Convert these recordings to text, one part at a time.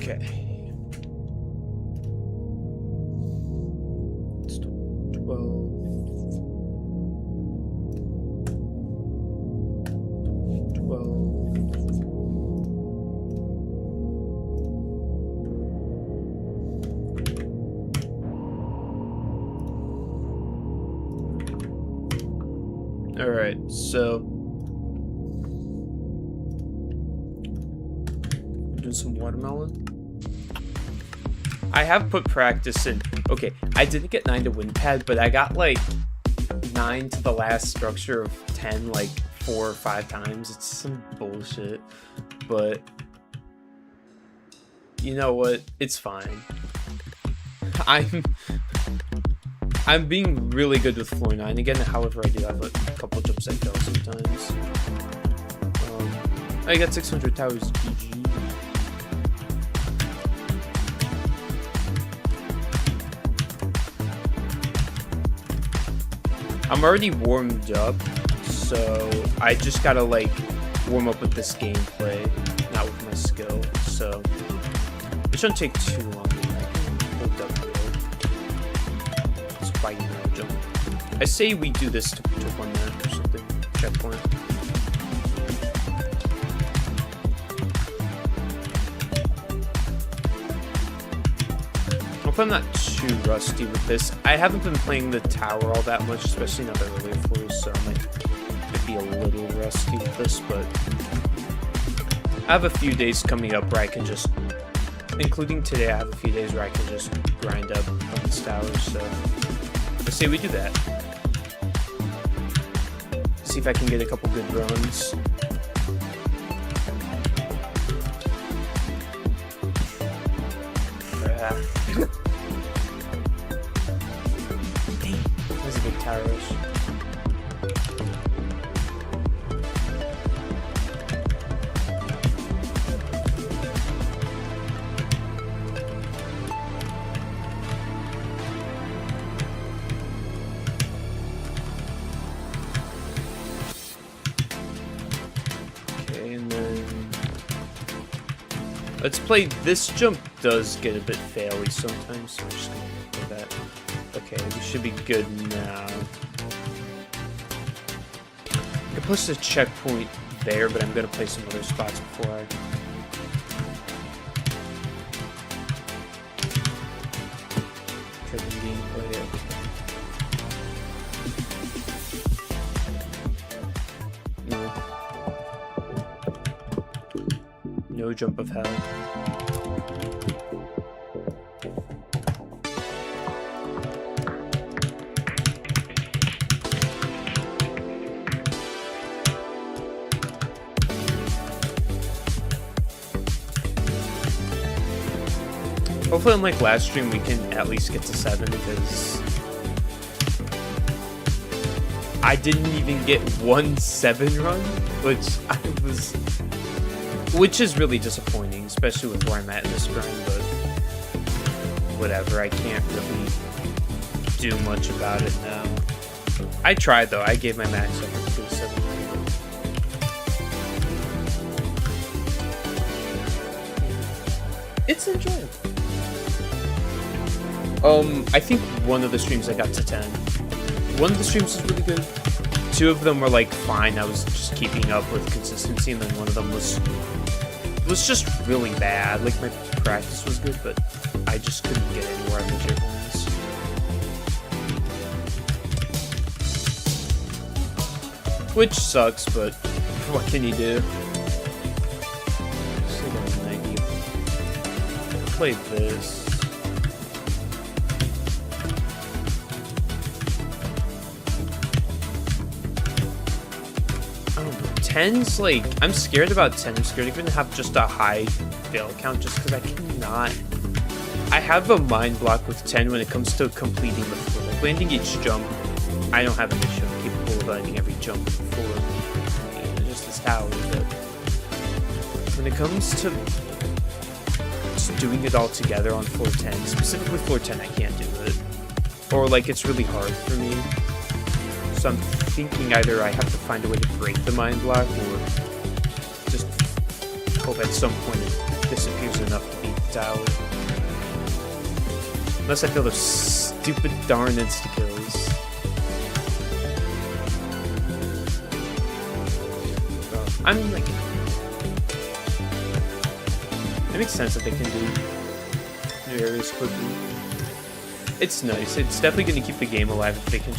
Okay. It's 12. 12. All right, so doing some watermelon. I have put practice in. Okay, I didn't get 9 to wind pad, but I got like 9 to the last structure of 10 like 4 or 5 times. It's some bullshit, but you know what? It's fine. I'm being really good with floor 9 again. However, I do have a couple jumps that fail sometimes. I got 600 towers. GG. I'm already warmed up, so I just gotta like warm up with this gameplay, not with my skill. So it shouldn't take too long. I can hold up here. Spiky no jump. I say we do this to 1 minute or something. Checkpoint. Hope I'm not too rusty with this. I haven't been playing the tower all that much, especially in other earlier floors, so I might be a little rusty with this, but I have a few days coming up where I can just, including today, I have a few days where I can just grind up on this tower, so let's say we do that. See if I can get a couple good runs. There's a big tower rush. Okay, and then let's play. This jump does get a bit faily sometimes, so I'm just gonna do that. Okay, we should be good now. I can push the checkpoint there, but I'm gonna play some other spots before I. Try the gameplay. No. No jump of hell. Hopefully, unlike last stream, we can at least get to 7 because I didn't even get 1 7 run, which is really disappointing, especially with where I'm at in this grind. But whatever, I can't really do much about it now. I tried though. I gave my max effort to the 7. It's enjoyable. I think one of the streams I got to 10. One of the streams was really good. 2 of them were like fine. I was just keeping up with consistency, and then one of them was just really bad. Like my practice was good, but I just couldn't get anywhere on the jig ones. Which sucks, but what can you do? Play this. 10's like, I'm scared about 10. I'm scared even to have just a high fail count just because I cannot. I have a mind block with 10 when it comes to completing the floor. Like landing each jump, I don't have an issue. I'm capable of landing every jump before just this tower. But when it comes to just doing it all together on floor 10, specifically floor 10, I can't do it. Or like it's really hard for me. So I'm thinking either I have to find a way to break the mind block or just hope at some point it disappears enough to tower. Unless I feel those stupid darn insta-kills. I mean, like, it makes sense that they can do new areas quickly. It's nice. It's definitely going to keep the game alive if they can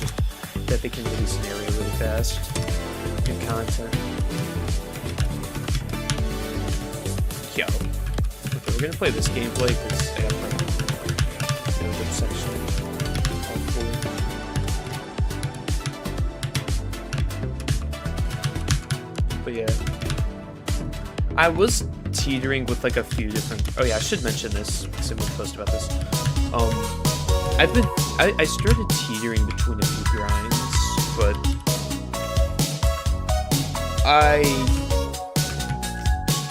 release an area really fast. Good content. Yo. Okay, we're gonna play this gameplay because I got my good section all full. But yeah, I was teetering with like a few different. Oh yeah, I should mention this because I'm gonna post about this. I started teetering between a few grinds, but I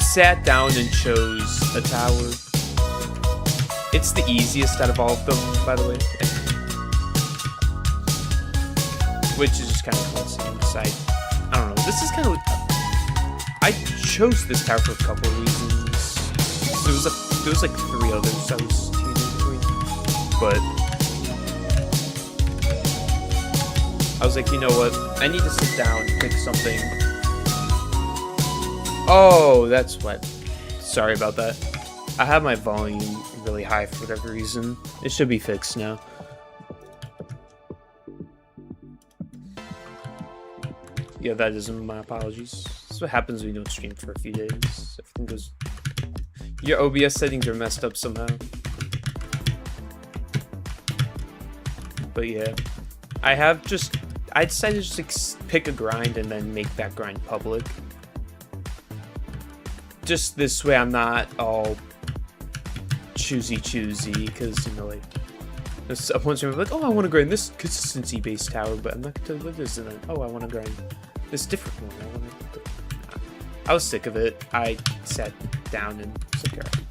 sat down and chose a tower. It's the easiest out of all of them, by the way. Which is just kind of coincidence. I don't know. This is kind of. I chose this tower for a couple of reasons. There was like 3 others I was teetering between, but I was like, you know what? I need to sit down and pick something. Oh, that's what. Sorry about that. I have my volume really high for whatever reason. It should be fixed now. Yeah, that is my apologies. This is what happens when you don't stream for a few days. Everything goes. Your OBS settings are messed up somehow. But yeah, I decided to just pick a grind and then make that grind public. Just this way I'm not all choosy, because, you know, like, once you're like, oh, I want to grind this consistency-based tower, but I'm not going to tell you what it is, and then, oh, I want to grind this different one. I was sick of it. I sat down and was like, alright,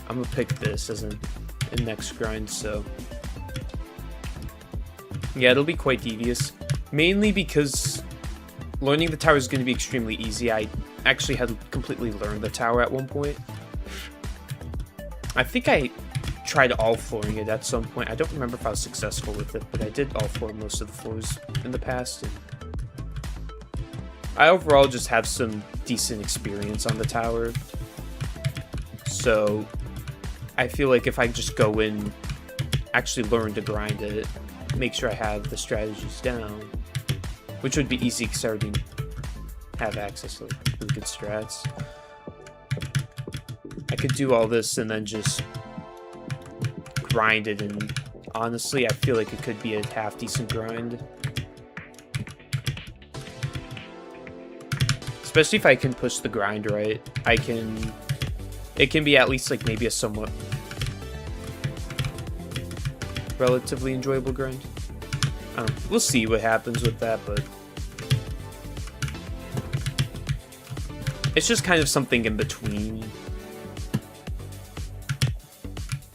I'm going to pick this as a next grind, so yeah, it'll be quite devious. Mainly because learning the tower is going to be extremely easy. I actually had completely learned the tower at one point. I think I tried all flooring it at some point. I don't remember if I was successful with it, but I did all floor most of the floors in the past. And I overall just have some decent experience on the tower. So I feel like if I just go in, actually learn to grind it, make sure I have the strategies down, which would be easy because I already have access to really good strats. I could do all this and then just grind it, and honestly, I feel like it could be a half-decent grind. Especially if I can push the grind right. It can be at least like maybe a somewhat relatively enjoyable grind. I don't know. We'll see what happens with that, but it's just kind of something in between.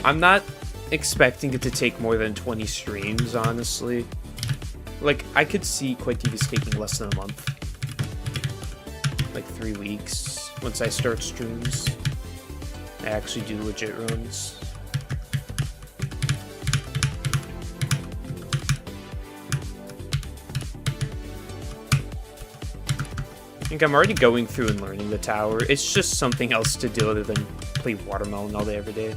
I'm not expecting it to take more than 20 streams, honestly. Like, I could see Quite Devious taking less than a month. Like 3 weeks once I start streams. I actually do legit runs. I think I'm already going through and learning the tower. It's just something else to do other than play Water Melon all day every day.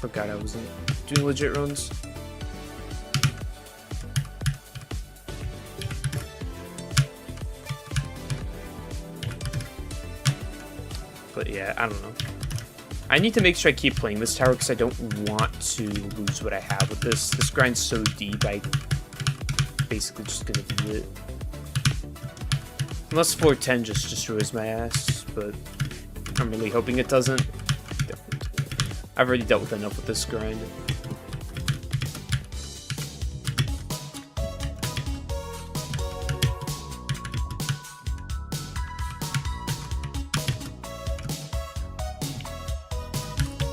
Forgot I wasn't doing legit runs. But yeah, I don't know. I need to make sure I keep playing this tower because I don't want to lose what I have with this. This grind's so deep, I basically just gonna do it. Unless 410 just destroys my ass, but I'm really hoping it doesn't. I've already dealt with enough with this grind.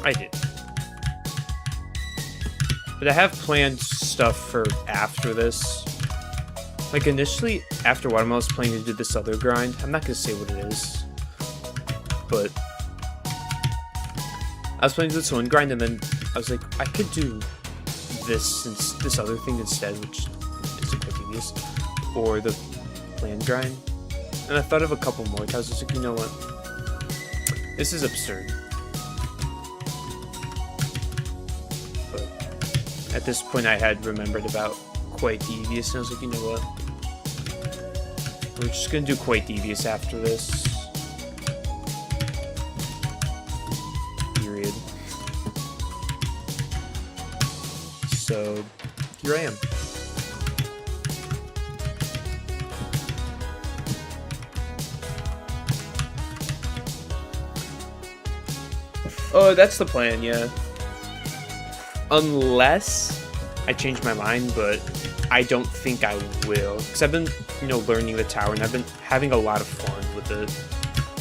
I did. But I have planned stuff for after this. Like initially, after Water Melon, I was planning to do this other grind. I'm not gonna say what it is, but I was planning to do this one grind, and then I was like, I could do this other thing instead, which is quite tedious, or the land grind. And I thought of a couple more. I was just like, you know what? This is absurd. But at this point, I had remembered about quite devious, and I was like, you know what? We're just gonna do quite devious after this. Period. So, here I am. Oh, that's the plan, yeah. Unless I change my mind, but I don't think I will. Because I've been, you know, learning the tower, and I've been having a lot of fun with it.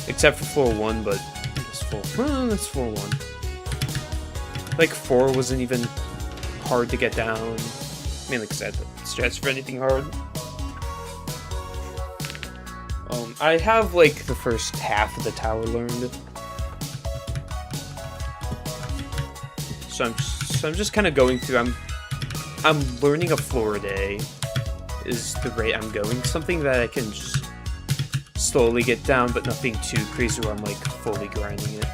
Except for floor 1, but it's that's floor 1. Like, 4 wasn't even hard to get down. Mainly because I had to stress for anything hard. I have, like, the first half of the tower learned. So I'm just kind of going through. I'm learning a floor a day is the rate I'm going. Something that I can just slowly get down, but nothing too crazy where I'm like fully grinding it.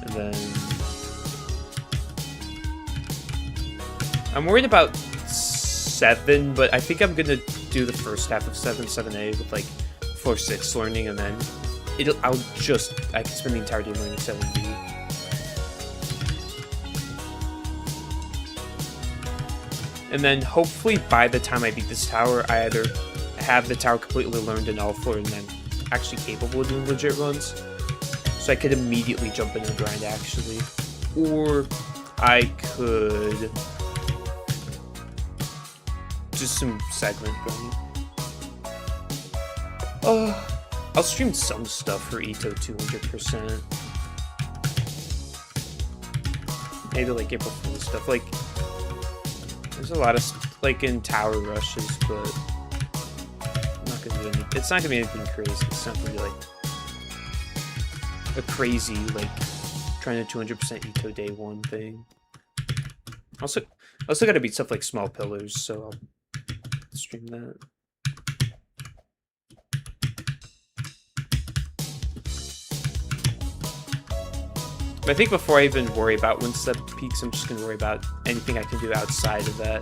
And then I'm worried about 7, but I think I'm gonna do the first half of 7A with like floor 6 learning, and then I can spend the entire day learning 7B. And then hopefully by the time I beat this tower, I either have the tower completely learned in all 4 and then actually capable of doing legit runs, so I could immediately jump into the grind actually, or I could just some segment grinding. I'll stream some stuff for Ito 200%. Maybe like April Fool's stuff. Like, there's a lot of like in tower rushes, but I'm not gonna do anything. It's not gonna be anything crazy. It's not gonna be like a crazy like trying to 200% Ito day 1 thing. Also gotta beat stuff like small pillars, so I'll stream that. But I think before I even worry about 1-step peaks, I'm just going to worry about anything I can do outside of that.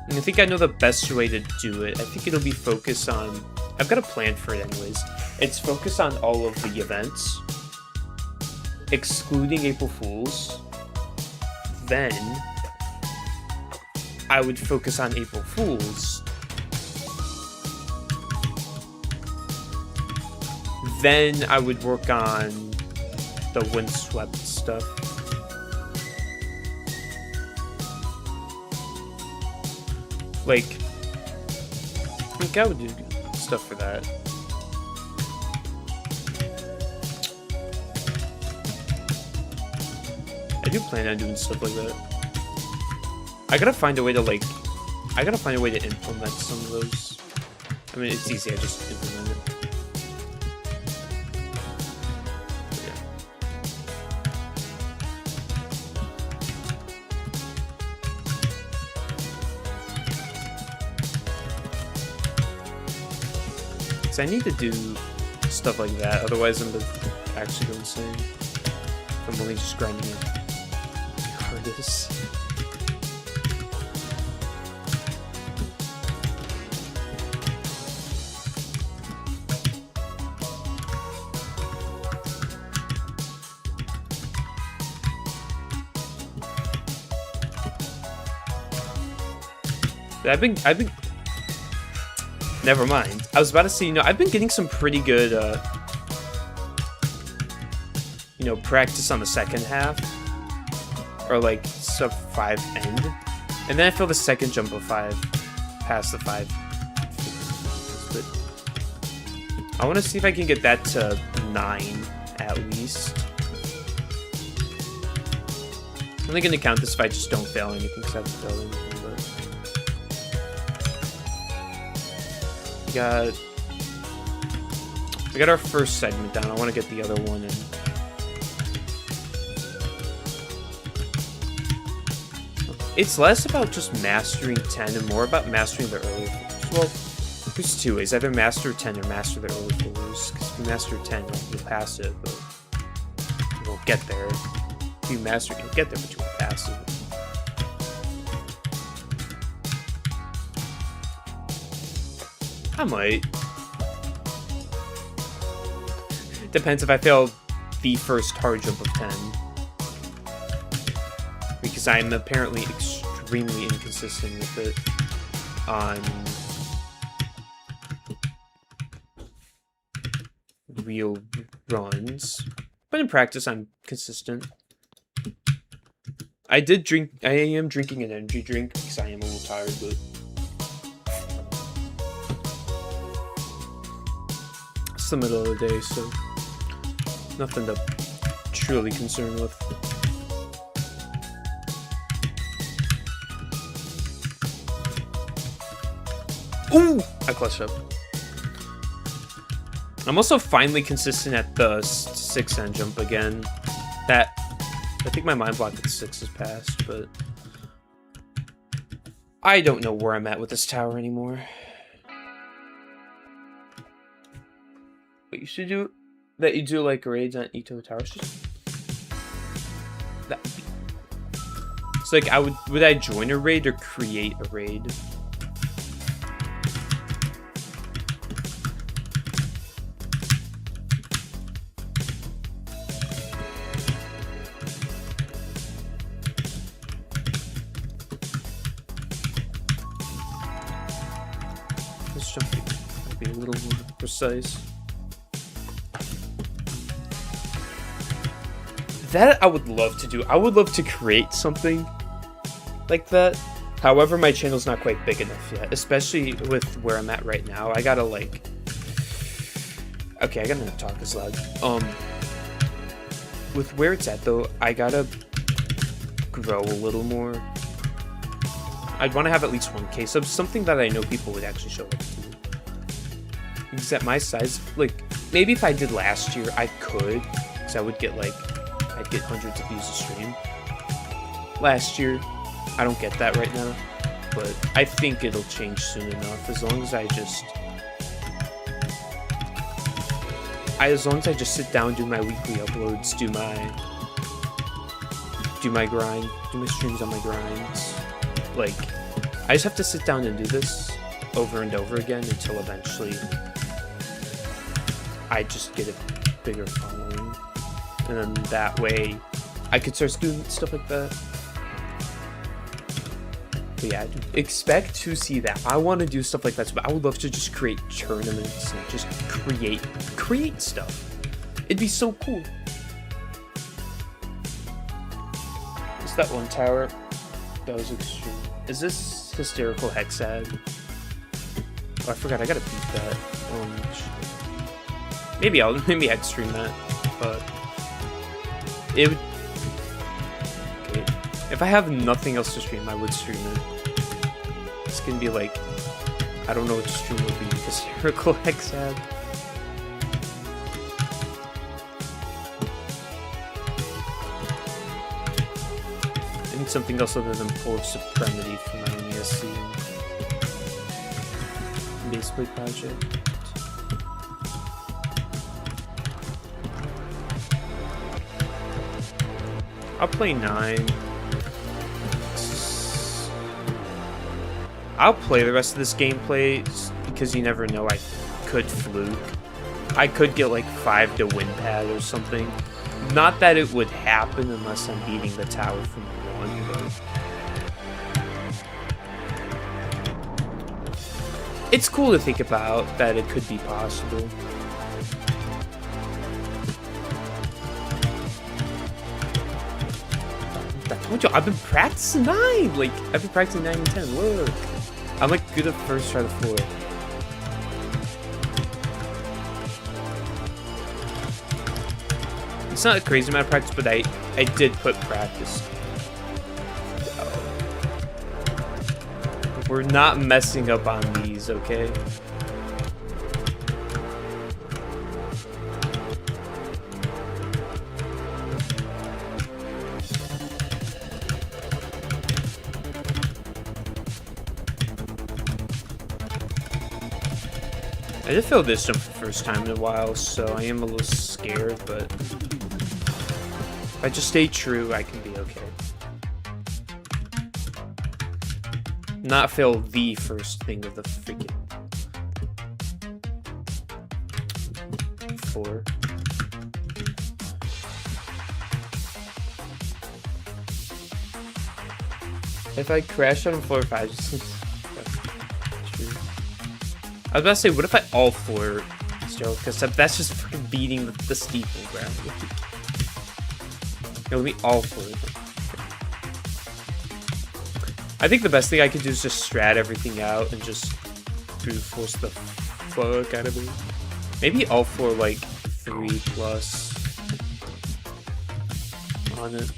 And I think I know the best way to do it. I think it'll be focused on... I've got a plan for it anyways. It's focused on all of the events, excluding April Fool's. Then I would focus on April Fool's. Then I would work on the windswept stuff. Like, I think I would do stuff for that. I do plan on doing stuff like that. I gotta find a way to implement some of those. I mean, it's easy, I just implement it. I need to do stuff like that, otherwise I'm actually going insane. If I'm only just grinding it. How hard it is. I've been never mind. I was about to say, I've been getting some pretty good, practice on the second half. Or, like, sub 5 end. And then I feel the second jump of 5 past the 5. But I want to see if I can get that to 9, at least. I'm only gonna count this if I just don't fail anything, because I haven't failed anything, but... We got our first segment down. I want to get the other one in. It's less about just mastering 10 and more about mastering the early floors. Well, there's two ways. Either master 10 or master the early floors. Because if you master 10, you'll pass it, but you won't get there. If you master it, you'll get there, but you won't pass it. I might. Depends if I fail the first hard jump of 10. Because I'm apparently extremely inconsistent with it on real runs. But in practice, I'm consistent. I am drinking an energy drink because I am a little tired, but it's the middle of the day, so nothing to truly concern with. Ooh! I clutched up. I'm also finally consistent at the 6 end jump again. I think my mind block at 6 is passed, but I don't know where I'm at with this tower anymore. But you should do that. You do like raids on Ito towers. That. It's like would I join a raid or create a raid? This should be a little more precise. That I would love to do. I would love to create something like that. However, my channel's not quite big enough yet, especially with where I'm at right now. I gotta like... Okay, I gotta talk this loud. With where it's at though, I gotta grow a little more. I'd want to have at least 1K subs, something that I know people would actually show up to. Because at my size, like, maybe if I did last year, I could, because I would get like... I'd get hundreds of views a stream. Last year, I don't get that right now, but I think it'll change soon enough. As long as I just sit down, do my weekly uploads, do my grind, do my streams on my grinds. Like, I just have to sit down and do this over and over again until eventually I just get a bigger following. And then that way, I could start doing stuff like that. But yeah, expect to see that. I want to do stuff like that, but I would love to just create tournaments and just create stuff. It'd be so cool. It's that one tower. That was extreme. Is this hysterical hexad? Oh, I forgot. I gotta beat that. Maybe I'd stream that, but. It would... Okay. If I have nothing else to stream, I would stream it. It's gonna be like... I don't know what stream would be. Hysterical hexad. I need something else other than Pull of Supremacy for my own ESC and Baseplate project. I'll play 9. I'll play the rest of this gameplay because you never know. I could fluke. I could get like 5 to win pad or something. Not that it would happen unless I'm beating the tower from 1, but it's cool to think about that it could be possible. I've been practicing 9! Like, I've been practicing 9 and 10, look! I'm like good at first try to floor. It's not a crazy amount of practice, but I did put practice We're not messing up on these, okay? I did fail this jump for the first time in a while, so I am a little scared, but if I just stay true, I can be okay. Not fail the first thing of the freaking 4. If I crash on floor 5, just I was about to say, what if I all floor still? Because that's just fucking beating the steeple ground. No, let me all floor. I think the best thing I could do is just strat everything out and just brute force the fuck out of me. Maybe all floor like 3+ on it.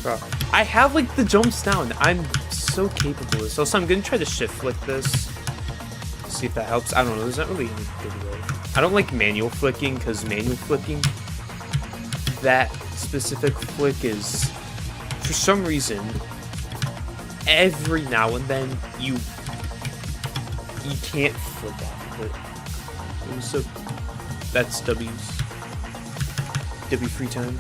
Bro, I have like the jumps down. I'm so capable of this. Also, I'm gonna try to shift flick this. See if that helps. I don't know. There's not really any good way. I don't like manual flicking because manual flicking, that specific flick is, for some reason, every now and then you can't flick off of it. So that's W free time.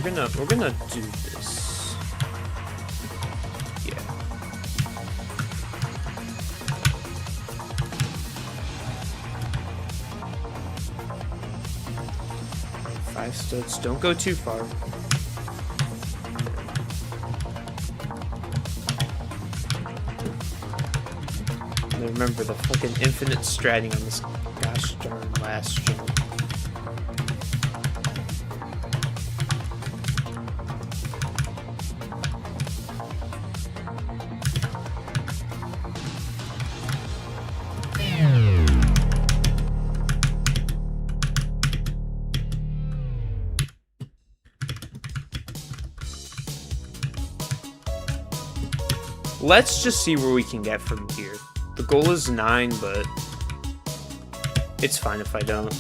We're gonna do this. Yeah. Five studs. Don't go too far. And remember the fucking infinite stratting on this gosh darn last jump. Let's just see where we can get from here. The goal is 9, but it's fine if I don't.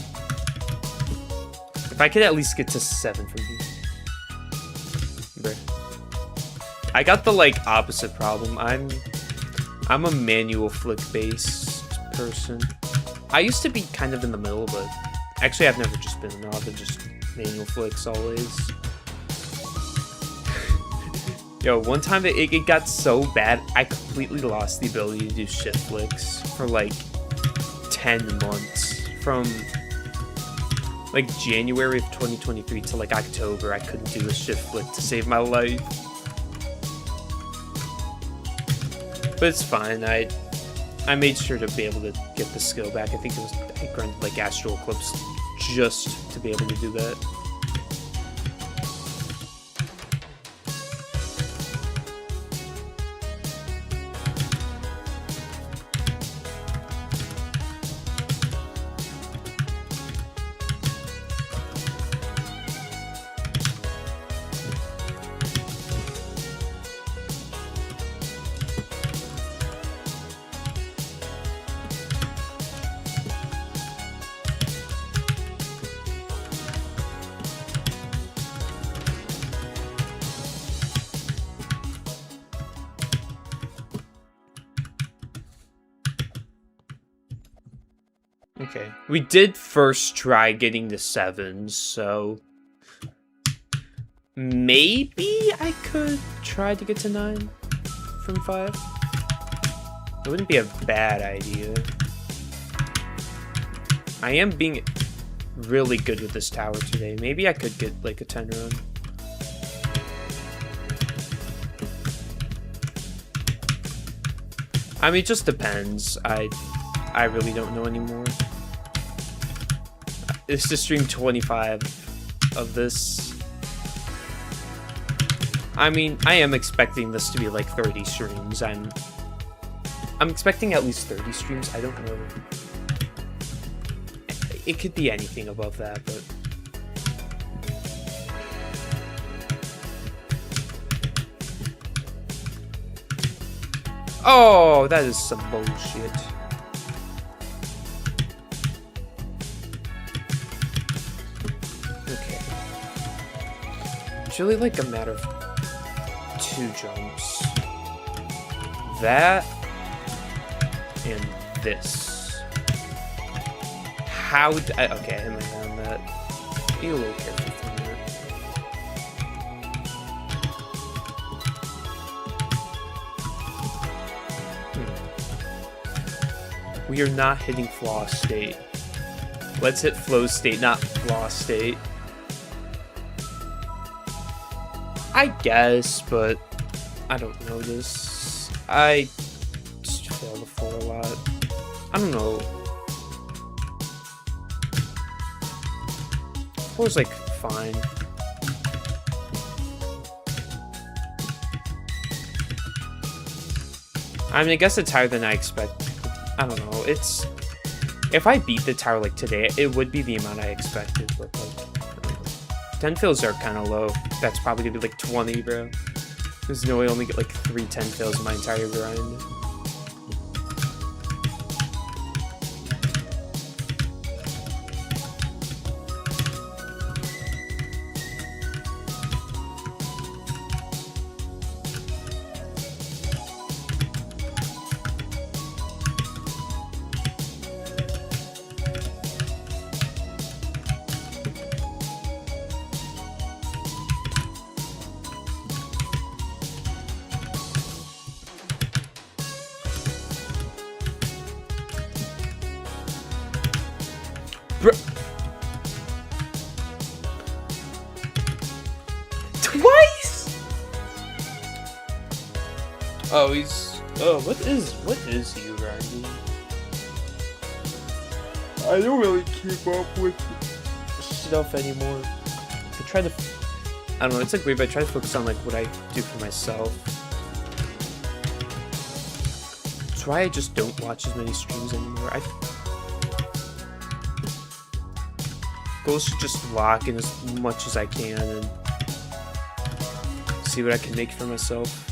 If I could at least get to 7 from here. Bruh. I got the like opposite problem. I'm a manual flick based person. I used to be kind of in the middle, but actually I've never just been in the middle. I've been just manual flicks always. Yo, one time it got so bad, I completely lost the ability to do shift flicks for like 10 months. From like January of 2023 to like October, I couldn't do a shift flick to save my life. But it's fine, I made sure to be able to get the skill back. I think it was, I grinded like Astral Eclipse just to be able to do that. Okay. We did first try getting to 7, so... maybe I could try to get to 9 from 5. It wouldn't be a bad idea. I am being really good with this tower today. Maybe I could get like a 10 run. I mean, it just depends. I really don't know anymore. It's to stream 25 of this. I mean, I am expecting this to be like 30 streams. I'm expecting at least 30 streams. I don't know. It could be anything above that, but... oh, that is some bullshit. Okay. It's really like a matter of 2 jumps. That and this. How okay, I hit my head on that. Be a little careful from that. We are not hitting flaw state. Let's hit flow state, not flaw state. I guess, but I don't know this. I just fail the floor a lot. I don't know. Floor's like fine. I mean, I guess it's higher than I expect. I don't know. It's if I beat the tower like today, it would be the amount I expected. But like, I don't know. 10 fills are kind of low. That's probably gonna be like 20, bro. There's no way I only get like 3 10 fills in my entire grind. Twice? Oh, he's... oh, what is you, Randy? I don't really keep up with stuff anymore. I try to... I don't know, it's like weird, but I try to focus on like what I do for myself. That's why I just don't watch as many streams anymore. Goal is to just lock in as much as I can and see what I can make for myself.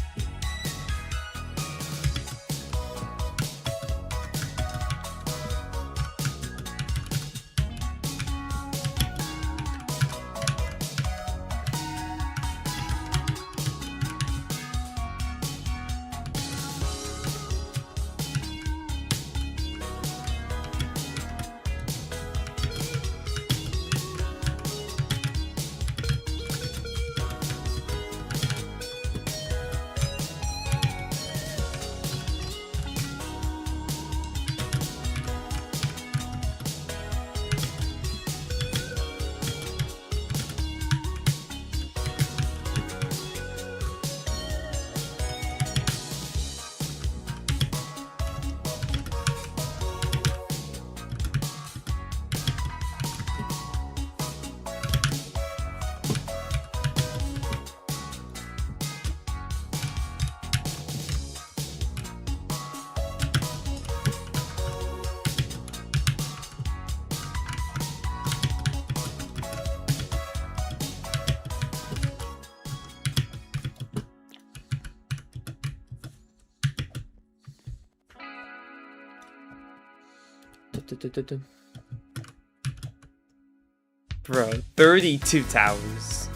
Bro, 32 towers.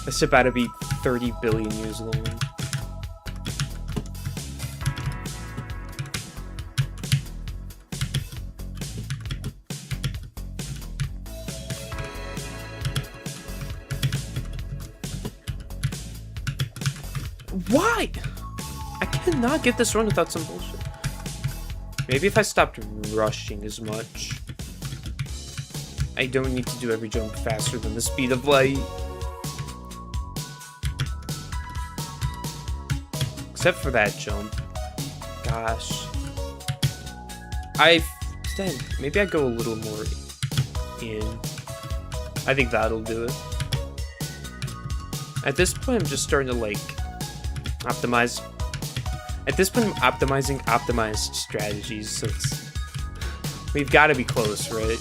This ship about to be 30 billion years long. Why? I cannot get this run without some bullshit. Maybe if I stopped rushing as much. I don't need to do every jump faster than the speed of light. Except for that jump. Gosh. Maybe I go a little more in. I think that'll do it. At this point, I'm just starting to, like, optimize. At this point, I'm optimizing optimized strategies, so we've got to be close, right?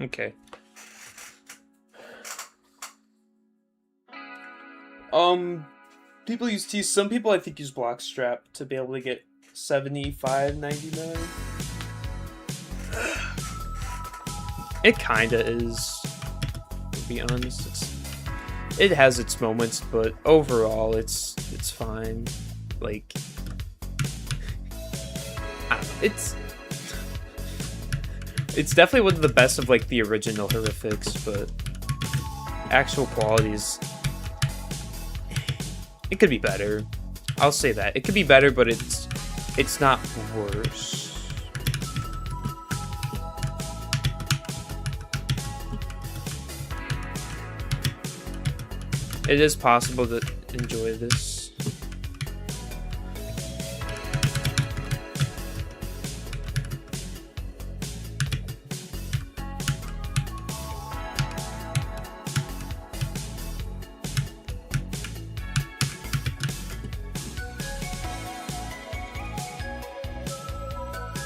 Okay. People use T. Some people I think use block strap to be able to get 75.99. It kinda is, to be honest. It has its moments, but overall it's fine. Like, I don't know, it's definitely one of the best of, like, the original horrifics, but actual qualities, it could be better. I'll say that. It could be better, but it's not worse. It is possible to enjoy this.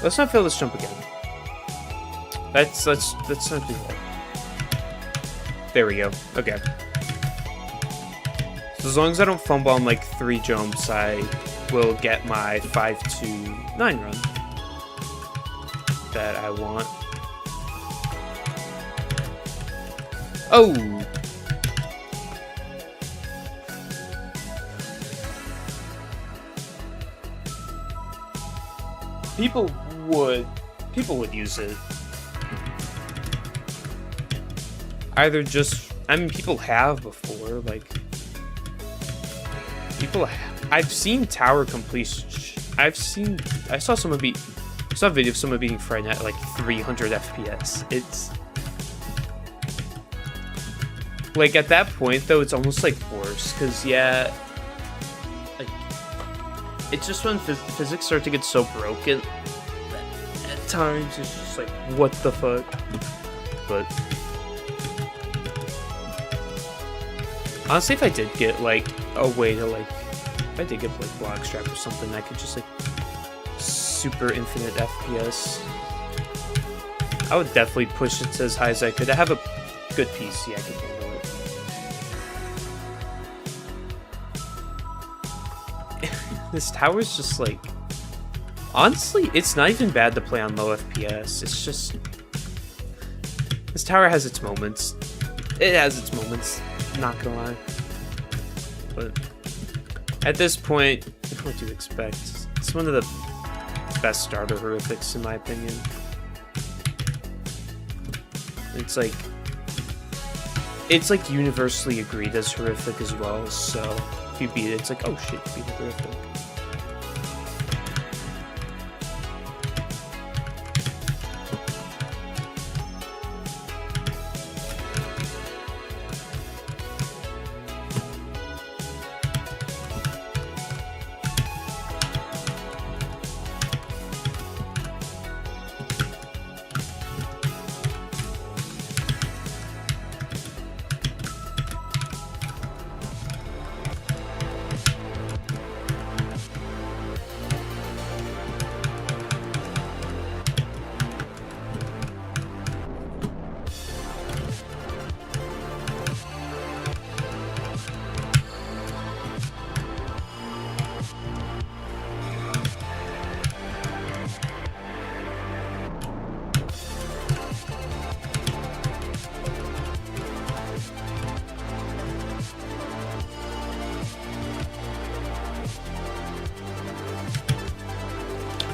Let's not fail this jump again. Let's not do that. There we go. Okay. So as long as I don't fumble on like 3 jumps, I will get my 5-2-9 run that I want. Oh! People would use it. Either just, I mean, people have before, like, I've seen tower completion. I saw a video of someone beating Friday Night at like 300 FPS. It's like, at that point though, it's almost like worse, because yeah, like, it's just when physics start to get so broken that at times it's just like, what the fuck. But honestly, if I did get like a way to, like, if I did get like block strap or something, I could just like super infinite FPS, I would definitely push it to as high as I could. I have a good PC, I can handle it. This tower's just like, honestly, it's not even bad to play on low FPS. It's just, this tower has its moments. It has its moments, not gonna lie. But at this point, what do you expect? It's one of the best starter horrifics in my opinion. It's like universally agreed as horrific as well, so if you beat it, it's like, oh shit, you beat it horrific.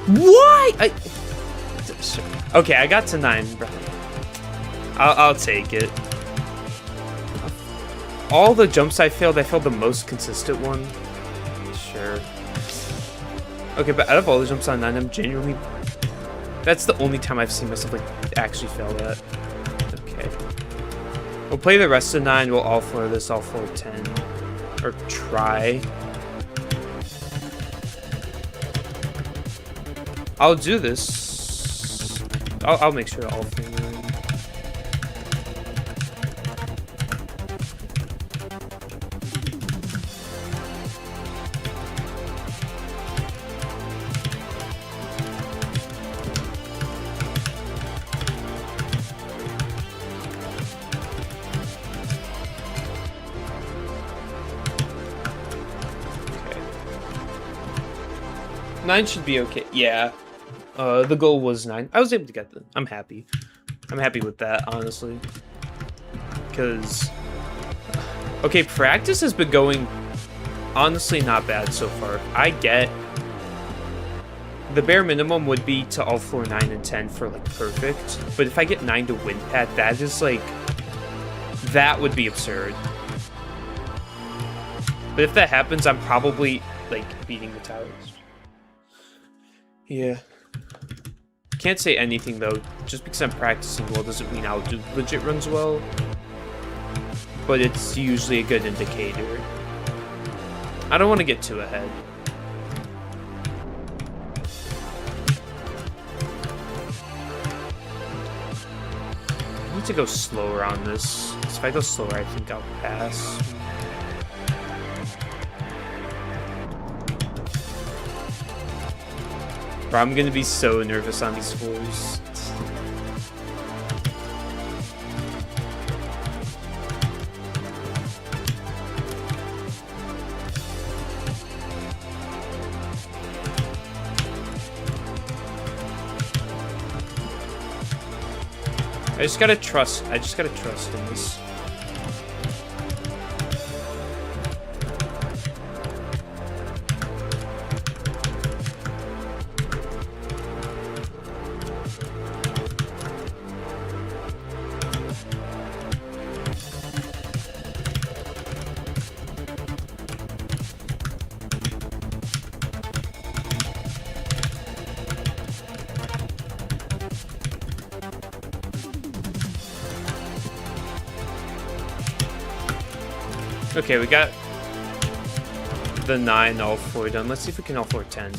Why? Okay, I got to 9, bro. I'll take it. All the jumps I failed the most consistent one. Sure. Okay, but out of all the jumps on 9, I'm genuinely... That's the only time I've seen myself, like, actually fail that. Okay. We'll play the rest of 9, we'll all floor this, all floor 10. Or try. I'll do this. I'll make sure all floor 9. Nine should be okay. Yeah. The goal was 9. I was able to get them. I'm happy. I'm happy with that, honestly. Because... Okay, practice has been going... Honestly, not bad so far. I get... The bare minimum would be to all floor 9 and 10 for, like, perfect. But if I get 9 to win pat, that is, like... That would be absurd. But if that happens, I'm probably, like, beating the towers. Yeah. Can't say anything though. Just because I'm practicing well doesn't mean I'll do legit runs well. But it's usually a good indicator. I don't want to get too ahead. I need to go slower on this. Because if I go slower, I think I'll pass. Bro, I'm gonna be so nervous on these floors. I just gotta trust in this. Okay, we got the 9 all 4 done. Let's see if we can all 4 10.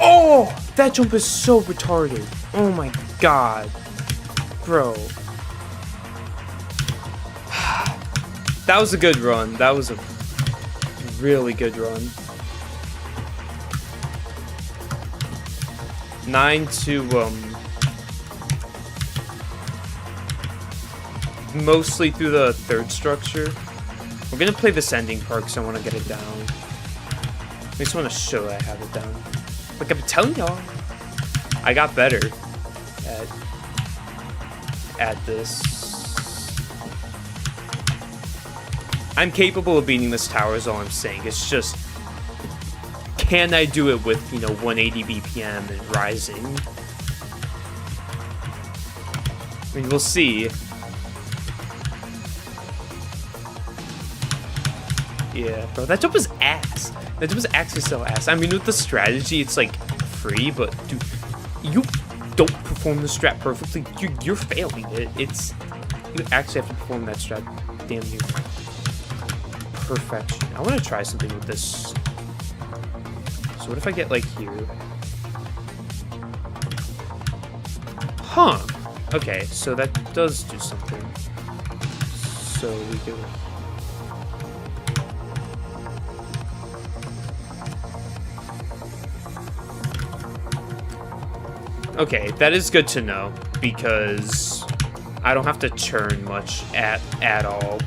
Oh, that jump is so retarded. Oh my god. Bro. That was a good run. That was a really good run. 9 to, mostly through the third structure. We're gonna play this ending part because I want to get it down. I just want to show I have it down. Like I'm telling y'all, I got better at this. I'm capable of beating this tower is all I'm saying. It's just, can I do it with, 180 BPM and rising? I mean, we'll see. Yeah, bro, that jump is ass. That jump is actually so ass. I mean, with the strategy, it's like free, but dude, you don't perform the strat perfectly, you're failing it. You actually have to perform that strat damn near perfection. I want to try something with this. So what if I get like here? Huh. Okay, so that does do something. So we go. Okay, that is good to know because I don't have to churn much at all.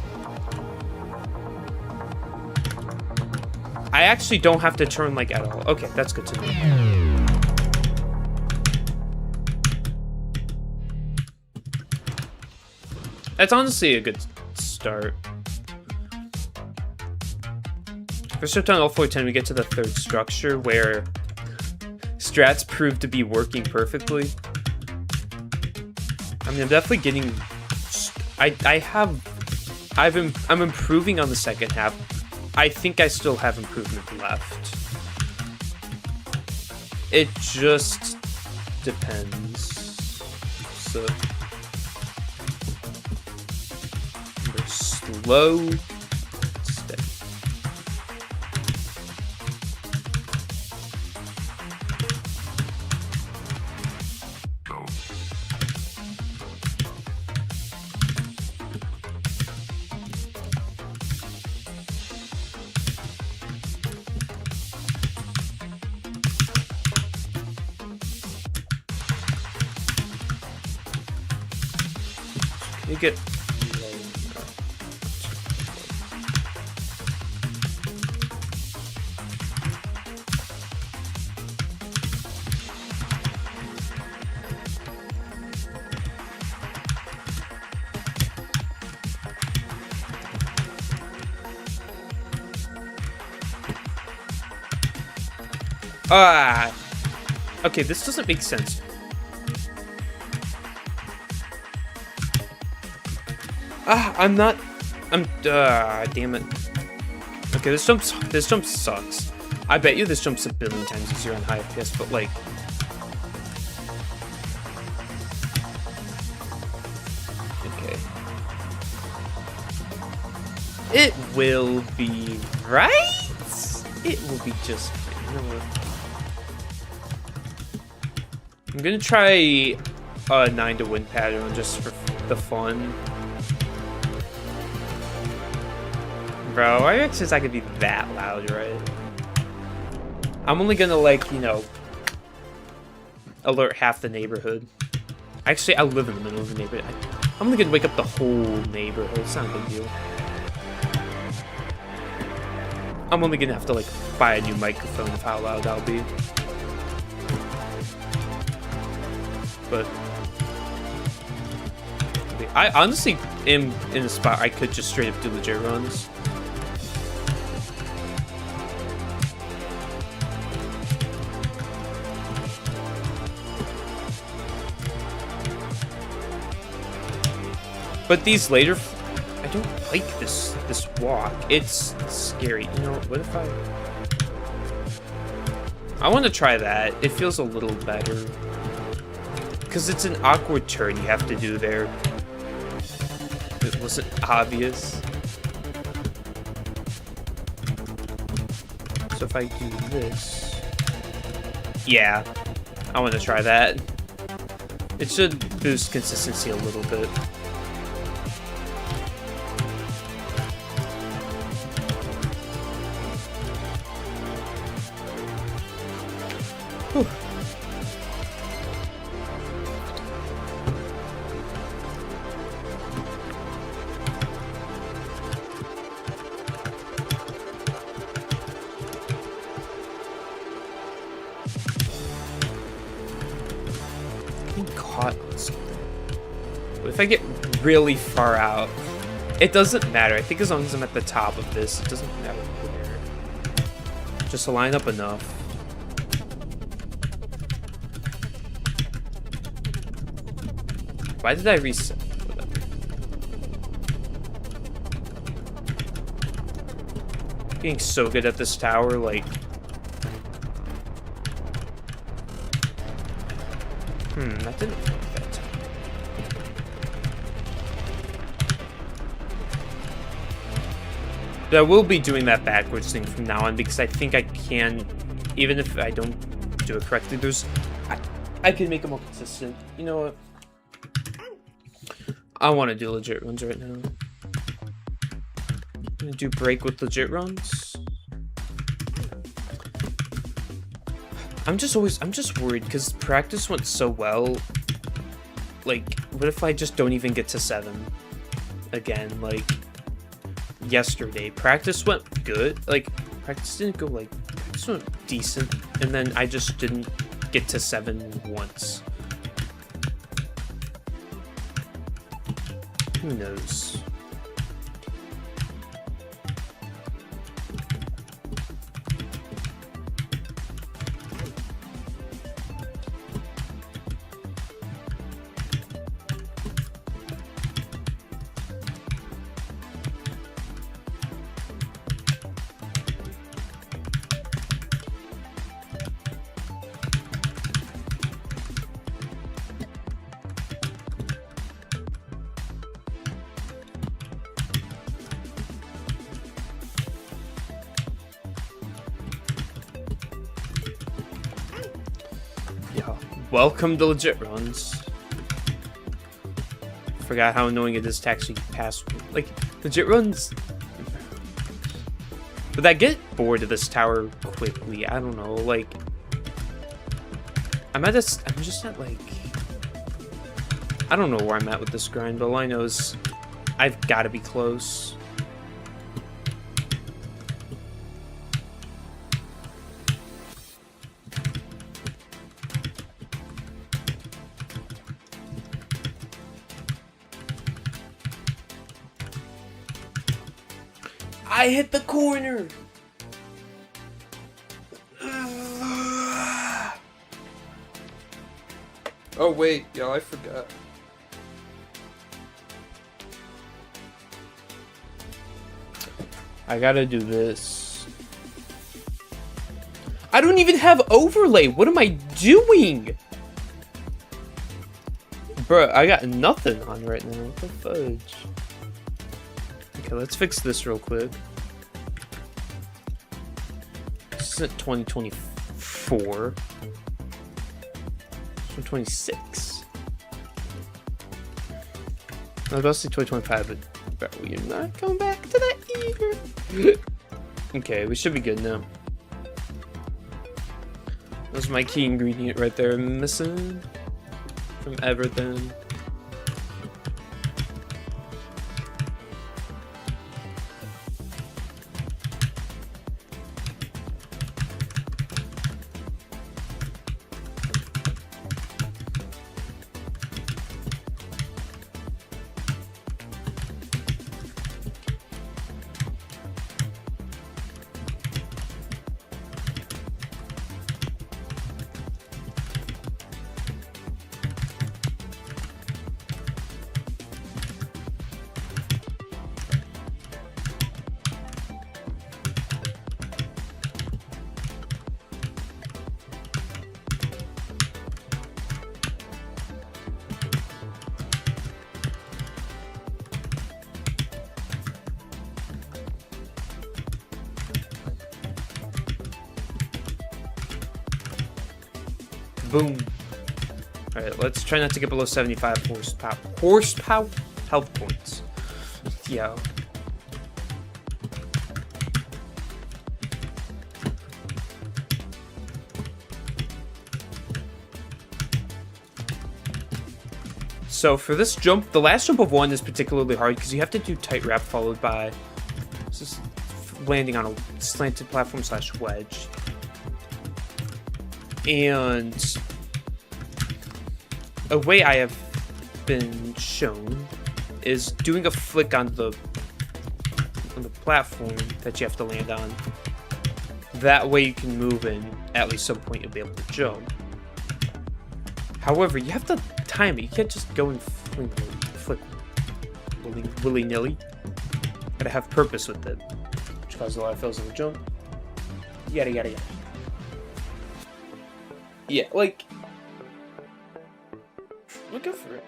I actually don't have to turn like at all. Okay, that's good to know. That's honestly a good start. First up on all 410, we get to the third structure where strats prove to be working perfectly. I mean, I'm definitely getting. I'm improving on the second half. I think I still have improvement left. It just depends. So we're slow, steady. You get okay, this doesn't make sense. Damn it. Okay, this jump sucks. I bet you this jump's a billion times easier on high FPS, but like... Okay. It will be right? It will be just fine. You know what? I'm gonna try a 9 to win pattern just for the fun. Bro, I reckon since I could be that loud, right? I'm only gonna, like, alert half the neighborhood. Actually, I live in the middle of the neighborhood. I'm only gonna wake up the whole neighborhood. It's not a big deal. I'm only gonna have to, like, buy a new microphone of how loud I'll be. But I honestly am in a spot I could just straight up do legit runs. But these later, I don't like this walk. It's scary. You know, what if I want to try that. It feels a little better. Because it's an awkward turn you have to do there. It wasn't obvious. So if I do this... Yeah, I want to try that. It should boost consistency a little bit. Whew. really far out. It doesn't matter. I think as long as I'm at the top of this, it doesn't matter where. Just line up enough. Why did I reset? Getting so good at this tower, like... that didn't work that time. But I will be doing that backwards thing from now on, because I think I can, even if I don't do it correctly, I can make it more consistent. You know what? I want to do legit runs right now. I'm gonna do break with legit runs. I'm just worried because practice went so well. Like, what if I just don't even get to 7 again? Like yesterday, practice went good. Like, practice didn't go like, practice went decent, and then I just didn't get to 7 once. Who knows? Welcome to legit runs. Forgot how annoying it is to actually pass. Like, legit runs. But I get bored of this tower quickly. I don't know. Like, I'm just at like. I don't know where I'm at with this grind, but all I know is I've got to be close. I hit the corner. Oh wait, yeah, I forgot. I gotta do this. I don't even have overlay. What am I doing? Bruh, I got nothing on right now. What the fudge? Okay, let's fix this real quick. This is at 2024. 2026. I was about to say 2025, but we're not coming back to that year. Okay, we should be good now. That's my key ingredient right there, missing from everything. Boom. Alright, let's try not to get below 75 horsepower health points. Yo. So for this jump, the last jump of 1 is particularly hard because you have to do tight wrap followed by just landing on a slanted platform / wedge. And a way I have been shown is doing a flick on the platform that you have to land on. That way you can move, and at least some point you'll be able to jump. However, you have to time it. You can't just go and flick willy-nilly. Gotta have purpose with it, which causes a lot of fails on the jump. Yada yada yada. Yeah, like, we'll go for it.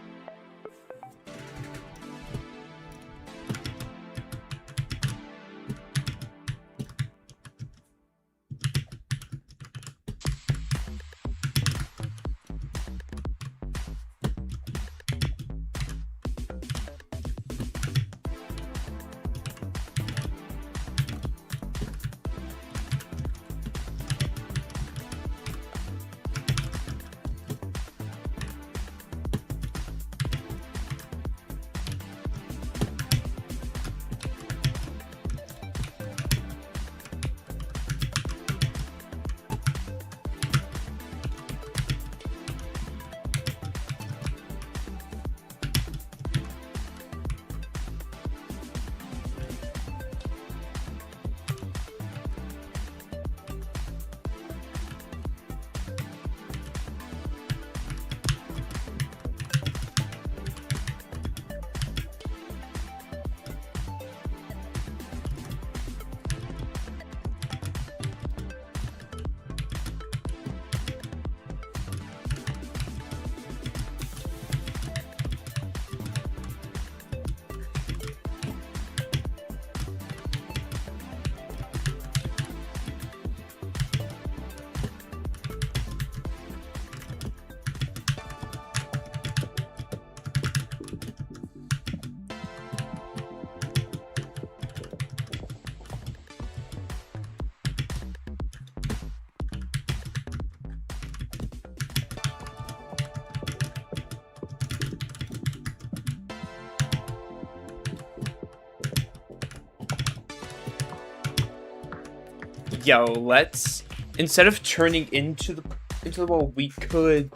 Yo, let's, instead of turning into the wall, we could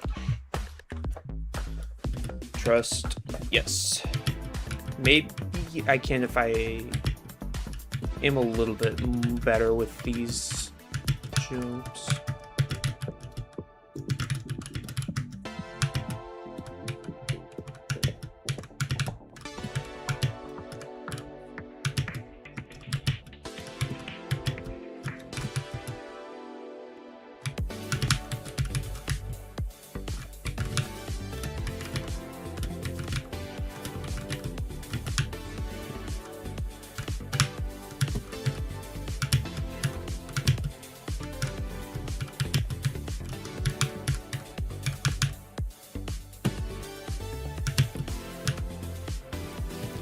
trust. Yes, maybe I can if I am a little bit better with these jumps.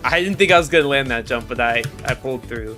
I didn't think I was gonna land that jump, but I pulled through.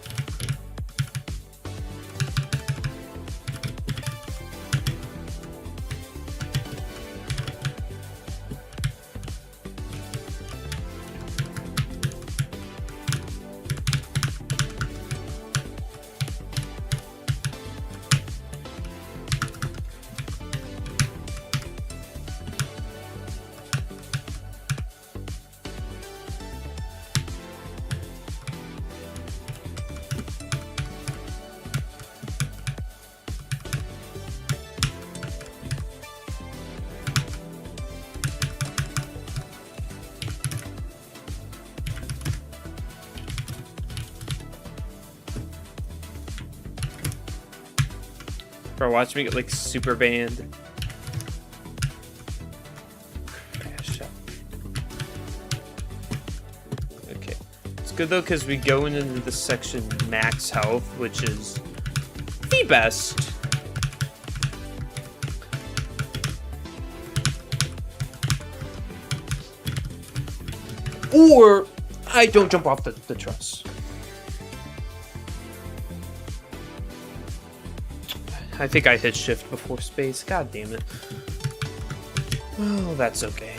Bro, watch me get like super banned. Okay, it's good though because we go into the section max health, which is the best. Or I don't jump off the truss. I think I hit shift before space. God damn it. Oh, that's okay.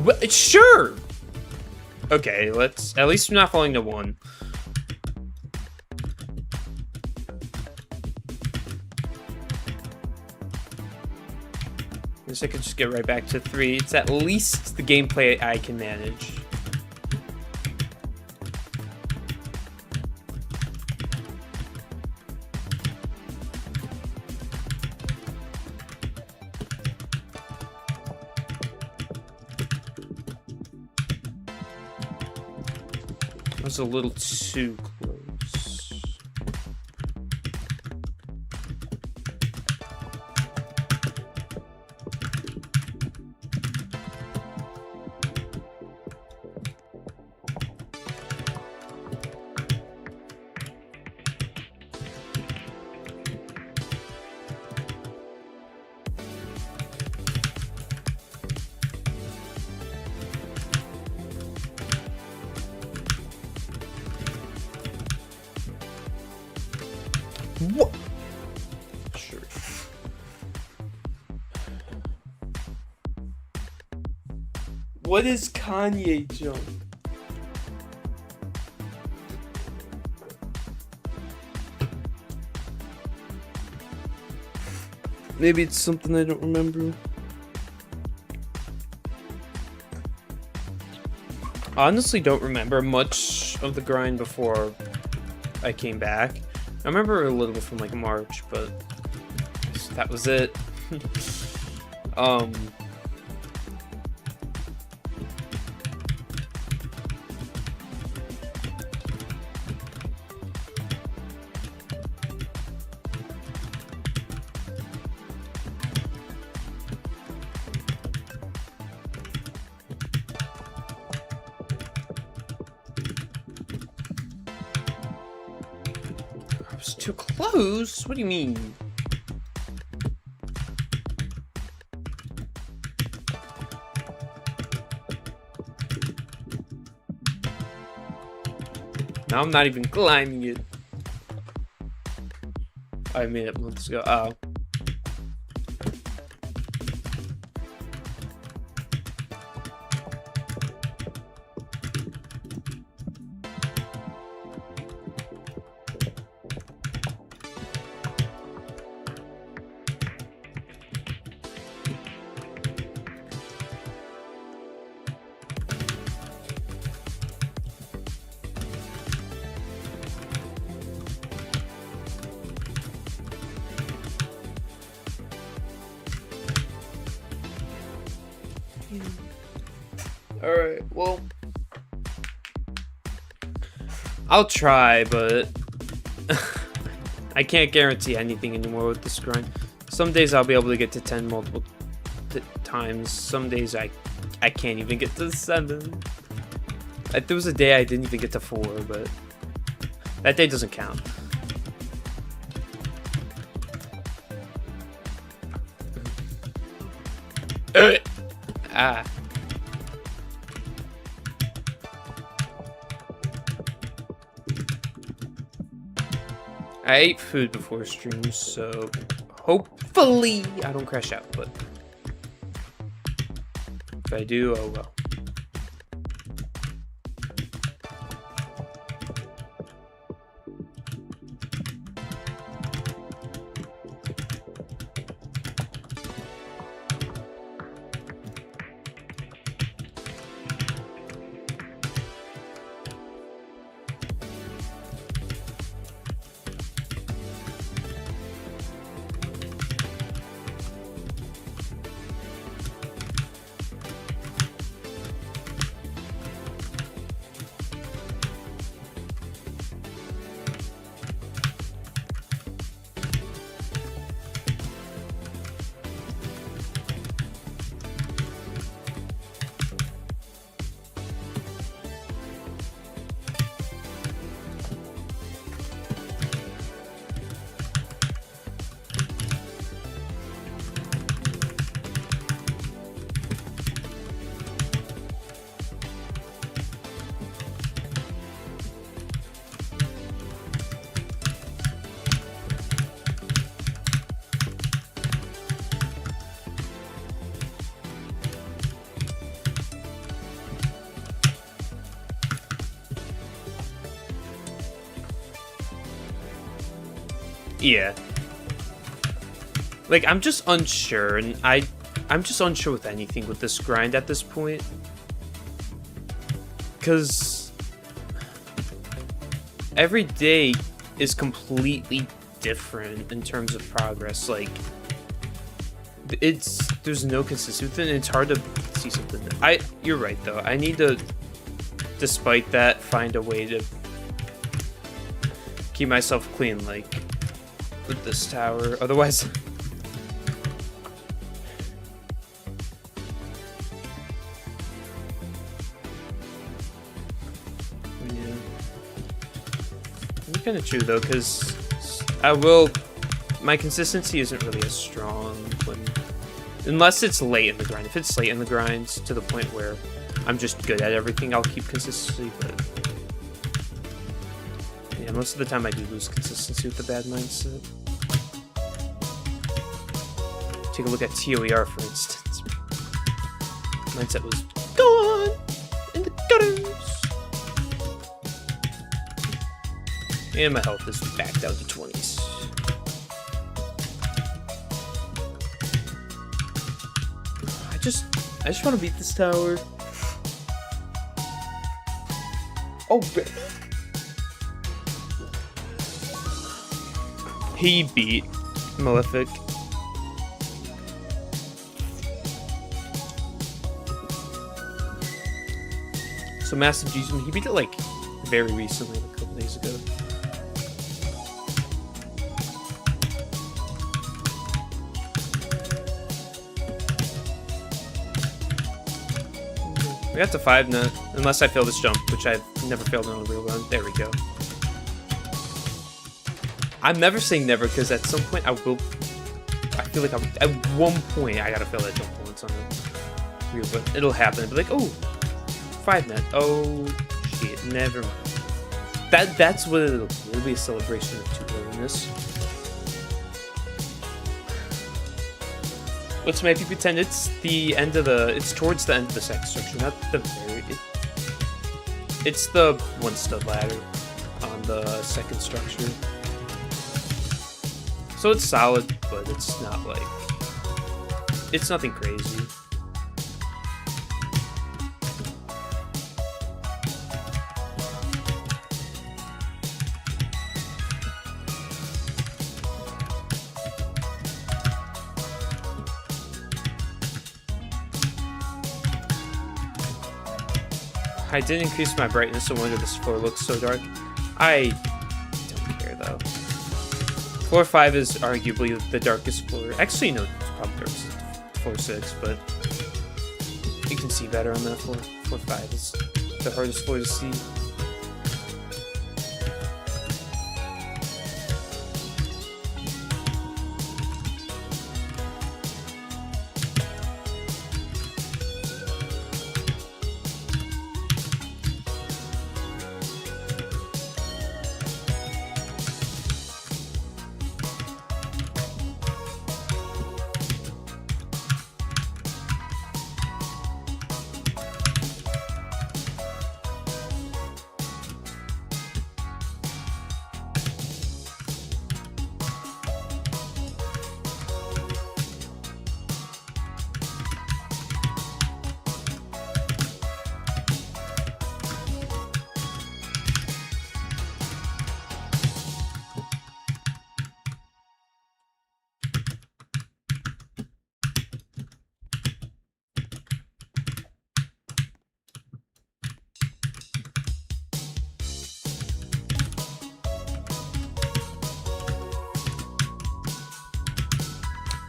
Well, sure. Okay, let's. At least we're not falling to one. I guess I could just get right back to 3. It's at least the gameplay I can manage. That was a little too close. What? Sure. What is Kanye jump? Maybe it's something I don't remember. I honestly don't remember much of the grind before I came back. I remember a little bit from like March, but that was it. It's too close? What do you mean? Now I'm not even climbing it. I made it months ago. Oh. Alright, well, I'll try, but I can't guarantee anything anymore with this grind. Some days I'll be able to get to 10 multiple times. Some days I can't even get to 7. There was a day I didn't even get to 4, but that day doesn't count. Ah. I ate food before stream, so hopefully I don't crash out, but if I do, oh well. Yeah. Like, I'm just unsure, and I I'm just unsure with anything with this grind at this point. Because every day is completely different in terms of progress. Like, there's no consistency, and it's hard to see something. You're right though. I need to, despite that, find a way to keep myself clean, like with this tower. Otherwise, yeah. It's kind of true though, because my consistency isn't really as strong unless it's late in the grind. If it's late in the grind to the point where I'm just good at everything, I'll keep consistency, but yeah, most of the time I do lose consistency with the bad mindset. Take a look at TOER, for instance. Mindset was gone in the gutters. And my health is back down to 20s. I just want to beat this tower. Oh, he beat Malefic. So Massive G's, he beat it like very recently, like a couple days ago. We got to 5 now, unless I fail this jump, which I've never failed on a real run. There we go. I'm never saying never, because at some point I feel like at one point I gotta fail that jump once on a real run. It'll happen. I'll be like, oh, 5 net. Oh shit, never mind. That's what it'll be. It'll be a celebration of 2 willingness. Let's maybe pretend it's it's towards the end of the second structure, not the very. It's the 1 stud ladder on the second structure. So it's solid, but it's not like, it's nothing crazy. I did increase my brightness, no wonder this floor looks so dark. I don't care though. Floor 5 is arguably the darkest floor. Actually, no, it's probably darkest floor 6, but you can see better on that floor. Floor 5 is the hardest floor to see.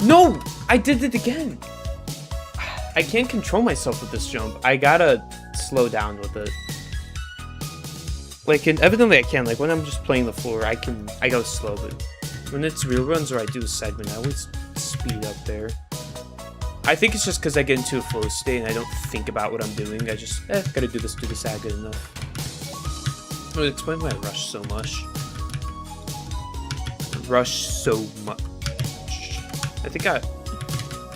No! I did it again! I can't control myself with this jump. I gotta slow down with it. Like, and evidently I can. Like, when I'm just playing the floor, I go slow, but when it's real runs or I do a segment, I always speed up there. I think it's just because I get into a flow state and I don't think about what I'm doing. I just, gotta do this, good enough. It would explain why I rush so much. I think I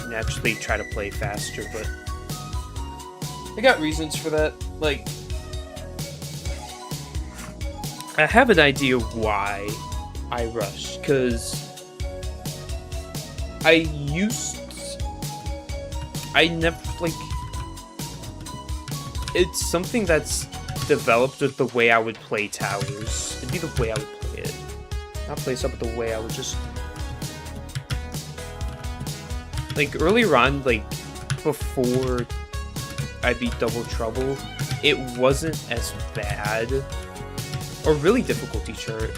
naturally try to play faster, but I got reasons for that. Like, I have an idea why I rush, because I used I never, like, it's something that's developed with the way I would play towers. It'd be the way I would play it. Not play stuff, but the way I would just... Like, earlier on, like, before I beat Double Trouble, it wasn't as bad. Or really difficulty chart.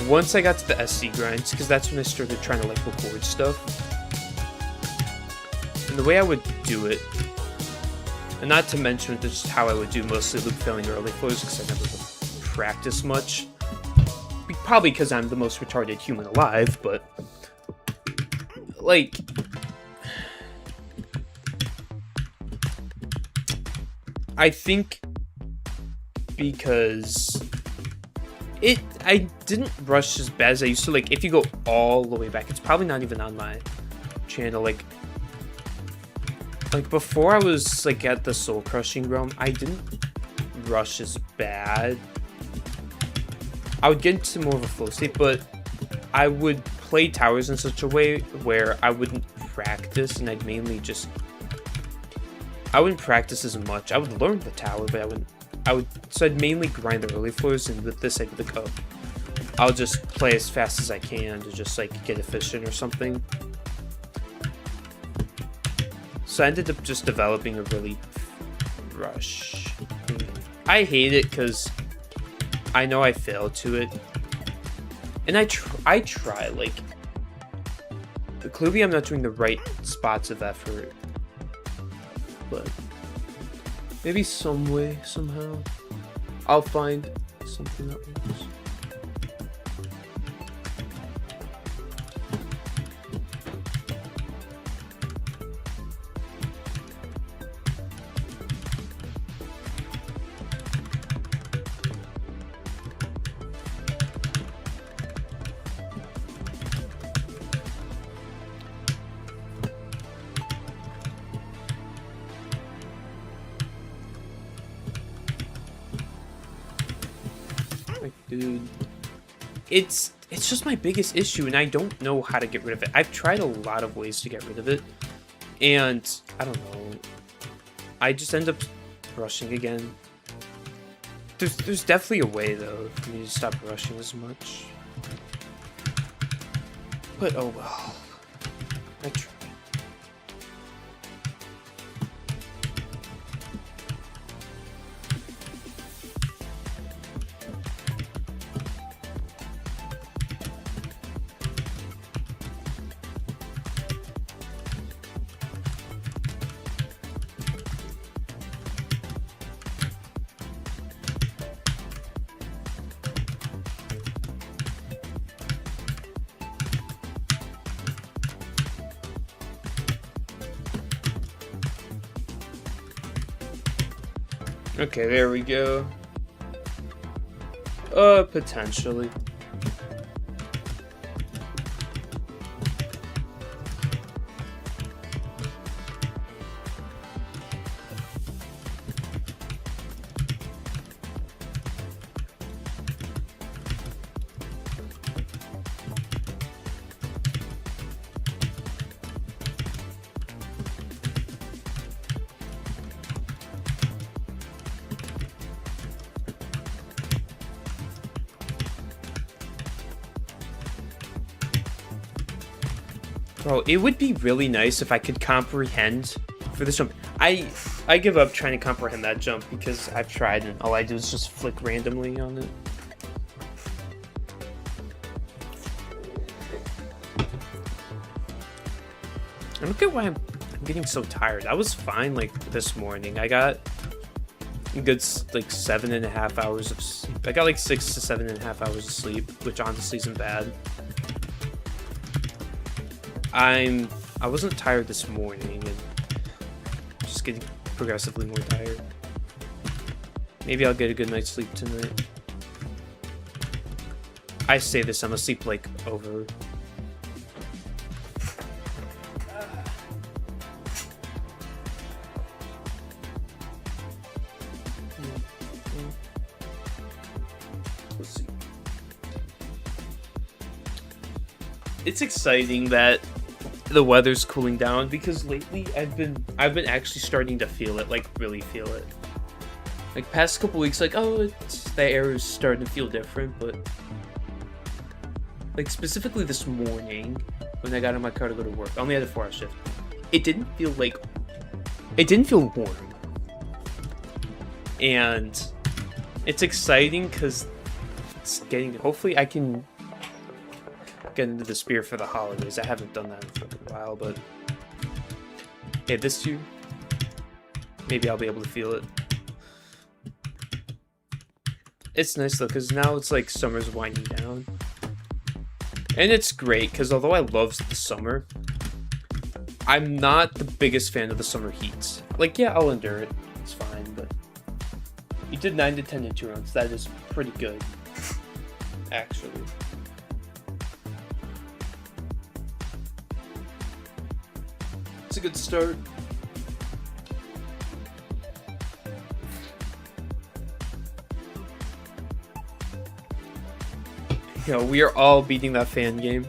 Once I got to the SC grinds, because that's when I started trying to, like, record stuff. And the way I would do it, and not to mention just how I would do mostly loop failing early flows, because I never practiced much. Probably because I'm the most retarded human alive, but... Like... I think... Because... I didn't rush as bad as I used to. Like, if you go all the way back, it's probably not even on my channel. Like before I was, like, at the Soul Crushing realm, I didn't rush as bad. I would get into more of a flow state, but I would play towers in such a way where I wouldn't practice, and I'd mainly just... I wouldn't practice as much. I would learn the tower, but so I'd mainly grind the early floors, and with this I'd be like, oh, I'll just play as fast as I can to just, like, get efficient or something. So I ended up just developing a really rush. I hate it because I know I fail to it. And I try, like, clearly I'm not doing the right spots of effort. But maybe some way, somehow, I'll find something that works. Dude, it's just my biggest issue, and I don't know how to get rid of it. I've tried a lot of ways to get rid of it, and I don't know. I just end up rushing again. There's definitely a way, though, for me to stop rushing as much. But oh well. I try. Okay, there we go. Potentially. Bro, it would be really nice if I could comprehend for this jump. I give up trying to comprehend that jump because I've tried and all I do is just flick randomly on it. And look at why I'm getting so tired. I was fine, like, this morning. I got a good, like, 7.5 hours of sleep. I got like 6 to 7.5 hours of sleep, which honestly isn't bad. I wasn't tired this morning, and just getting progressively more tired. Maybe I'll get a good night's sleep tonight. I say this, I'm asleep like over. Let's see. It's exciting that the weather's cooling down, because lately I've been actually starting to feel it, like really feel it. Like past couple weeks, like, oh, the air is starting to feel different, but like specifically this morning when I got in my car to go to work, I only had a 4-hour shift. It didn't feel warm, and it's exciting because it's getting. Hopefully, I can get into the spirit for the holidays. I haven't done that in a fucking while, but hey, this year maybe I'll be able to feel it. It's nice though, because now it's like summer's winding down. And it's great, because although I love the summer, I'm not the biggest fan of the summer heat. Like, yeah, I'll endure it. It's fine, but you did 9 to 10 in 2 rounds. That is pretty good, actually. It's a good start. Yo, we are all beating that fan game.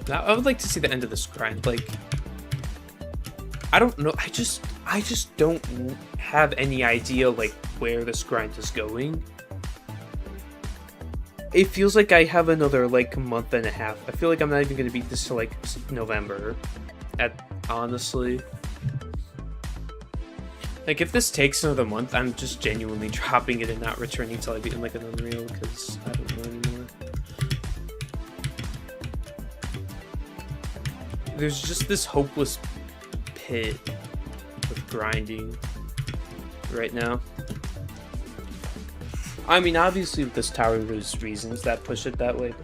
Now, I would like to see the end of this grind. Like, I don't know. I just don't have any idea like where this grind is going. It feels like I have another like month and a half. I feel like I'm not even gonna beat this till like November. Honestly. Like, if this takes another month, I'm just genuinely dropping it and not returning until I beat like an Unreal, because I don't know anymore. There's just this hopeless pit of grinding right now. I mean, obviously with this tower, there's reasons that push it that way.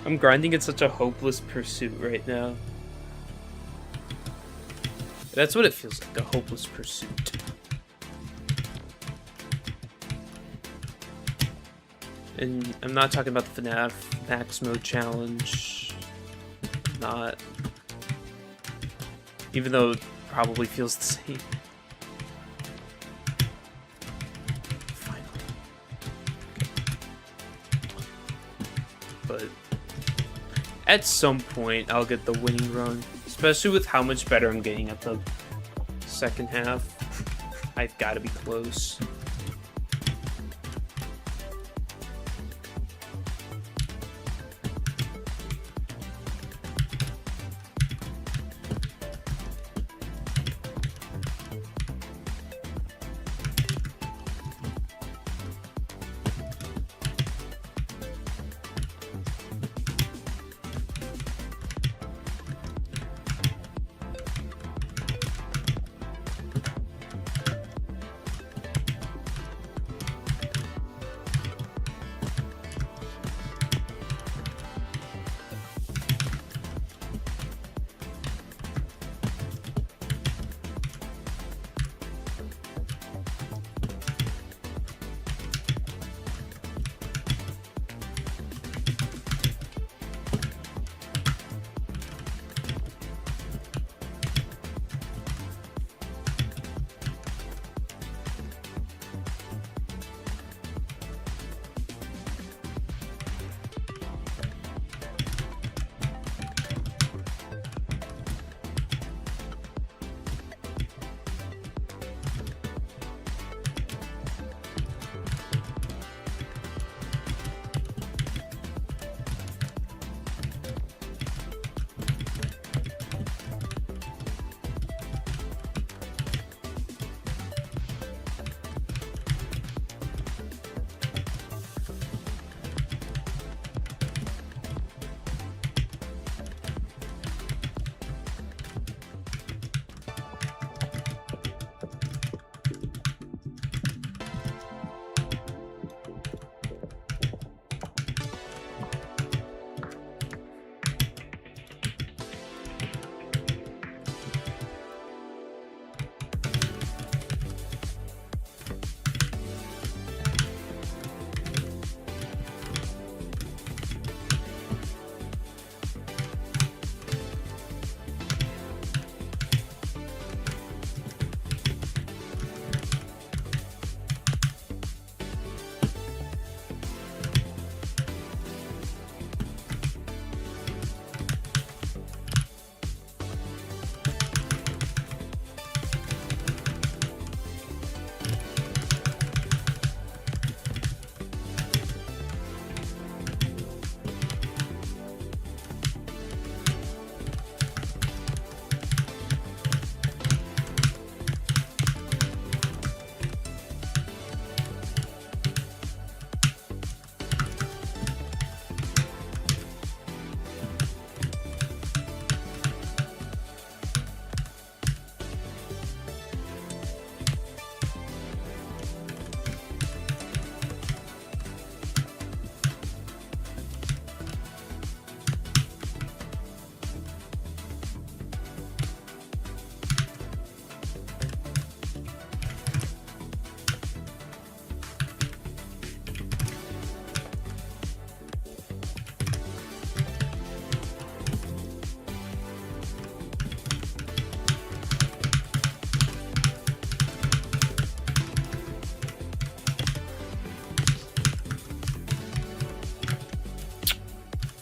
I'm grinding in such a hopeless pursuit right now. That's what it feels like, a hopeless pursuit. And I'm not talking about the FNAF Max Mode Challenge. Not. Even though it probably feels the same. Finally. But at some point, I'll get the winning run. Especially with how much better I'm getting at the second half. I've got to be close.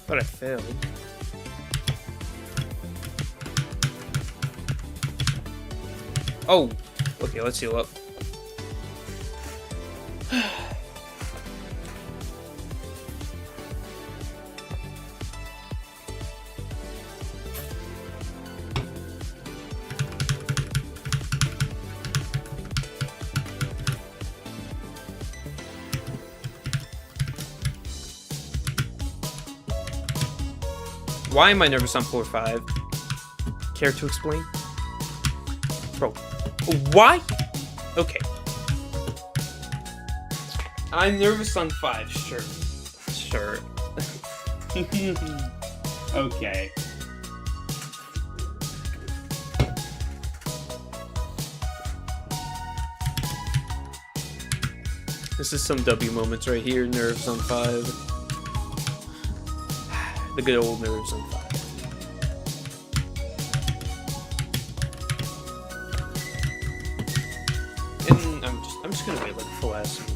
But I failed. Oh! Okay, let's heal up. Why am I nervous on floor 5? Care to explain? Bro, why? Okay. I'm nervous on 5, sure. Sure. Okay. This is some W moments right here, nerves on 5. The good old nerves on 5. And I'm just gonna wait like a full ass minute.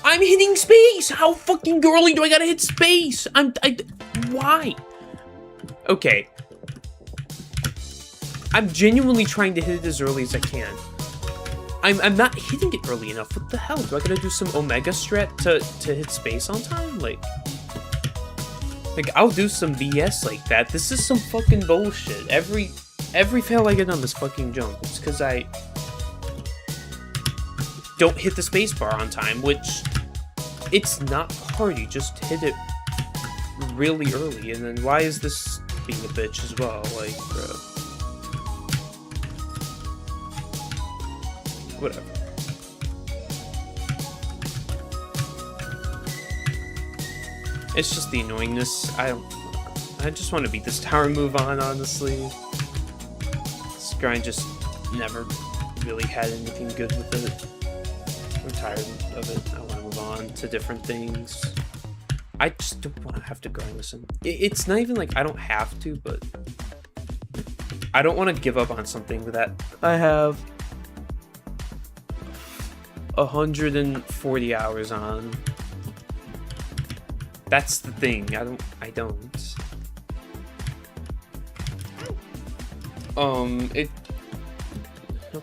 I'm hitting space! How fucking early do I gotta hit space? Why? Okay. I'm genuinely trying to hit it as early as I can. I'm not hitting it early enough. What the hell? Do I gotta do some Omega strat to hit space on time? Like, I'll do some BS like that. This is some fucking bullshit. Every fail I get on this fucking jump, it's because I don't hit the spacebar on time, which it's not hard. You just hit it really early, and then why is this being a bitch as well? Like, bro. Whatever. It's just the annoyingness. I just want to beat this tower and move on, honestly. This grind just never really had anything good with it. I'm tired of it. I want to move on to different things. I just don't want to have to go and listen. It's not even like I don't have to, but I don't want to give up on something that I have 140 hours on. That's the thing. I don't. I don't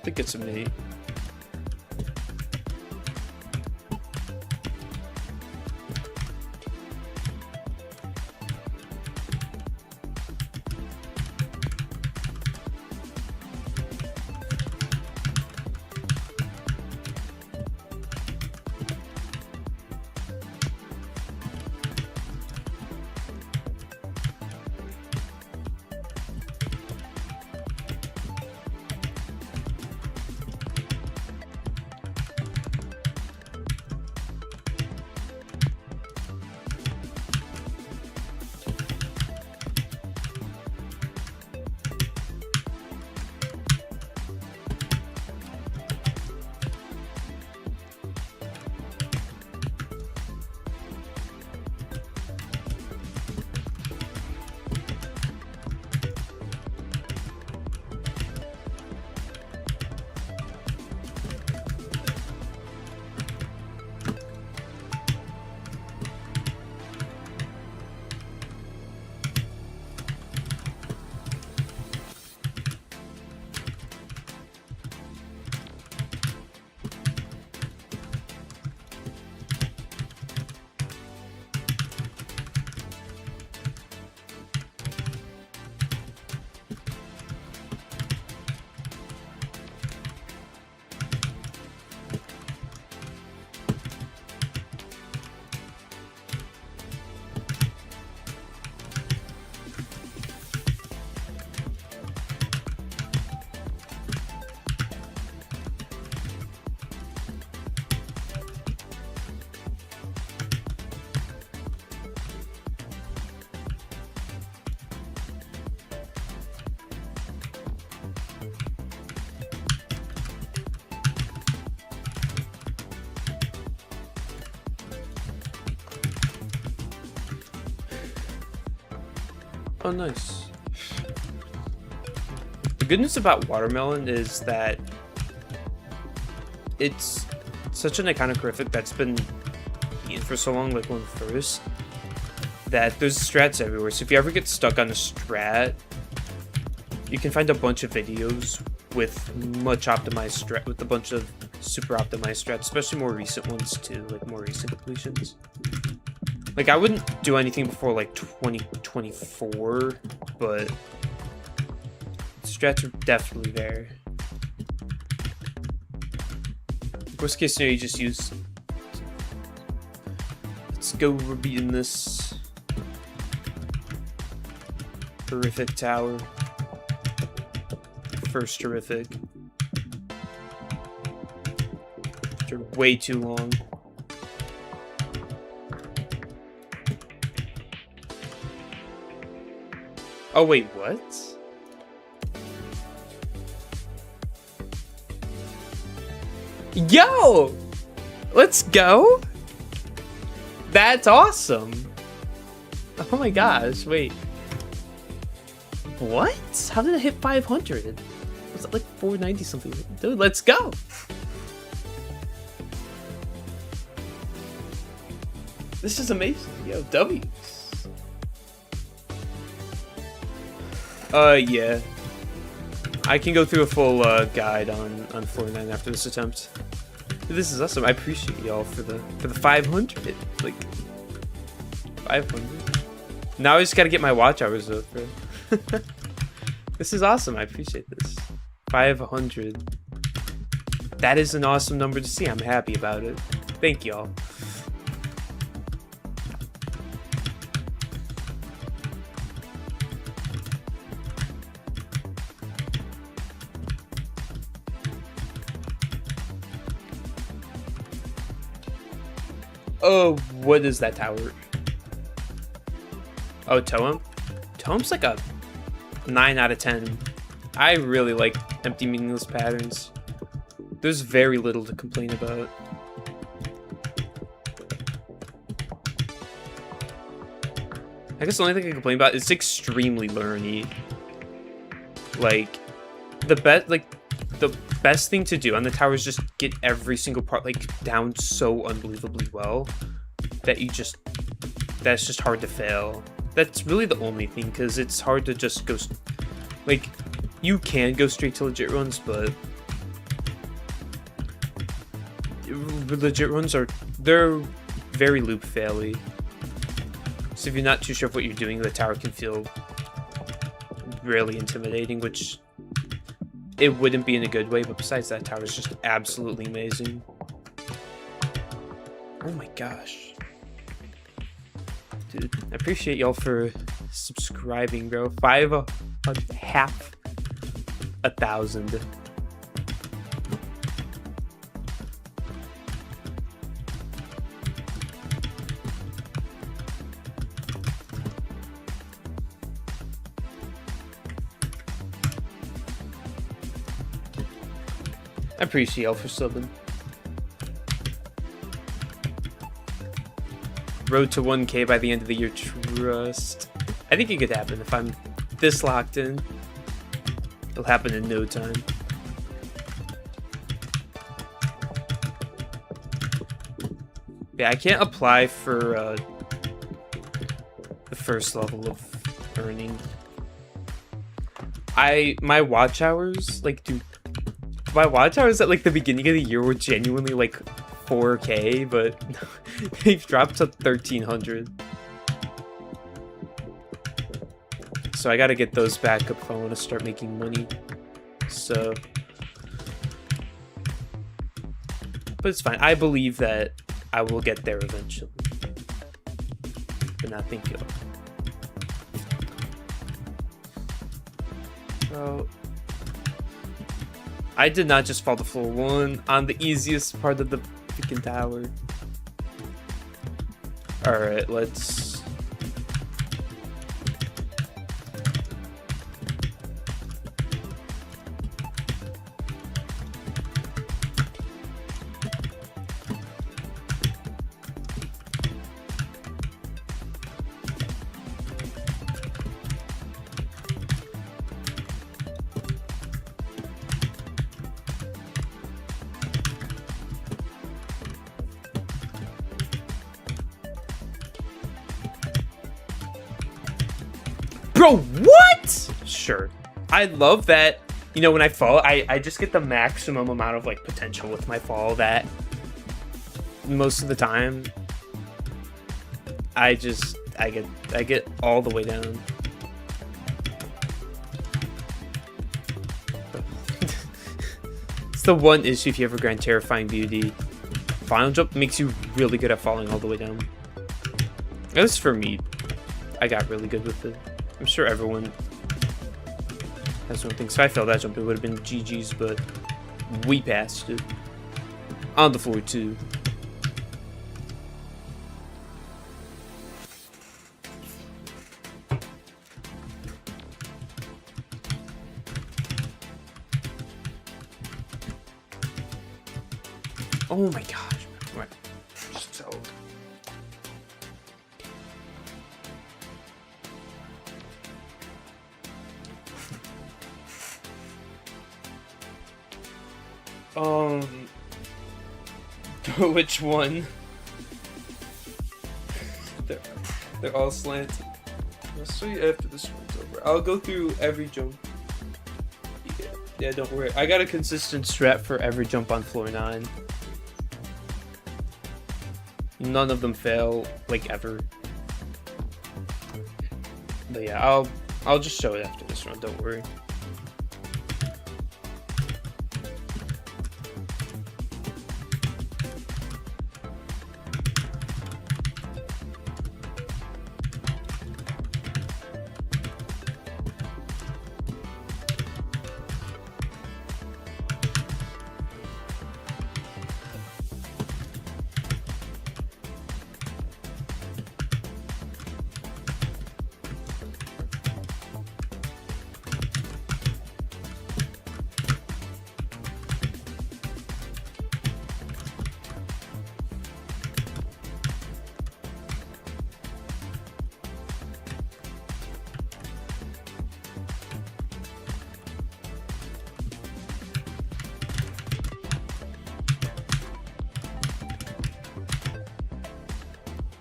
think it's a mate. Oh, nice. The good news about Water Melon is that it's such an iconic graphic that's been in for so long, like one of the first, that there's strats everywhere. So if you ever get stuck on a strat, you can find a bunch of videos with much optimized strat, with a bunch of super optimized strats, especially more recent ones too, like more recent completions. Like I wouldn't do anything before like 2024, but strats are definitely there. Worst case scenario, you just use. Let's go. We're beating this horrific tower. First horrific. They're way too long. Oh wait, what? Yo! Let's go! That's awesome! Oh my gosh, wait. What? How did I hit 500? Was it like 490 something? Dude, let's go! This is amazing. Yo, W's. Yeah. I can go through a full guide on Fortnite after this attempt. This is awesome. I appreciate y'all for the 500. Like 500. Now I just gotta get my watch hours up, bro. This is awesome. I appreciate this. 500. That is an awesome number to see. I'm happy about it. Thank y'all. Oh, what is that tower? Oh, Toem? Toem's like a 9 out of 10. I really like empty meaningless patterns. There's very little to complain about. I guess the only thing I can complain about is it's extremely learny. Like, the best thing to do on the tower is just get every single part like down so unbelievably well that that's just hard to fail. That's really the only thing, because it's hard to just go like, you can go straight to legit runs, but legit runs they're very loop faily. So if you're not too sure of what you're doing, the tower can feel really intimidating, which it wouldn't be in a good way, but besides that, tower is just absolutely amazing. Oh my gosh. Dude, I appreciate y'all for subscribing, bro. 5,500. I appreciate y'all for subbing. Road to 1K by the end of the year, trust. I think it could happen if I'm this locked in. It'll happen in no time. Yeah, I can't apply for the first level of earning. My watch hours, like, dude, my watch hours at like the beginning of the year were genuinely like 4K, but they've dropped to 1,300. So I gotta get those back up if I want to start making money. So, but it's fine. I believe that I will get there eventually. But not thank you. So I did not just fall to floor 1 on the easiest part of the freaking tower. Alright, let's... Bro, what? Sure. I love that. You know, when I fall, I just get the maximum amount of, like, potential with my fall that most of the time I get all the way down. It's the one issue if you ever grind Terrifying Beauty. Final jump makes you really good at falling all the way down. At least for me, I got really good with it. I'm sure everyone has one thing. So I failed that jump, it would have been GG's, but we passed it. On the floor too. Oh my gosh. Right. Just so. Which one? They're all slanted. I'll show you after this one's over. I'll go through every jump. Yeah, don't worry. I got a consistent strat for every jump on floor 9. None of them fail, like, ever. But yeah, I'll just show it after this run, don't worry.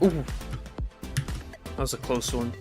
Ooh, that was a close one.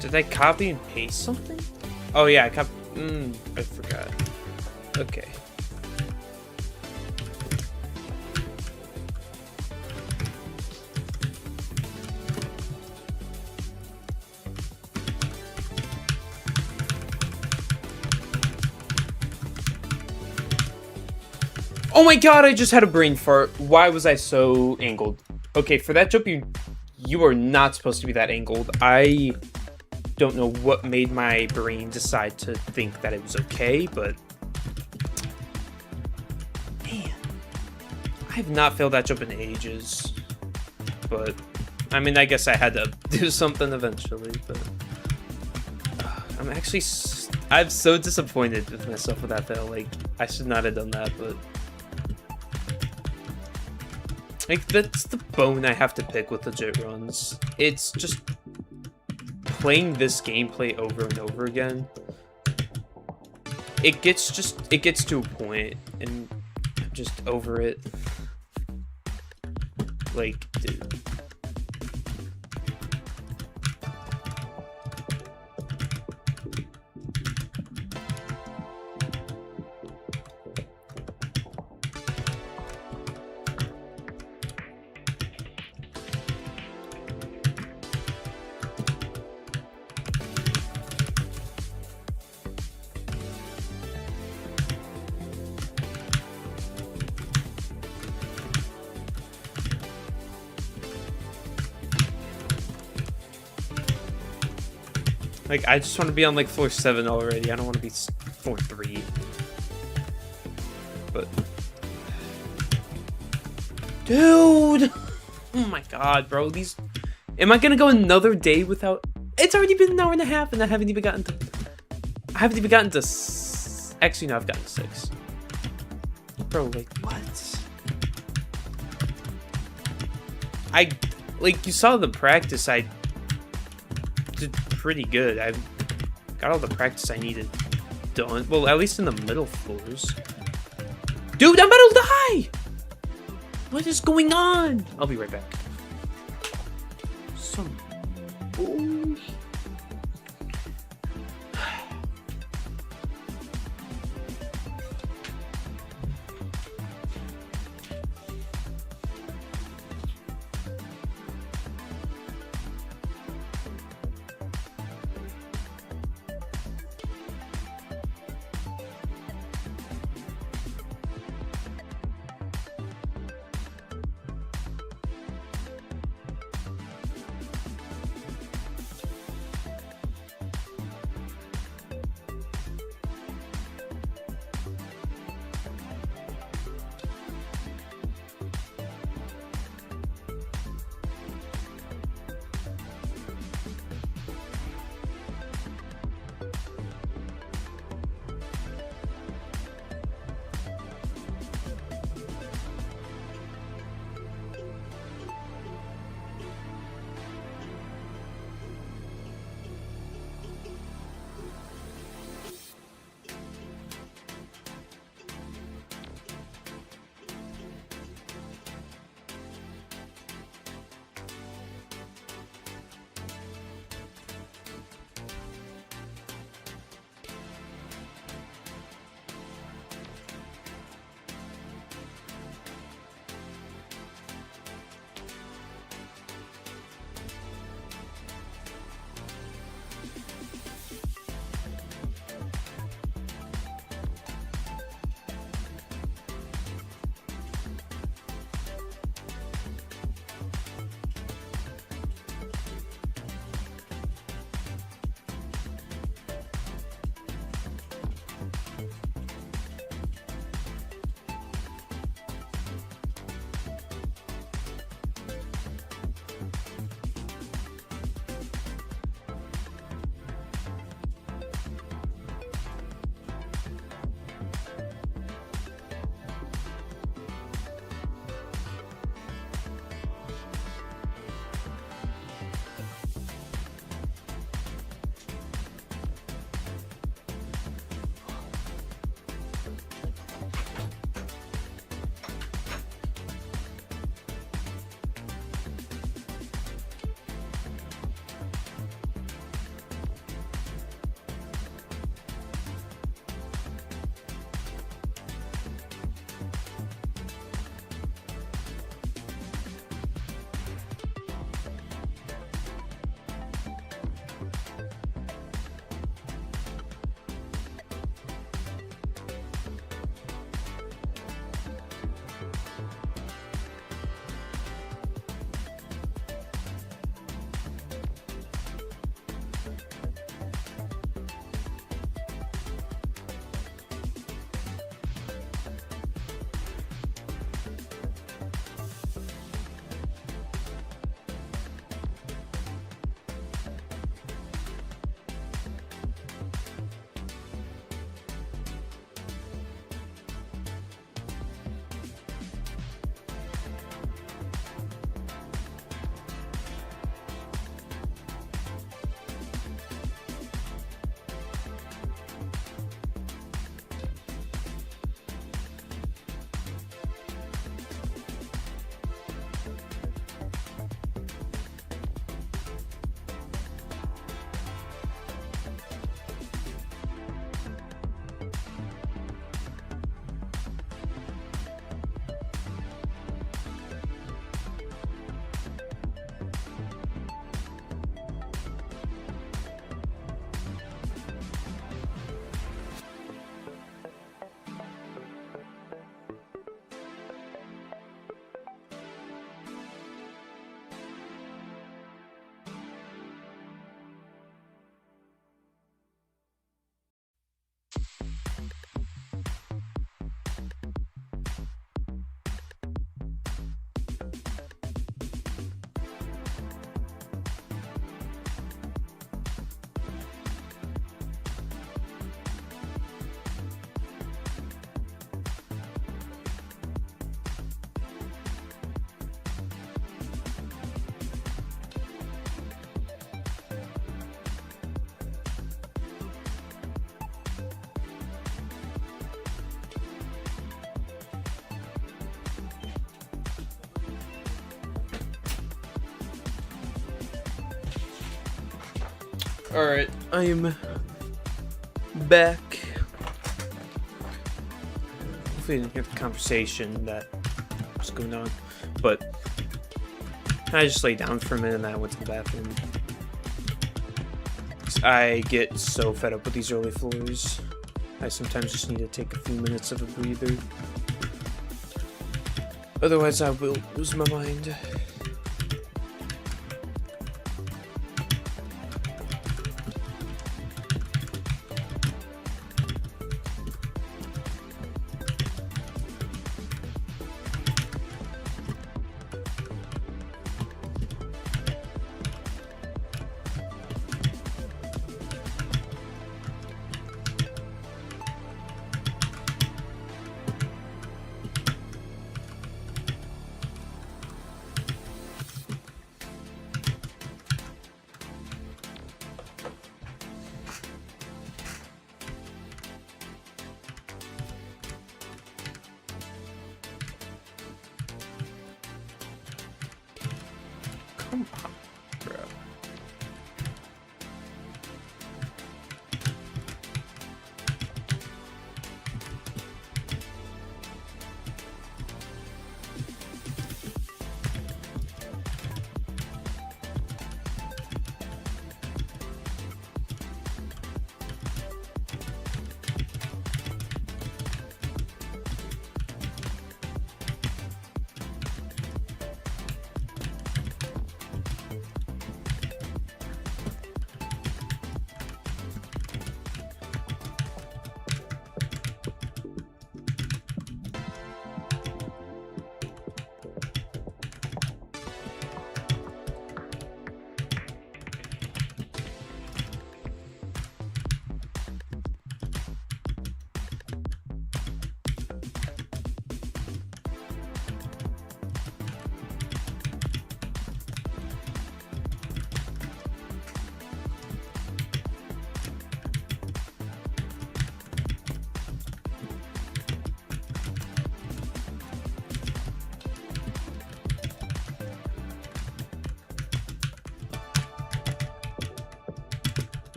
Did I copy and paste something? Oh yeah, I forgot. Okay. Oh my god, I just had a brain fart. Why was I so angled? Okay, for that jump, you are not supposed to be that angled. I don't know what made my brain decide to think that it was okay, but... Man. I have not failed that jump in ages. But, I mean, I guess I had to do something eventually, but... I'm so disappointed with myself with that fail. Like, I should not have done that, but... Like, that's the bone I have to pick with legit runs. It's just playing this gameplay over and over again. It gets to a point, and I'm just over it. Like, dude. Like, I just want to be on, like, floor 7 already. I don't want to be floor 3. But... Dude! Oh my god, bro. These... Am I gonna go another day without... It's already been an hour and a half, and I haven't even gotten to... Actually, no, I've gotten to 6. Bro, like, what? Like, you saw the practice, I... did pretty good. I've got all the practice I needed done. Well, at least in the middle floors. Dude, I'm about to die! What is going on? I'll be right back. Some bullshit. Alright. I'm back. Hopefully you didn't hear the conversation that was going on, but I just laid down for a minute and then I went to the bathroom. I get so fed up with these early floors. I sometimes just need to take a few minutes of a breather. Otherwise I will lose my mind. Come on, bro.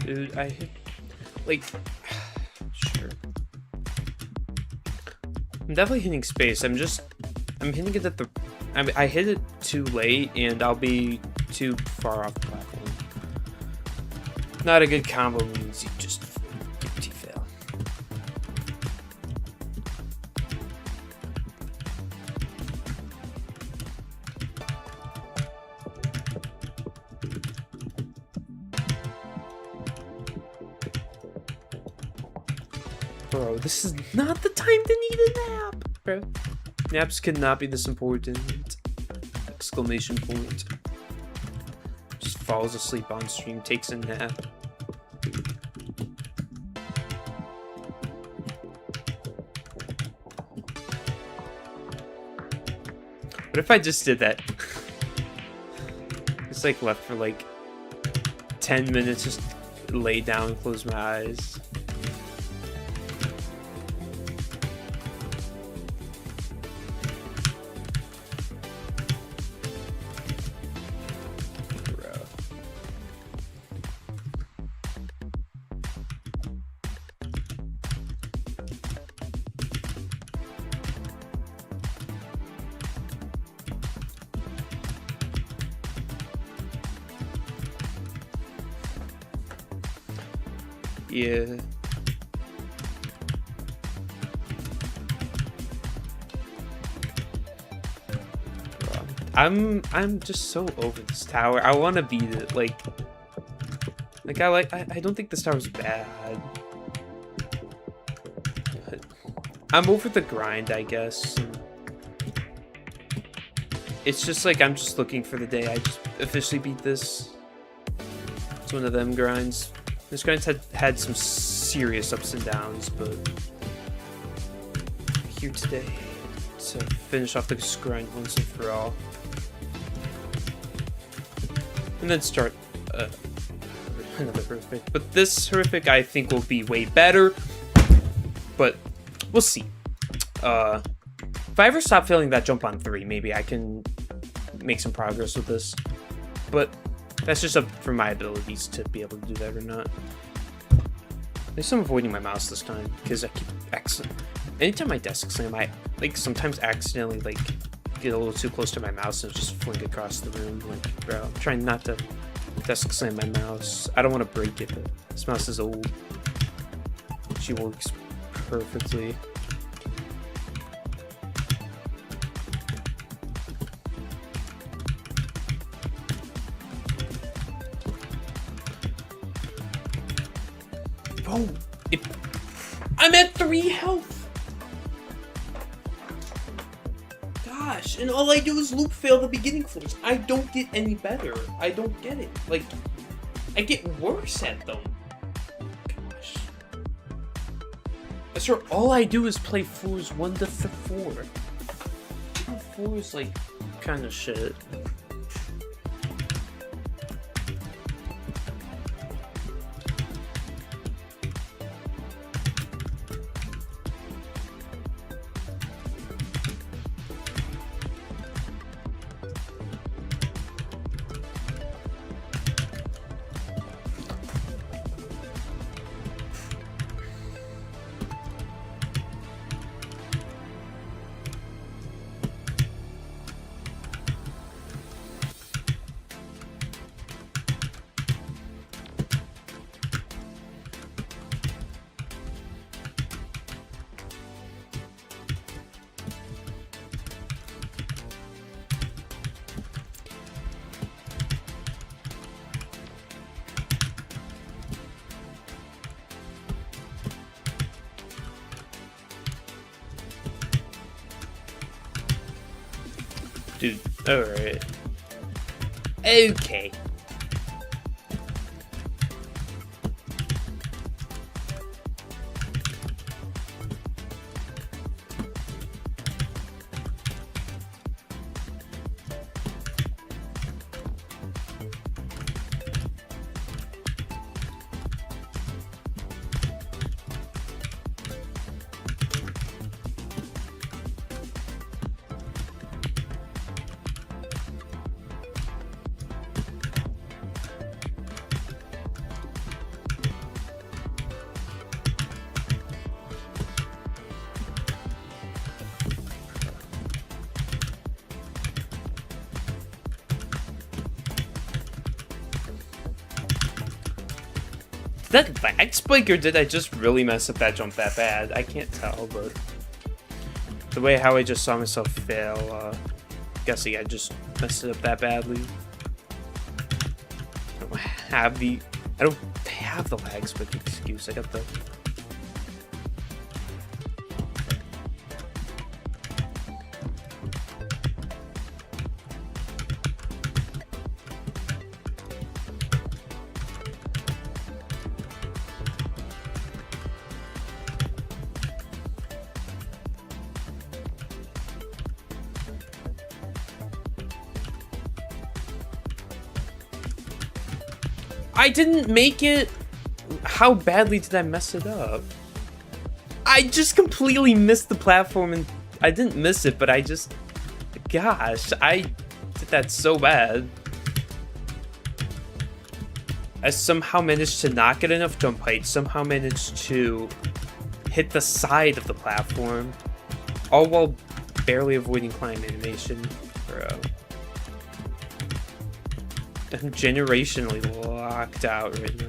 Dude, I hit, like, sure. I'm definitely hitting space. I'm hitting it at the, I hit it too late and I'll be too far off the platform. Not a good combo means you just empty fail. Bro, this is not the time to need a nap, bro. Naps cannot be this important. Exclamation point. Just falls asleep on stream, takes a nap. What if I just did that? Just like left for like 10 minutes, just lay down, close my eyes. Yeah. I'm just so over this tower. I want to beat it. Like I don't think this tower's bad. But I'm over the grind, I guess. It's just like I'm just looking for the day I just officially beat this. It's one of them grinds. This grind had some serious ups and downs, but here today to finish off this grind once and for all. And then start another horrific. But this horrific I think will be way better. But we'll see. If I ever stop failing that jump on 3, maybe I can make some progress with this. But that's just up for my abilities to be able to do that or not. At least I'm avoiding my mouse this time, because I keep anytime my desk slam, I like sometimes accidentally like get a little too close to my mouse and just fling across the room. Like, bro, I'm trying not to desk slam my mouse. I don't want to break it, but this mouse is old. She works perfectly. Bro, I'm at 3 health. Gosh, and all I do is loop fail the beginning floors. I don't get any better. I don't get it. Like, I get worse at them. Gosh. I swear, all I do is play floors 1 to 4. 4 is like kind of shit. Dude, alright. Okay. Did that lag spike, or did I just really mess up that jump that bad? I can't tell, but the way how I just saw myself fail, guessing I just messed it up that badly. I don't have the lag spike excuse. I got the I didn't make it. How badly did I mess it up? I just completely missed the platform, and I didn't miss it, but I just... Gosh, I did that so bad. I somehow managed to not get enough jump height, somehow managed to hit the side of the platform, all while barely avoiding climb animation. Bro. I'm generationally locked out right now.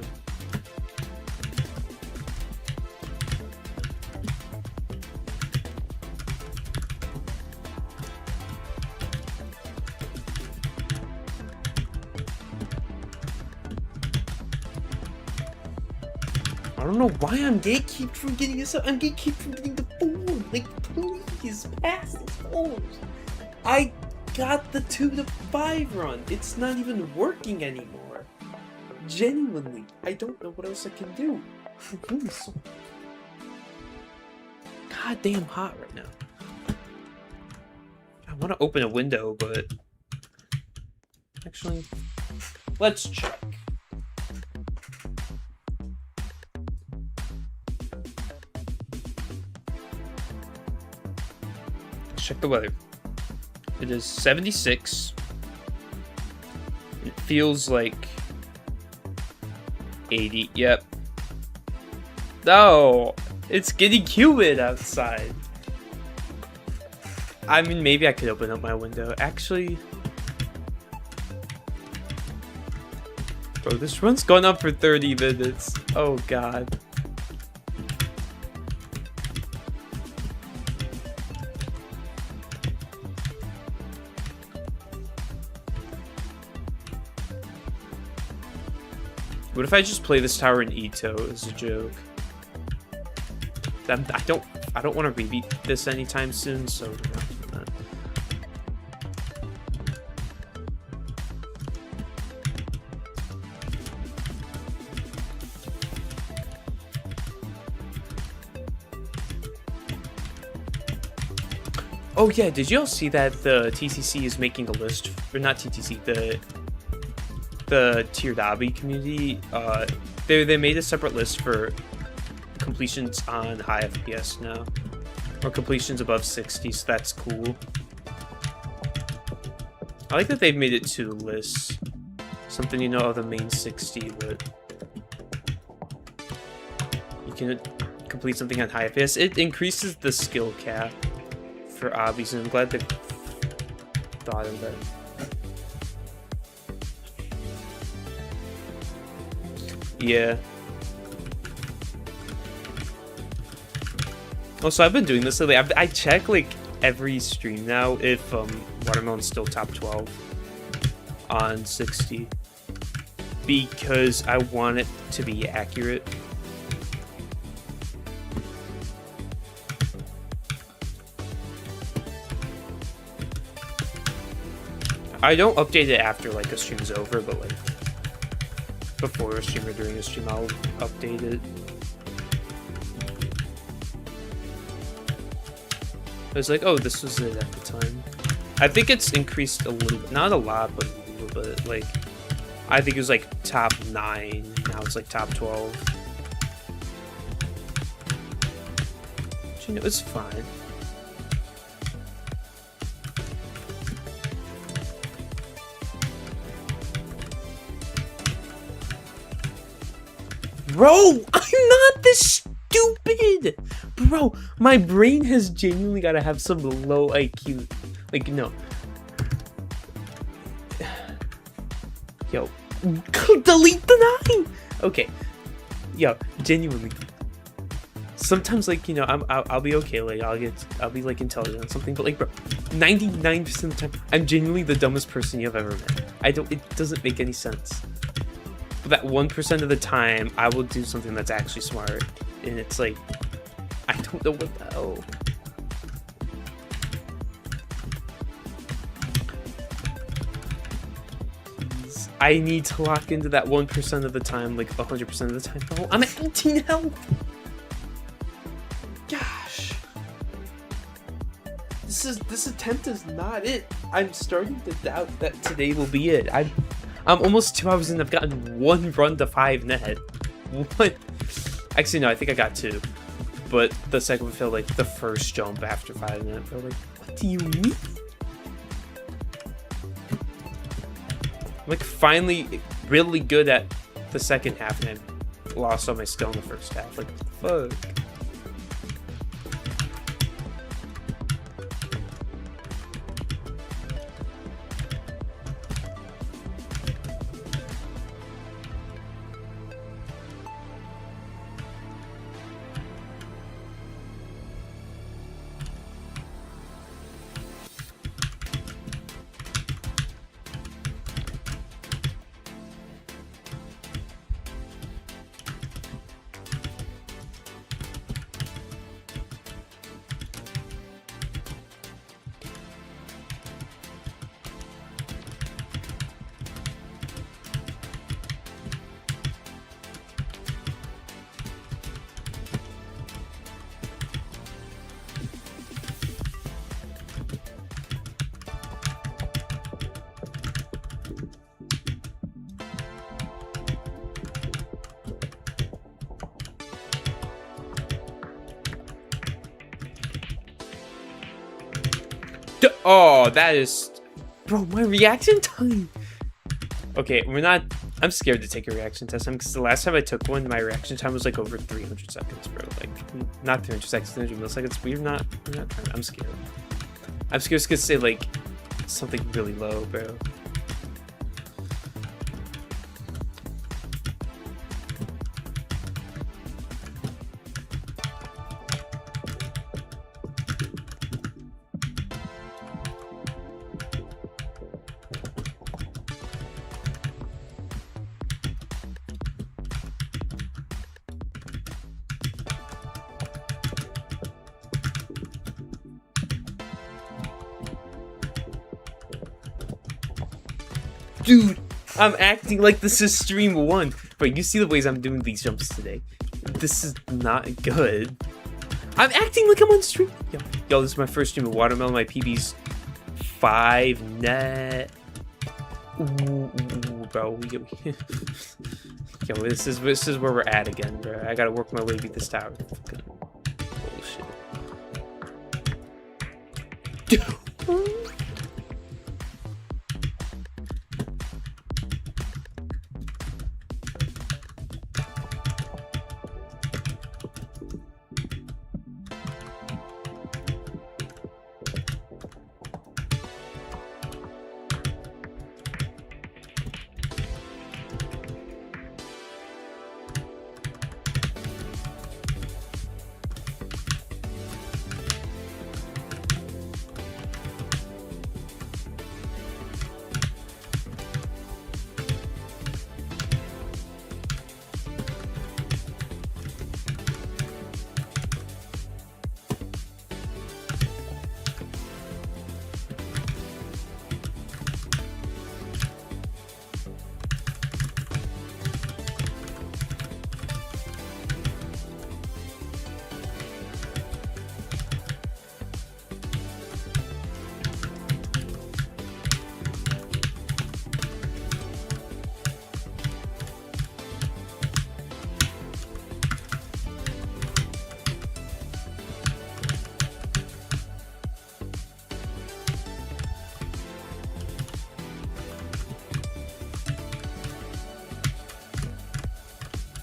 I don't know why I'm gatekeeped from getting this up. I'm gatekeeped from getting the 4. Like, please, pass this 4. I got the 2 to 5 run. It's not even working anymore. Genuinely, I don't know what else I can do. It's so goddamn hot right now. I want to open a window, but actually, let's check. check the weather. It is 76. It feels like 80. Yep. No, it's getting humid outside. I mean, maybe I could open up my window. Actually, bro, this run's going on for 30 minutes. Oh god. What if I just play this tower in Ito as a joke? I don't want to rebeat this anytime soon, so we're not doing that. Oh yeah, did you all see that the TCC is making a list, or not TTC, the tiered obby community? They made a separate list for completions on high FPS now, or completions above 60, so that's cool. I like that they've made it two lists. Something you know of the main 60, but you can complete something on high FPS. It increases the skill cap for obbies, and I'm glad they thought of that. Yeah. Also, I've been doing this lately. I check like every stream now if Water Melon's still top 12 on 60, because I want it to be accurate. I don't update it after like a stream's over, but like before a stream or during a stream, I'll update it. I was like, oh, this was it at the time. I think it's increased a little, not a lot, but a little bit. Like, I think it was like top 9, now it's like top 12. But, you know, it's fine. Bro, I'm not this stupid! Bro, my brain has genuinely got to have some low IQ. Like, no. Yo, delete the 9! Okay. Yo, genuinely. Sometimes, like, you know, I'll be okay. Like, I'll be, like, intelligent on something. But, like, bro, 99% of the time, I'm genuinely the dumbest person you've ever met. It doesn't make any sense. But that 1% of the time, I will do something that's actually smart. And it's like, I don't know what the hell. I need to lock into that 1% of the time, like 100% of the time. Oh, I'm at 18 health. Gosh. This attempt is not it. I'm starting to doubt that today will be it. I'm almost 2 hours in. I've gotten 1 run to 5 net. What? Actually, no, I think I got 2. But the second one felt like the first jump after 5 net. But like, what do you mean? I'm like finally really good at the second half, and I lost all my skill in the first half. Like, fuck. Oh, that is... Bro, my reaction time. Okay, we're not... I'm scared to take a reaction test because the last time I took one, my reaction time was like over 300 seconds, bro. Like, not 300 seconds, 300 milliseconds. We're not I'm scared. I'm scared it's gonna say like something really low, bro. Dude, I'm acting like this is stream 1. But you see the ways I'm doing these jumps today. This is not good. I'm acting like I'm on stream. Yo, this is my first stream of Water Melon. My PB's 5 net. Ooh, bro. Yo, this is where we're at again, bro. I gotta work my way to this tower. Bullshit.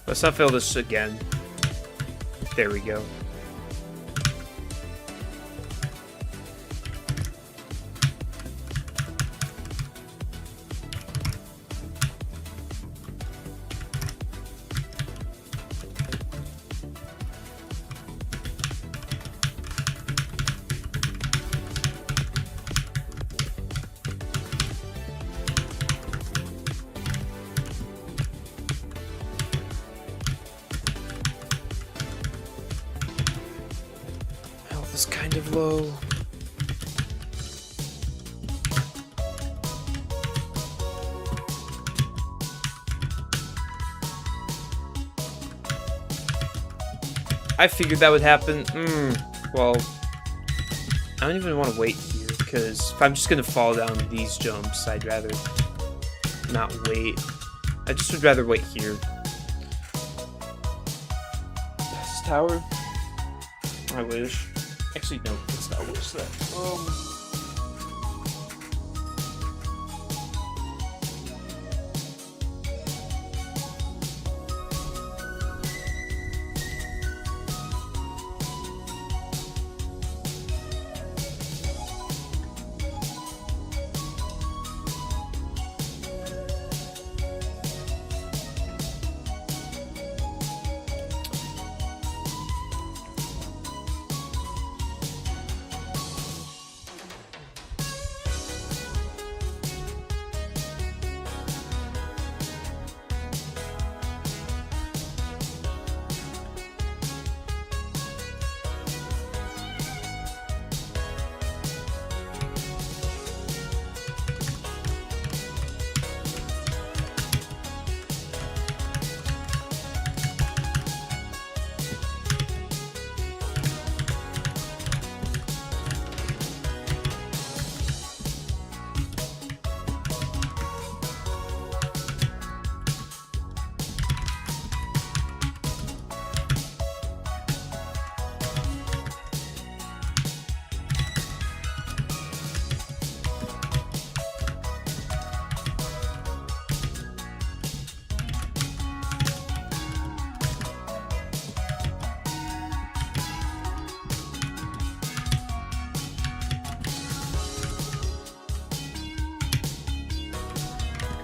Let's not fail this again. There we go. It's kind of low. I figured that would happen. Well, I don't even want to wait here because if I'm just gonna fall down these jumps, I'd rather not wait. I just would rather wait here. This tower. I wish. Actually, no, let's not wish that.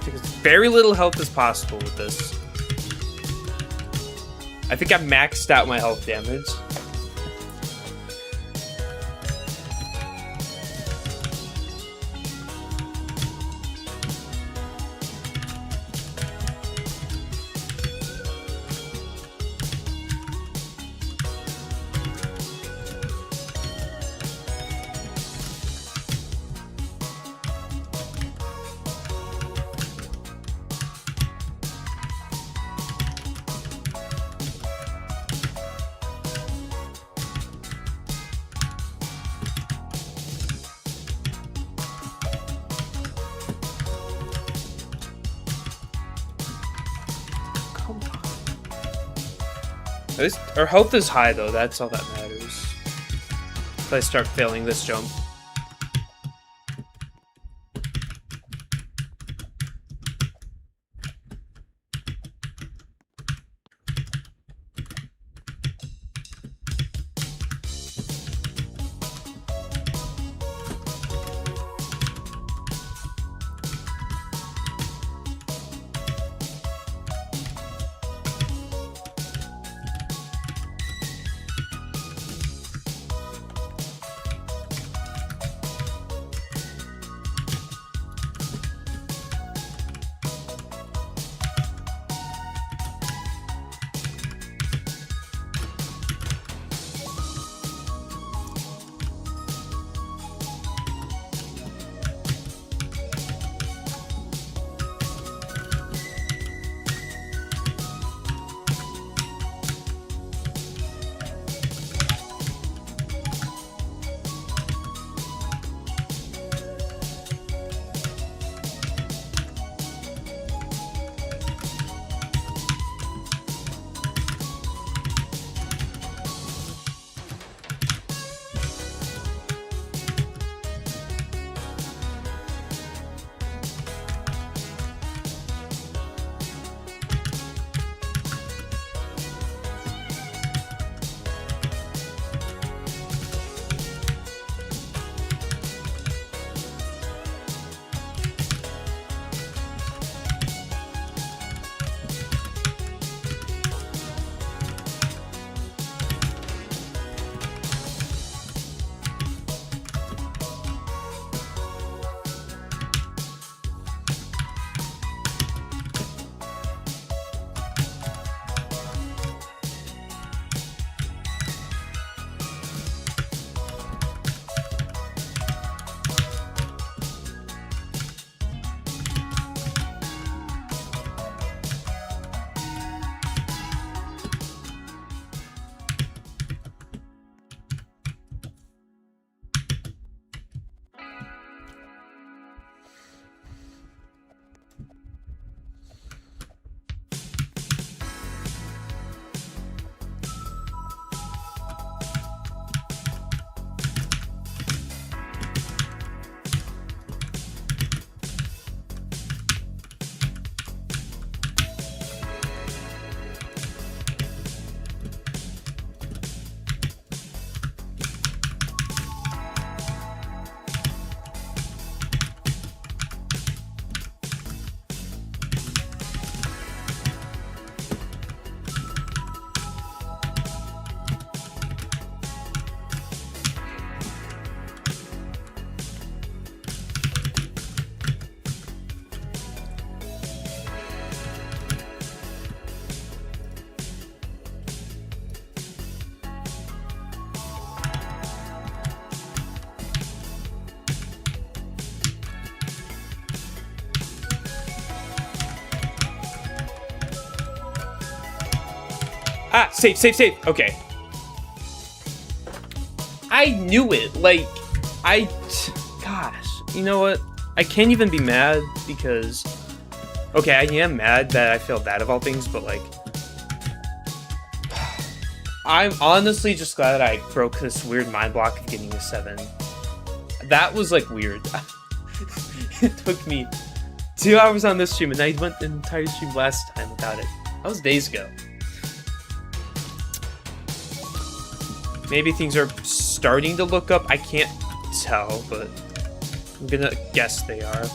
take as very little health as possible with this. I think I maxed out my health damage. At least our health is high though, that's all that matters. If I start failing this jump. Ah, save. Okay. I knew it. Like, gosh, you know what? I can't even be mad because, okay, I am mad that I failed that of all things, but like, I'm honestly just glad that I broke this weird mind block of getting a 7. That was like weird. It took me 2 hours on this stream and I went the entire stream last time without it. That was days ago. Maybe things are starting to look up. I can't tell, but I'm gonna guess they are.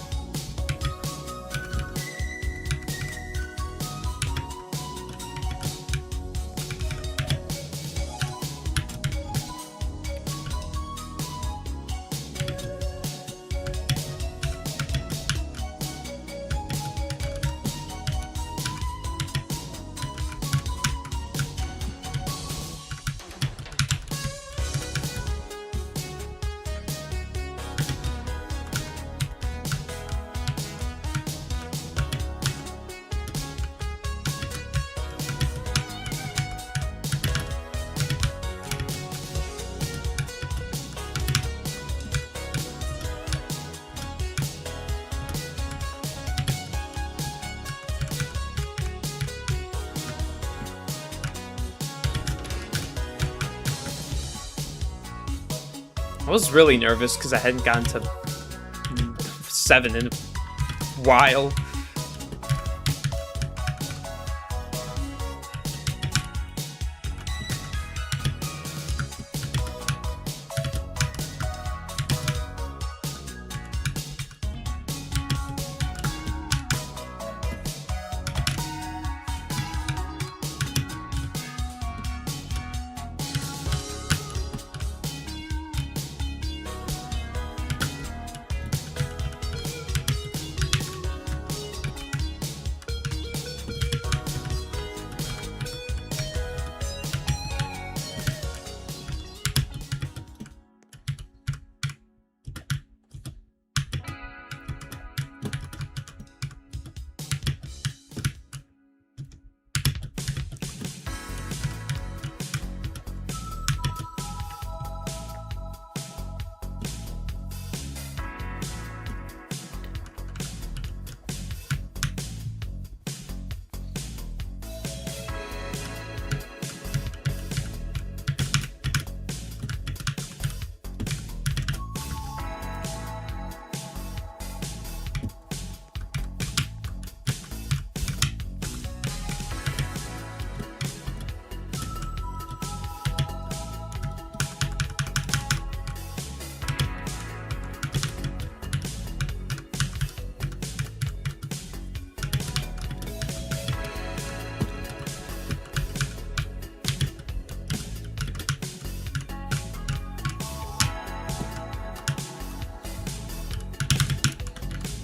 was really nervous because I hadn't gotten to 7 in a while.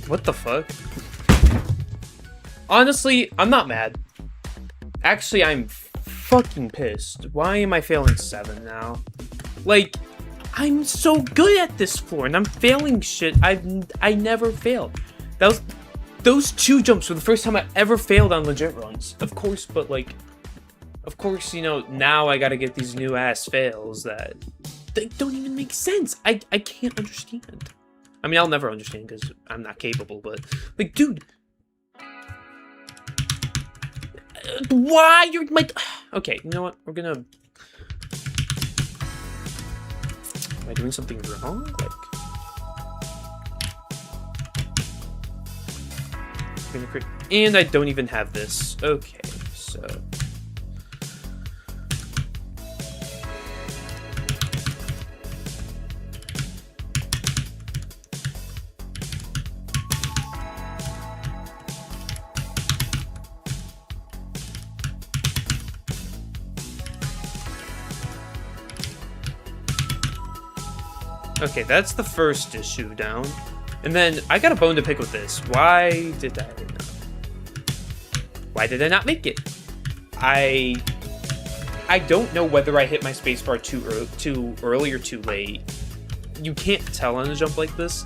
What the fuck? Honestly, I'm not mad. Actually, I'm fucking pissed. Why am I failing 7 now? Like, I'm so good at this floor, and I'm failing shit I never failed. Those 2 jumps were the first time I ever failed on legit runs. Of course, but like, of course, you know, now I gotta get these new ass fails that they don't even make sense. I can't understand. I mean, I'll never understand because I'm not capable, but like, dude, why you're my? Okay, you know what? We're gonna. Am I doing something wrong? Like, and I don't even have this. Okay, so. Okay, that's the first issue down. And then I got a bone to pick with this. Why did I not make it? I don't know whether I hit my spacebar too early or too late. You can't tell on a jump like this.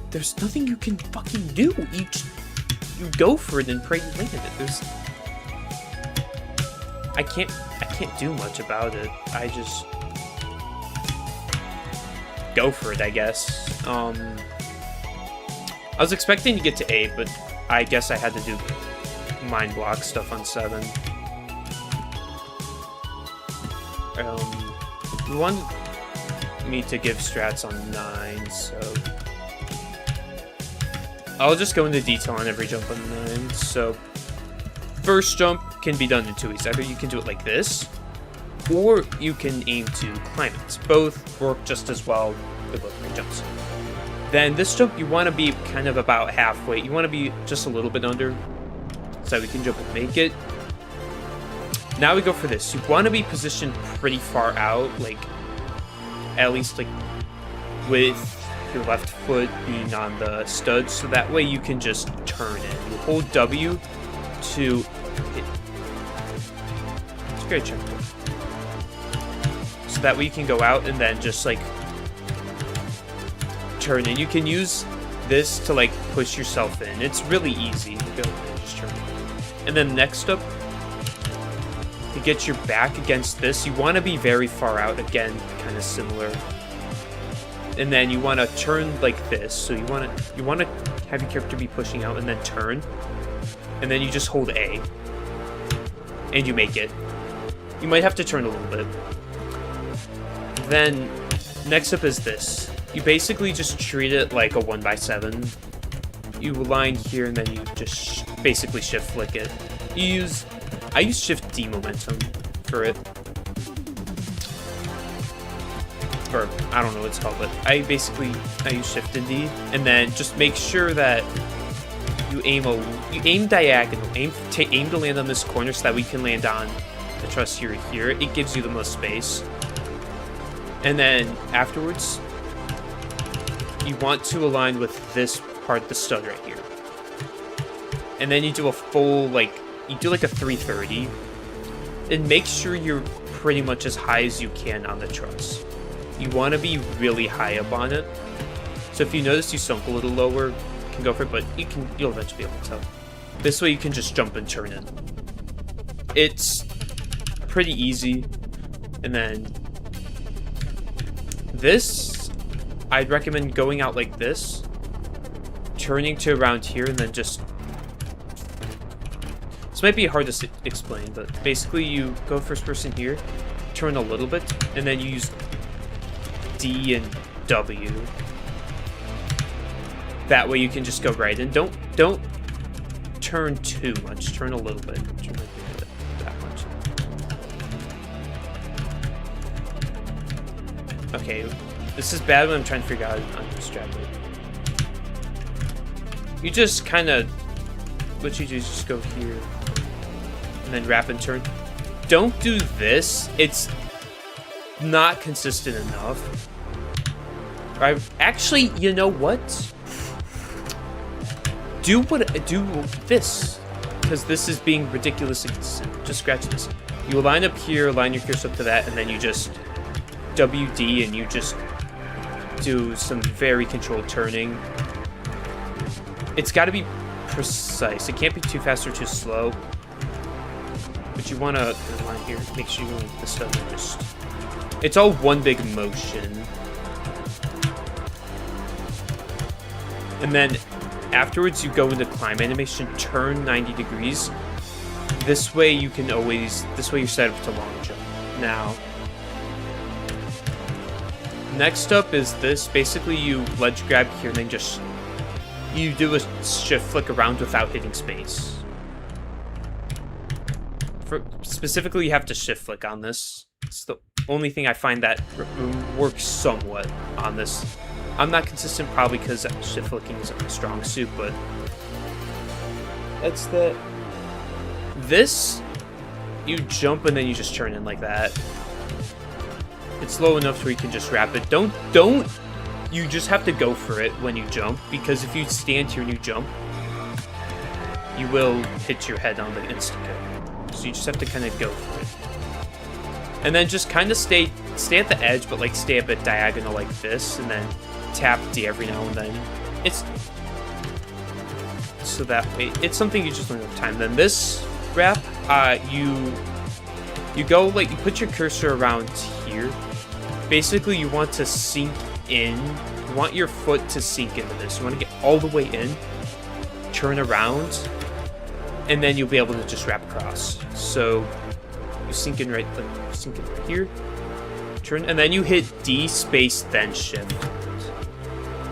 There's nothing you can fucking do. You go for it and pray you land it. I can't do much about it. I just go for it, I guess. I was expecting to get to 8, but I guess I had to do mind block stuff on 7. You wanted me to give strats on 9, so I'll just go into detail on every jump on 9. So first jump can be done in 2 ways. Either you can do it like this, or you can aim to climb it. Both work just as well. They're both great jumps. Then this jump, you want to be kind of about halfway. You want to be just a little bit under, so we can jump and make it. Now we go for this. You want to be positioned pretty far out, like at least like with your left foot being on the stud, so that way you can just turn it. You hold W to hit. It's a great check. So that way you can go out and then just like turn in. You can use this to like push yourself in. It's really easy. Go and just turn in. And then next up, to get your back against this, you want to be very far out. Again, kind of similar. And then you want to turn like this. So you want to have your character be pushing out and then turn. And then you just hold A. And you make it. You might have to turn a little bit. Then, next up is this. You basically just treat it like a 1x7. You align here and then you just basically shift flick it. I use shift D momentum for it. Or, I don't know what it's called, but I use shift and D. And then just make sure that you aim diagonal. Aim to land on this corner so that we can land on the truss here. It gives you the most space. And then afterwards, you want to align with this part, the stud right here. And then you do a full, you do like a 330. And make sure you're pretty much as high as you can on the truss. You want to be really high up on it. So if you notice you sunk a little lower, you can go for it, but you'll eventually be able to tell. This way you can just jump and turn in. It's pretty easy. And then this, I'd recommend going out like this, turning to around here, and then just... This might be hard to explain, but basically you go first person here, turn a little bit, and then you use D and W. That way you can just go right in. Don't turn too much. Turn a little bit. Turn like that much. Okay, this is bad when I'm trying to figure out how to extrapolate. You just kind of, what you do is just go here, and then wrap and turn. Don't do this. It's not consistent enough. Actually, you know what? Do this, because this is being ridiculously consistent. Just scratch this. You align up here, align your cursor up to that, and then you just WD and you just do some very controlled turning. It's got to be precise. It can't be too fast or too slow. But you want to align here. Make sure you go like this stuff and just... It's all one big motion. And then afterwards you go into climb animation, turn 90 degrees. This way you can always, this way you're set up to long jump. Now, next up is this. Basically you ledge grab here and then just, you do a shift flick around without hitting space. Specifically you have to shift flick on this. It's the only thing I find that works somewhat on this. I'm not consistent probably because shift flicking isn't my strong suit, but that's the... This, you jump and then you just turn in like that. It's low enough where you can just wrap it. Don't, you just have to go for it when you jump, because if you stand here and you jump, you will hit your head on the insta-kick. So you just have to kind of go for it. And then just kind of stay at the edge, but like stay a bit diagonal like this, and then tap D every now and then. It's so that way it's something you just learn over time. Then this wrap, you go like you put your cursor around here. Basically, you want to sink in. You want your foot to sink into this. You want to get all the way in, turn around, and then you'll be able to just wrap across. So you sink in right here, turn, and then you hit D space then shift.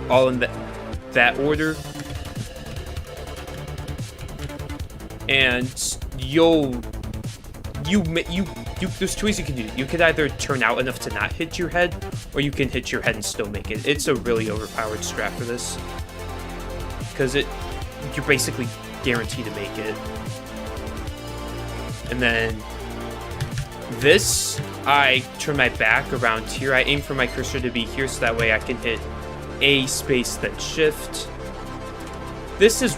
All in that order. And there's two ways you can do it. You could either turn out enough to not hit your head, or you can hit your head and still make it. It's a really overpowered strat for this, because you're basically guaranteed to make it. And then this, I turn my back around here. I aim for my cursor to be here, so that way I can hit A space then shift. This is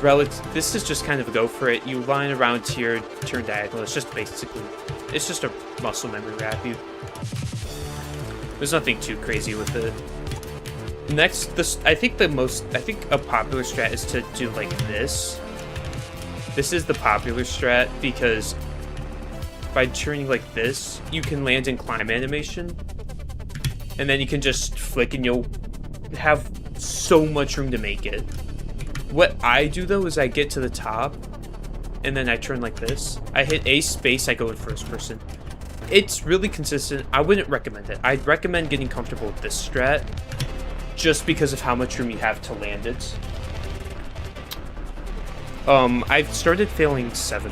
just kind of a go for it. You line around here, turn diagonal. It's just a muscle memory wrap. There's nothing too crazy with it. Next, I think a popular strat is to do like this. This is the popular strat because by turning like this, you can land in climb animation, and then you can just flick and you'll have so much room to make it. What I do though is I get to the top and then I turn like this. I hit A space, I go in first person. It's really consistent. I wouldn't recommend it. I'd recommend getting comfortable with this strat just because of how much room you have to land it. I've started failing 7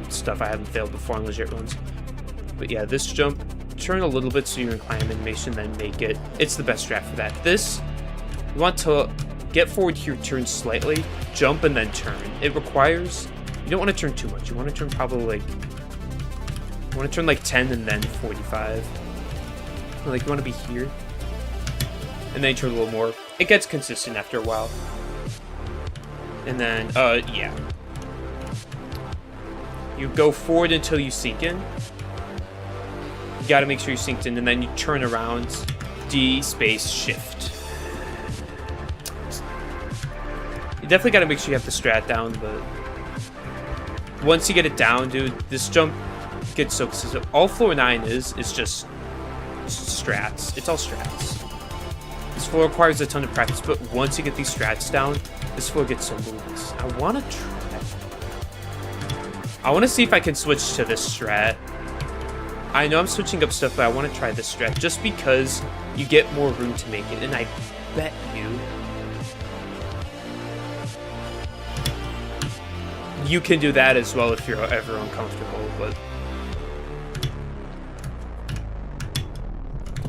stuff I haven't failed before on legit runs. But yeah, this jump, turn a little bit so you're in climb animation, then make it. It's the best strat for that. This, you want to get forward here, turn slightly, jump, and then turn. It requires, you don't want to turn too much. You want to turn probably like, you want to turn like 10 and then 45. Like you want to be here. And then you turn a little more. It gets consistent after a while. And then, yeah. You go forward until you sink in. You gotta make sure you synced in, and then you turn around, D space shift. You definitely gotta make sure you have the strat down, but once you get it down, dude, this jump gets so consistent. All floor 9 is just strats. It's all strats. This floor requires a ton of practice, but once you get these strats down, this floor gets so moves. I wanna try. I wanna see if I can switch to this strat. I know I'm switching up stuff, but I want to try this strat just because you get more room to make it, and I bet you can do that as well if you're ever uncomfortable, but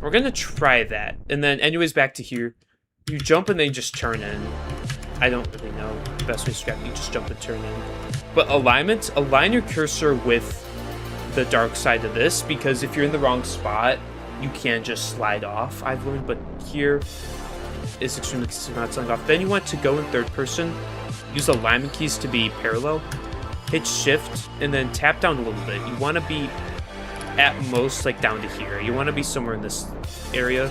we're gonna try that. And then anyways, back to here. You jump and then you just turn in. I don't really know the best way to strat, you just jump and turn in. But alignment, align your cursor with the dark side of this, because if you're in the wrong spot, you can just slide off, I've learned, but here is extremely consistent, not sliding off. Then you want to go in third person, use alignment keys to be parallel, hit shift, and then tap down a little bit. You want to be at most like down to here. You want to be somewhere in this area.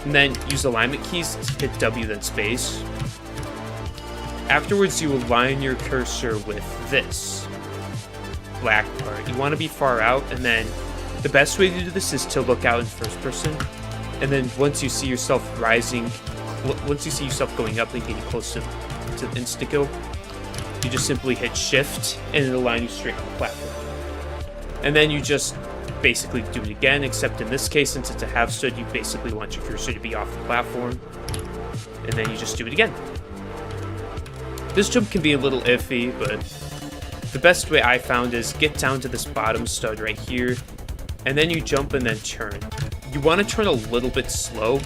And then use alignment keys to hit W then space. Afterwards, you align your cursor with this black part. You want to be far out, and then the best way to do this is to look out in first person. And then once you see yourself rising, once you see yourself going up and getting close to insta-kill, you just simply hit shift and it'll align you straight on the platform. And then you just basically do it again, except in this case, since it's a half stood, you basically want your cursor to be off the platform. And then you just do it again. This jump can be a little iffy, but the best way I found is get down to this bottom stud right here, and then you jump and then turn. You want to turn a little bit slow,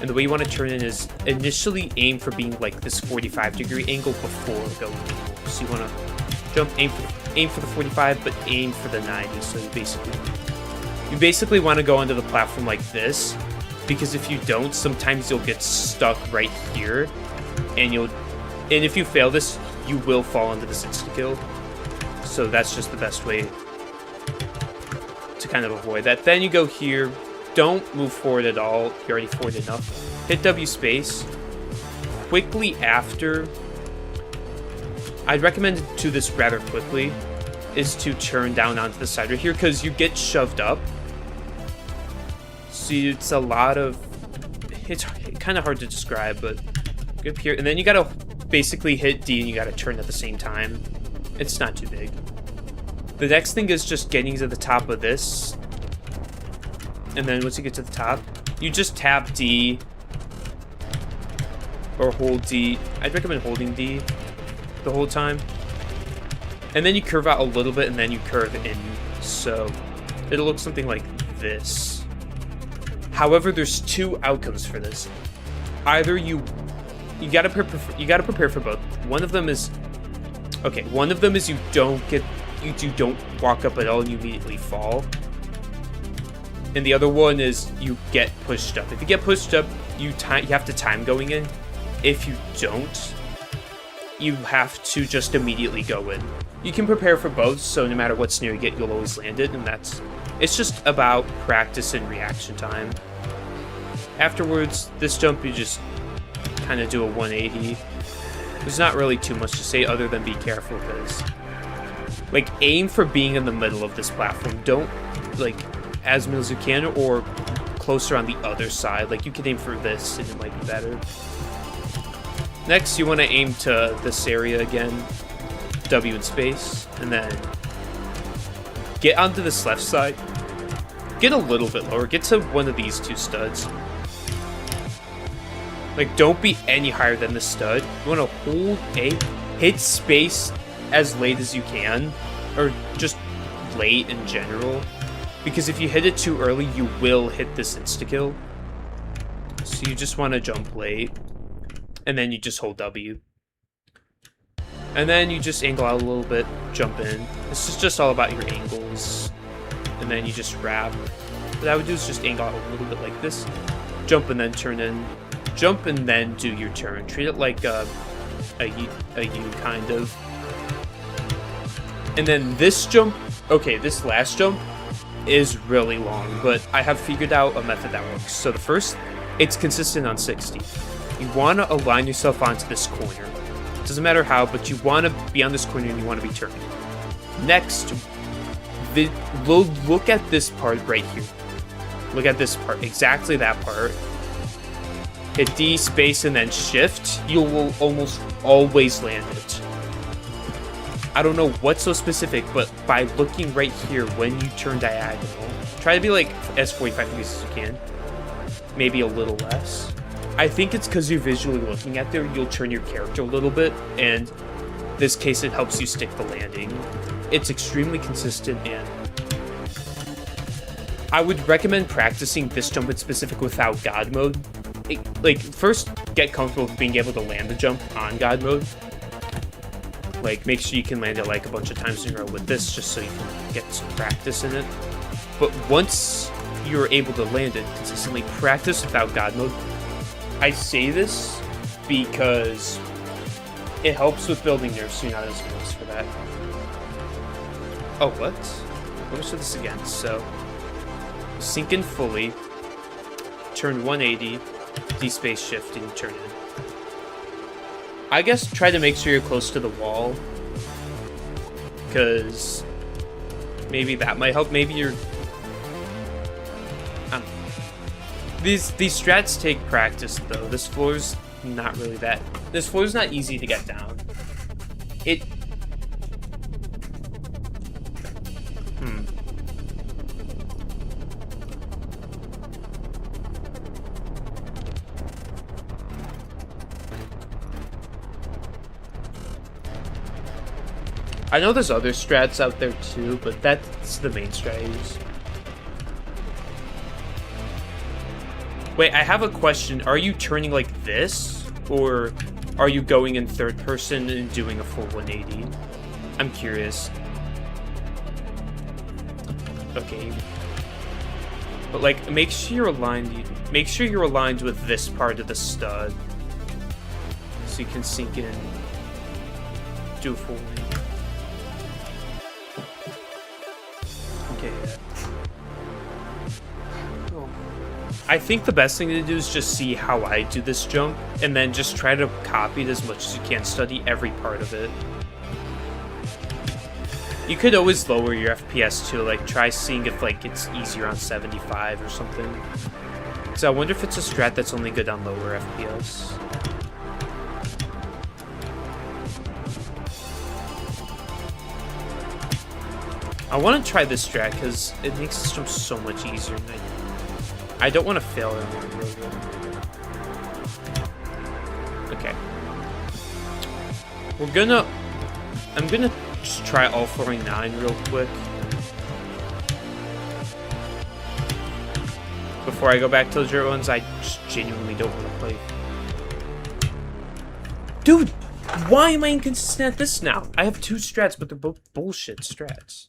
and the way you want to turn in is initially aim for being like this 45-degree angle before going angle. So you want to jump, aim for the 45, but aim for the 90. So you basically want to go onto the platform like this, because if you don't, sometimes you'll get stuck right here, and if you fail this, you will fall into this insta-kill. So that's just the best way to kind of avoid that. Then you go here, don't move forward at all, you're already forward enough. Hit W space. Quickly after, I'd recommend to do this rather quickly, is to turn down onto the side right here, because you get shoved up. So it's a lot of, it's kind of hard to describe, but go up here, and then you gotta basically hit D and you gotta turn at the same time. It's not too big. The next thing is just getting to the top of this. And then once you get to the top, you just tap D or hold D. I'd recommend holding D the whole time. And then you curve out a little bit and then you curve in. So it'll look something like this. However, there's 2 outcomes for this. Either you gotta prepare for both. One of them is you don't walk up at all and you immediately fall. And the other one is you get pushed up. If you get pushed up, you have to time going in. If you don't, you have to just immediately go in. You can prepare for both, so no matter what snare you get, you'll always land it, and it's just about practice and reaction time. Afterwards, this jump you just kind of do a 180. There's not really too much to say other than be careful, because like aim for being in the middle of this platform. Don't like as middle as you can, or closer on the other side. Like you can aim for this and it might be better. Next, you want to aim to this area again, W in space, and then get onto this left side. Get a little bit lower. Get to one of these two studs. Like, don't be any higher than the stud. You want to hold A, hit space as late as you can, or just late in general. Because if you hit it too early, you will hit this insta-kill. So you just want to jump late. And then you just hold W. And then you just angle out a little bit, jump in. This is just all about your angles. And then you just wrap. What I would do is just angle out a little bit like this. Jump and then turn in. Jump and then do your turn. Treat it like a U kind of. And then this jump, okay, this last jump is really long, but I have figured out a method that works. So the first, it's consistent on 60. You want to align yourself onto this corner. Doesn't matter how, but you want to be on this corner and you want to be turning. Next, look at this part right here. Look at this part, exactly that part. Hit D, space, and then shift. You will almost always land it. I don't know what's so specific, but by looking right here when you turn diagonal, try to be like as 45 degrees as you can. Maybe a little less. I think it's because you're visually looking at there, you'll turn your character a little bit, and this case it helps you stick the landing. It's extremely consistent, and I would recommend practicing this jump in specific without God mode. Like, first, get comfortable with being able to land the jump on God mode. Like, make sure you can land it like a bunch of times in a row with this, just so you can get some practice in it. But once you're able to land it consistently, practice without God mode. I say this because it helps with building nerves, so you're not as nervous for that. Oh, what? Let me show this again. So, sink in fully, turn 180, D-space shift, and you turn in. I guess try to make sure you're close to the wall, because maybe that might help. Maybe you're... These strats take practice, though. This floor's not really that... This floor's not easy to get down. I know there's other strats out there too, but that's the main strat I use. Wait, I have a question. Are you turning like this? Or are you going in third person and doing a full 180? I'm curious. Okay. But like, make sure you're aligned. Make sure you're aligned with this part of the stud. So you can sink in. Do a full 180. Okay, yeah. Oh. I think the best thing to do is just see how I do this jump, and then just try to copy it as much as you can. Study every part of it. You could always lower your FPS too, like try seeing if like it's easier on 75 or something. So I wonder if it's a strat that's only good on lower FPS. I want to try this strat because it makes this jump so much easier. I don't want to fail it. Okay. I'm gonna just try all 49 real quick. Before I go back to the dirt ones, I just genuinely don't want to play. Dude, why am I inconsistent at this now? I have two strats, but they're both bullshit strats.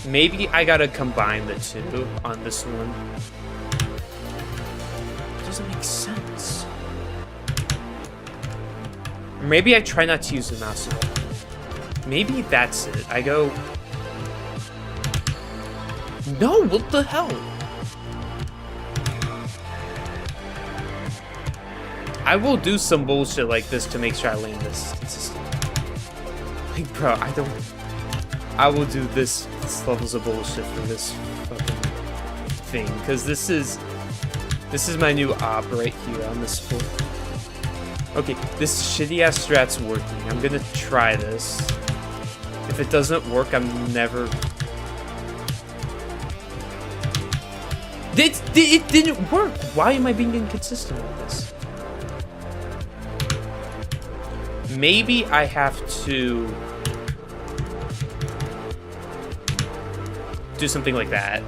Maybe I gotta combine the two on this one. It doesn't make sense. Or maybe I try not to use the mouse at all. Maybe that's it. I go... No, what the hell? I will do some bullshit like this to make sure I land this consistently. Like, bro, I will do this levels of bullshit for this fucking thing, because this is my new op right here on this floor. Okay, this shitty ass strat's working. I'm gonna try this. If it doesn't work, I'm never... It didn't work! Why am I being inconsistent with this? Maybe I have to... do something like that.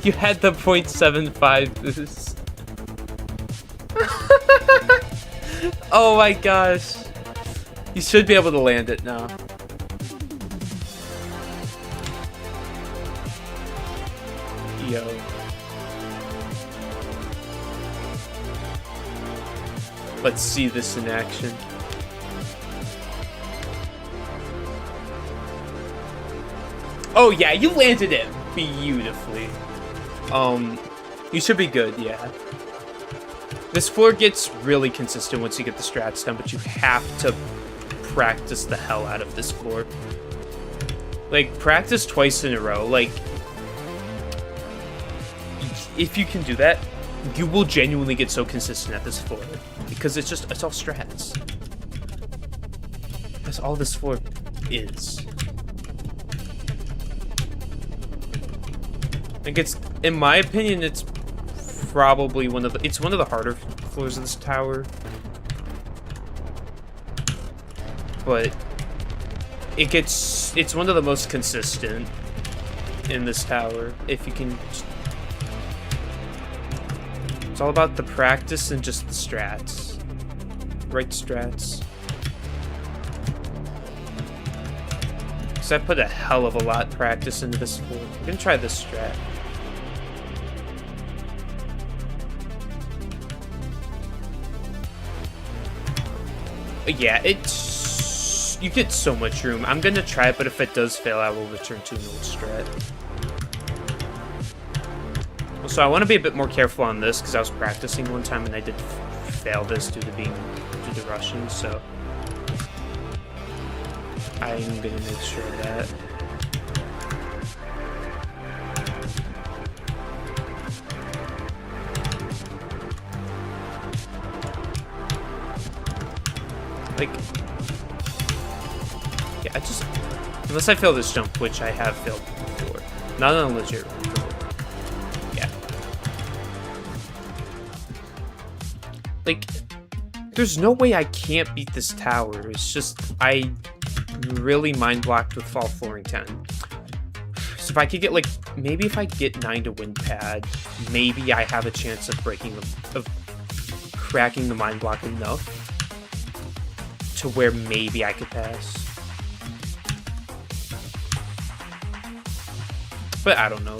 You had the 0.75 boost. Oh my gosh. You should be able to land it now. Yo. Let's see this in action. Oh yeah, you landed it beautifully. You should be good, yeah. This floor gets really consistent once you get the strats done, but you have to practice the hell out of this floor. Like, practice twice in a row. Like, if you can do that, you will genuinely get so consistent at this floor. Because it's all strats. That's all this floor is. Like, in my opinion, it's probably one of the harder floors of this tower. But it's one of the most consistent in this tower. If you can it's all about the practice and just the strats. Right strats. So I put a hell of a lot of practice into this floor. I'm gonna try this strat. Yeah, you get so much room. I'm gonna try it, but if it does fail, I will return to an old strat. So I want to be a bit more careful on this because I was practicing one time and I did fail this due to rushing. So I'm gonna make sure of that. Like, yeah, unless I fail this jump, which I have failed before. Not on a legit run, but yeah. Like, there's no way I can't beat this tower. It's just, I really mind blocked with fall flooring 10. So if I could get, like, maybe if I get 9 to wind pad, maybe I have a chance of cracking the mind block enough to where maybe I could pass. But I don't know,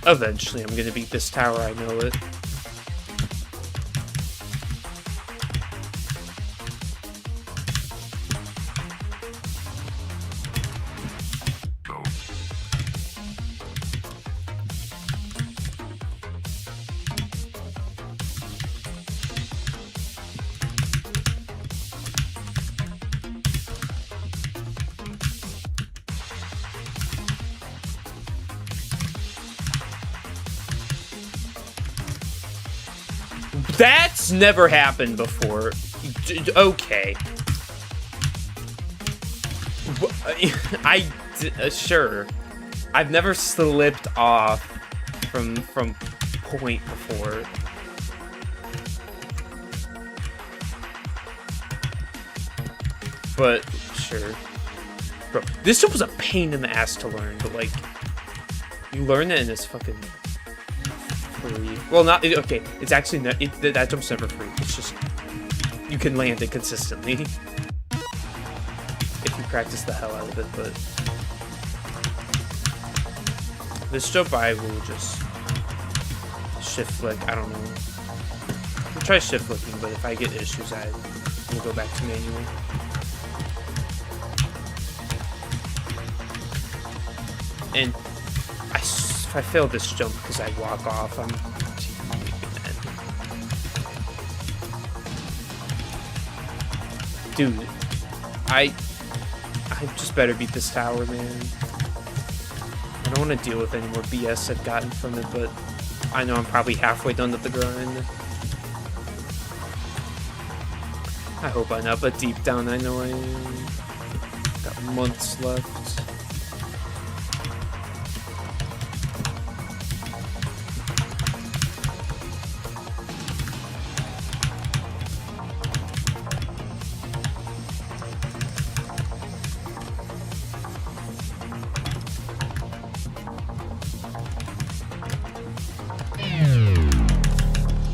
eventually I'm gonna beat this tower, I know it. That's never happened before. Okay. Sure. I've never slipped off from point before. But sure. Bro, this jump was a pain in the ass to learn, but like, you learn it and it's fucking free. Well, not okay. It's actually not. That jump's never free. It's just you can land it consistently if you practice the hell out of it. But this jump, I will just shift flick. I don't know. I'll try shift flicking, but if I get issues, I will go back to manual. And if I fail this jump because I walk off, I'm dude. I just better beat this tower, man. I don't want to deal with any more BS I've gotten from it, but I know I'm probably halfway done with the grind. I hope I'm not, but deep down I know I am. Got months left.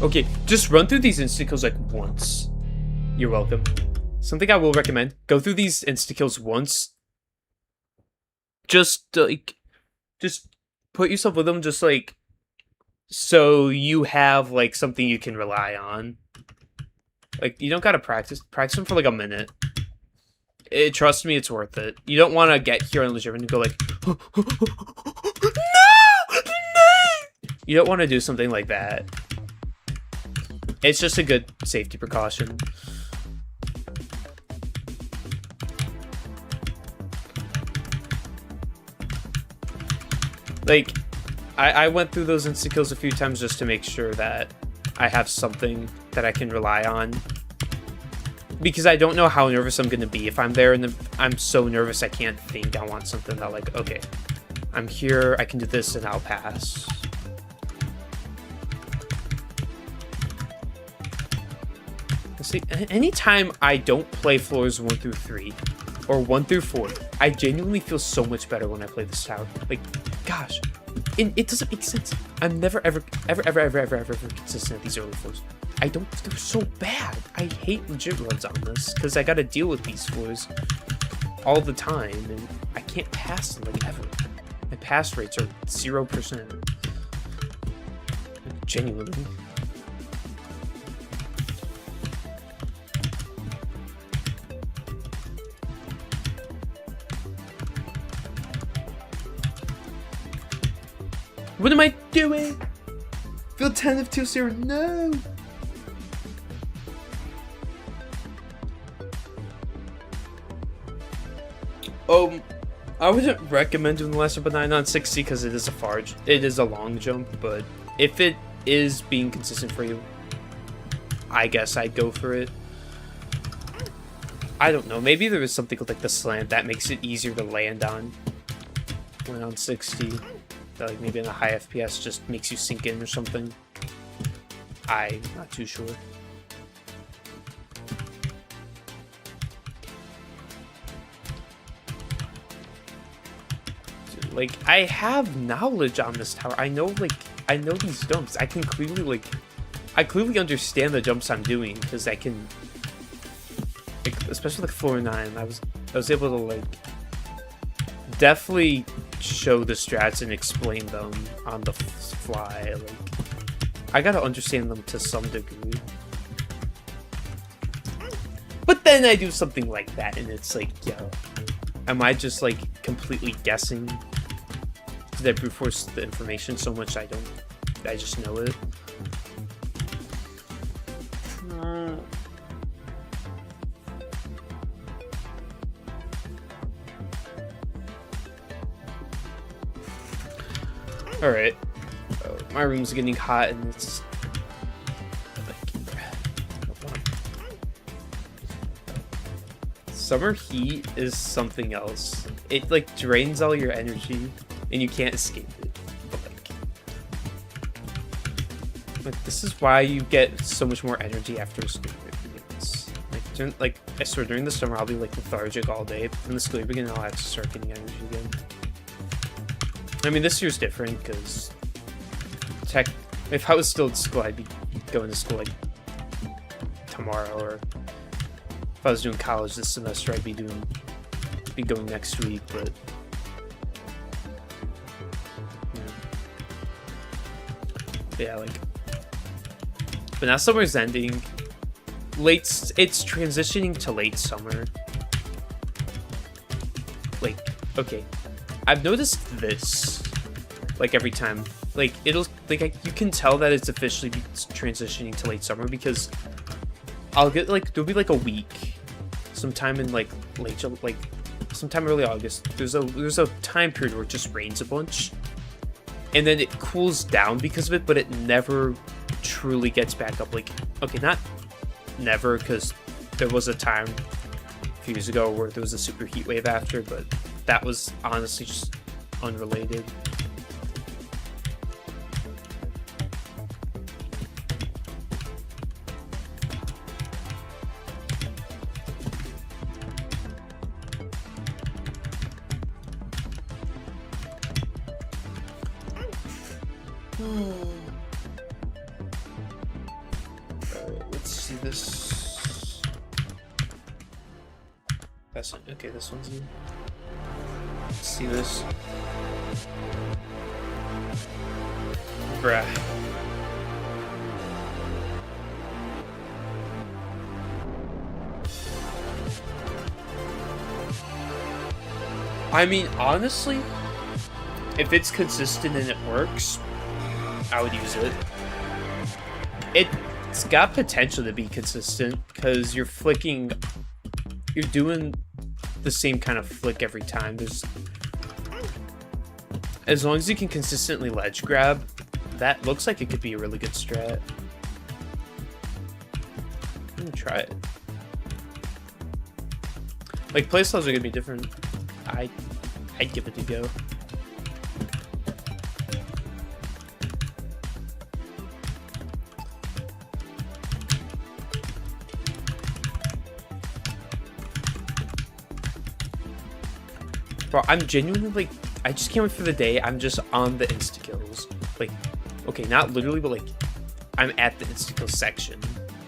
Okay, just run through these insta-kills like once. You're welcome. Something I will recommend, go through these insta-kills once. Just put yourself with them, just like, so you have like something you can rely on. Like, you don't gotta practice them for like a minute. Trust me, it's worth it. You don't want to get here on legit and go like, no! You don't want to do something like that. It's just a good safety precaution. Like, I went through those insta-kills a few times just to make sure that I have something that I can rely on. Because I don't know how nervous I'm going to be. If I'm there and I'm so nervous I can't think, I want something that like, okay, I'm here, I can do this, and I'll pass. See, anytime I don't play floors 1 through 3 or 1 through 4, I genuinely feel so much better when I play this tower. Like, gosh, it doesn't make sense. I'm never ever consistent at these early floors. They're so bad. I hate legit runs on this because I gotta deal with these floors all the time and I can't pass them like ever. My pass rates are 0%. Genuinely. What am I doing? Field 10 of 2-0, no! I wouldn't recommend doing the last jump 9 on 60 because it is a long jump, but if it is being consistent for you, I guess I'd go for it. I don't know, maybe there is something with like the slant that makes it easier to land on when on 60. That like maybe in a high FPS just makes you sink in or something. I'm not too sure. Dude, like, I have knowledge on this tower. I know these jumps. I clearly understand the jumps I'm doing because I can, like, especially like floor 9. I was able to like definitely show the strats and explain them on the fly. Like, I gotta understand them to some degree. But then I do something like that and it's like, yo, am I just like completely guessing? Did I brute force the information so much I just know it? Alright. Oh, my room's getting hot and it's like, summer heat is something else. It like drains all your energy and you can't escape it. But like this is why you get so much more energy after a school year. Like I swear during the summer I'll be like lethargic all day, but in the school year beginning I'll have to start getting energy again. I mean, this year's different because if I was still at school, I'd be going to school like tomorrow, or if I was doing college this semester, I'd be going next week. But yeah, like, but now summer's ending. It's transitioning to late summer. Like, okay. I've noticed this, like, every time. Like, it'll, like, you can tell that it's officially transitioning to late summer because I'll get, like, there'll be, like, a week sometime in, like, sometime early August. There's a time period where it just rains a bunch. And then it cools down because of it, but it never truly gets back up. Like, okay, not never, because there was a time a few years ago where there was a super heat wave after, but that was honestly just unrelated. Let's see this. That's okay. This one's in. Let's see this. Bruh. I mean, honestly, if it's consistent and it works, I would use it. It's got potential to be consistent because you're doing the same kind of flick every time. As long as you can consistently ledge grab, that looks like it could be a really good strat. I'm gonna try it. Like, playstyles are gonna be different. I'd give it a go. Bro, I'm genuinely, like, I just can't wait for the day I'm just on the insta-kills. Like, okay, not literally, but, like, I'm at the insta-kill section.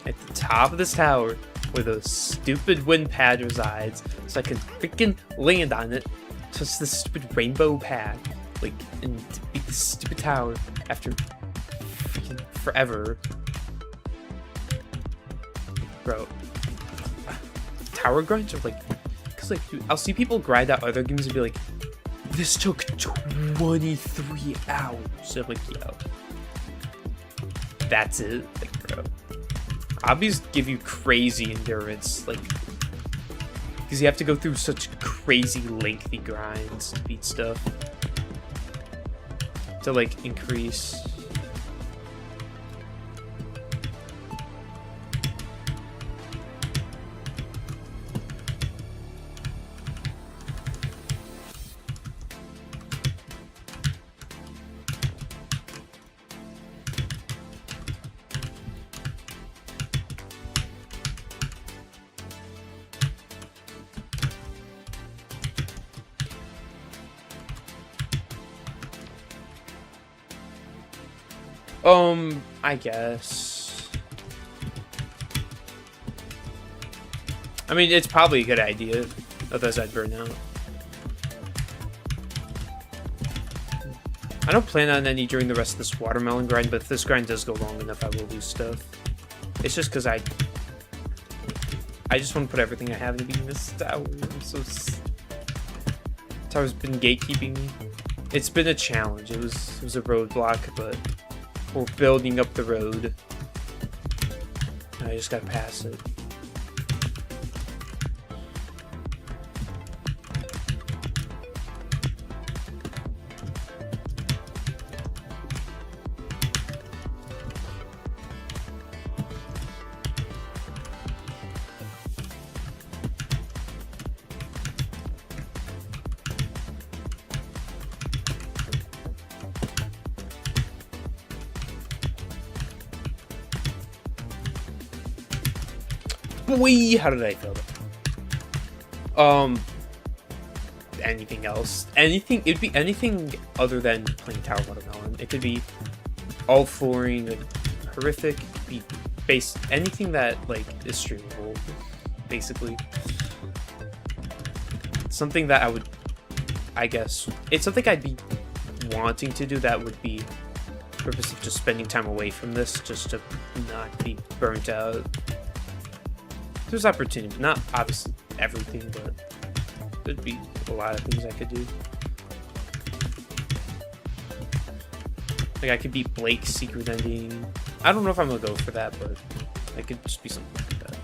At the top of this tower, where the stupid wind pad resides, so I can freaking land on it, touch the stupid rainbow pad, like, and beat the stupid tower after freaking forever. Bro, tower grinds are, like, like, dude, I'll see people grind out other games and be like, this took 23 hours. I'm like, yo, that's it? Like, bro, obbies give you crazy endurance, like, because you have to go through such crazy lengthy grinds to beat stuff, to, like, increase. I guess. I mean, it's probably a good idea, otherwise I'd burn out. I don't plan on any during the rest of this Water Melon grind, but if this grind does go long enough, I will lose stuff. It's just because I just want to put everything I have into beating this tower. I'm so... Tower's been gatekeeping me. It's been a challenge. It was a roadblock, but we're building up the road. I just gotta pass it. Boy, how did I fail that? Anything else? It'd be anything other than playing Tower Water Melon. It could be all flooring, like, horrific, be based anything that, like, is streamable, basically. Something that I guess, it's something I'd be wanting to do that would be the purpose of just spending time away from this, just to not be burnt out. There's opportunity, not obviously everything, but there'd be a lot of things I could do. Like, I could beat Blake's secret ending. I don't know if I'm gonna go for that, but it could just be something like that.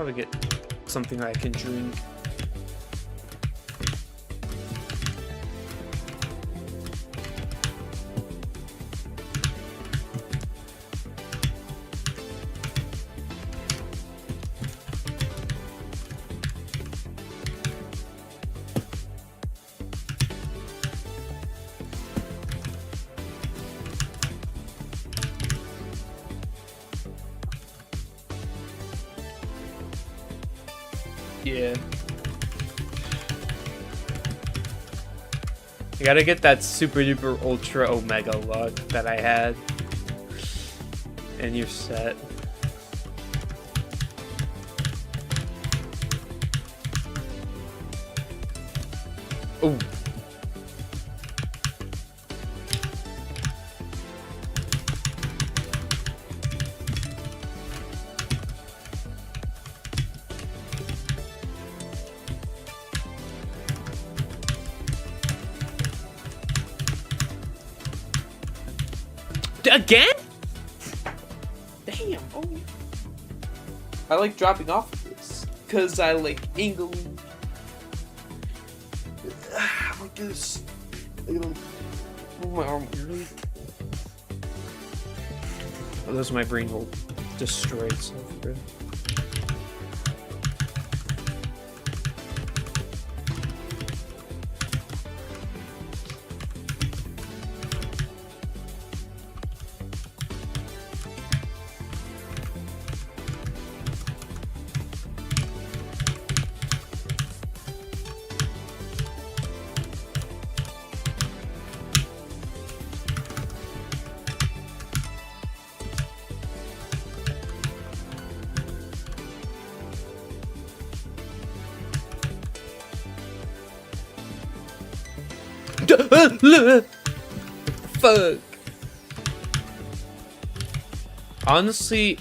probably get something that I can drink. Yeah. I gotta get that super duper ultra omega luck that I had. And you're set. Oh. Again? Damn. Oh. I like dropping off of this because I like angling. Like this. I don't move my arm weirdly. Otherwise, my brain will destroy itself, bro. Fuck. Honestly,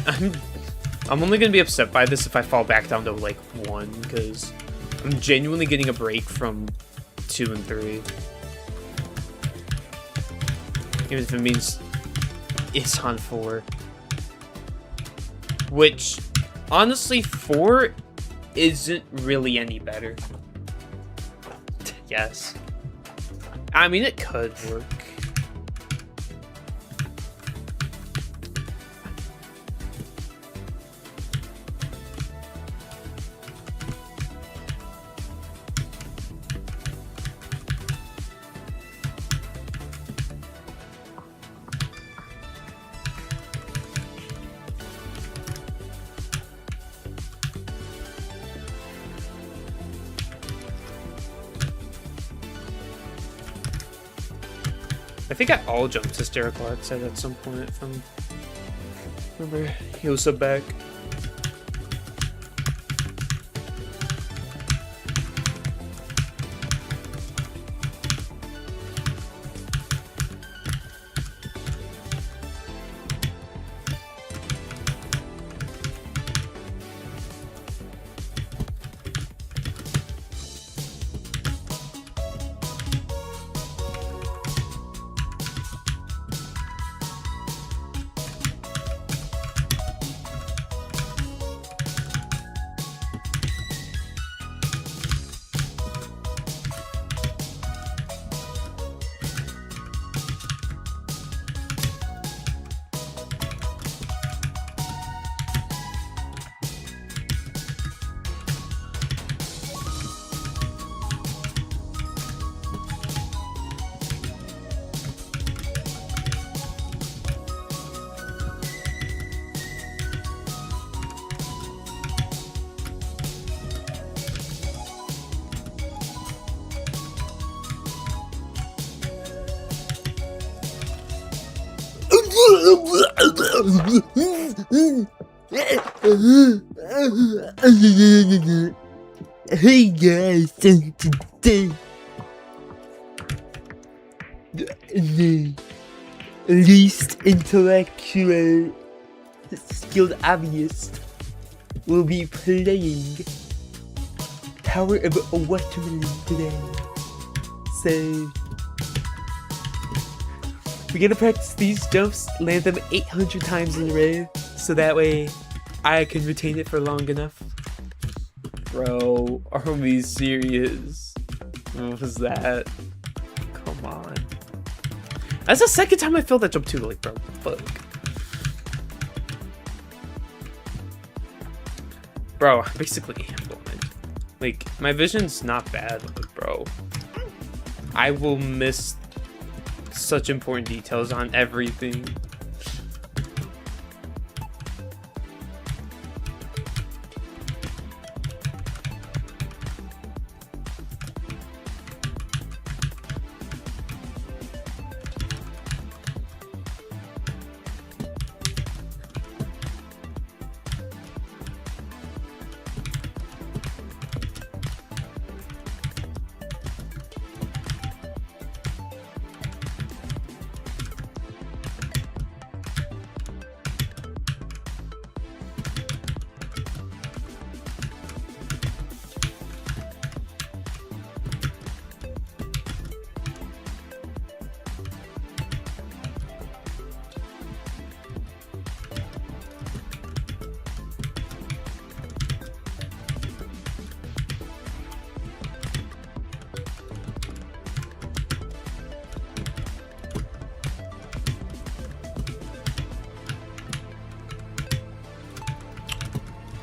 I'm only gonna be upset by this if I fall back down to like 1, because I'm genuinely getting a break from 2 and 3. Even if it means it's on 4. Which, honestly, 4 isn't really any better. Yes. I mean, it could work. I think I all jumped to Stericlark said at some point from remember he was sub back. Hey guys, today the least intellectual skilled obvious will be playing Tower of Water Melon today. So we're gonna practice these jumps, land them 800 times in a row, so that way I can retain it for long enough. Bro, are we serious? What was that? Come on. That's the second time I failed that jump too, like, bro. Fuck. Bro, I'm basically blind. Like, my vision's not bad, but bro. I will miss such important details on everything.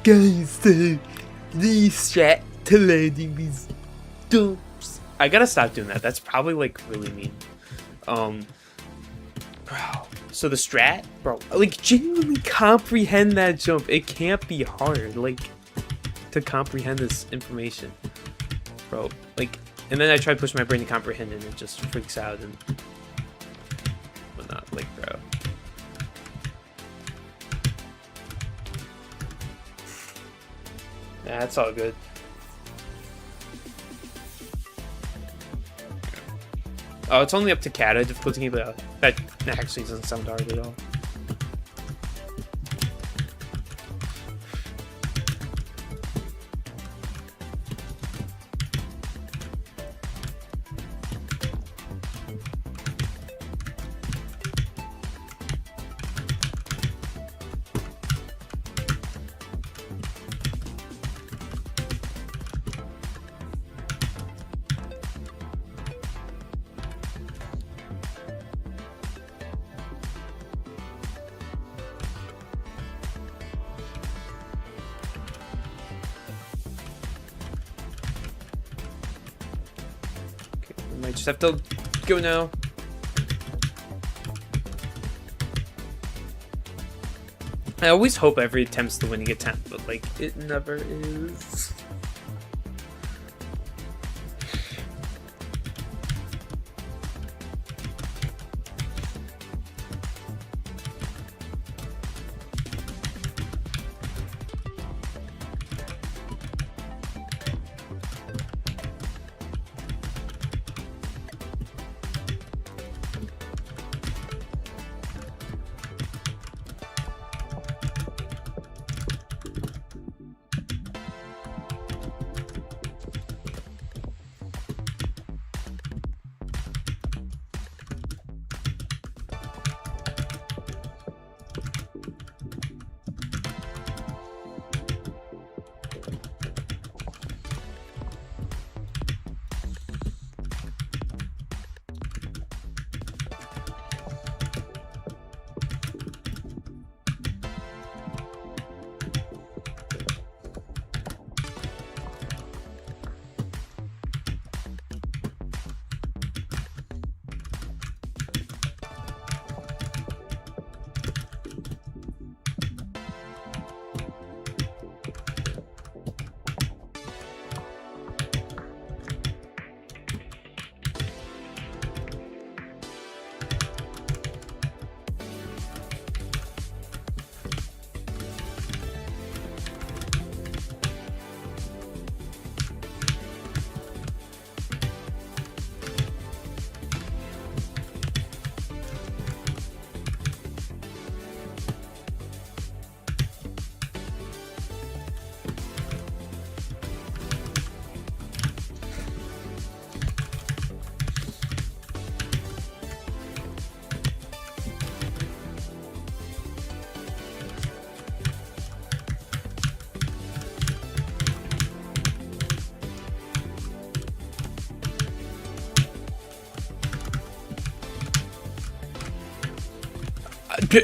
Guys, the strat to landing these dumps. I gotta stop doing that. That's probably like really mean. Bro. So the strat, bro, like genuinely comprehend that jump. It can't be hard, like, to comprehend this information, bro. Like, and then I try to push my brain to comprehend it, and it just freaks out and whatnot. Like, bro. Yeah, that's all good. Oh, it's only up to kata difficulty, but that actually doesn't sound hard at all. I might just have to go now. I always hope every attempt's the winning attempt, but like it never is.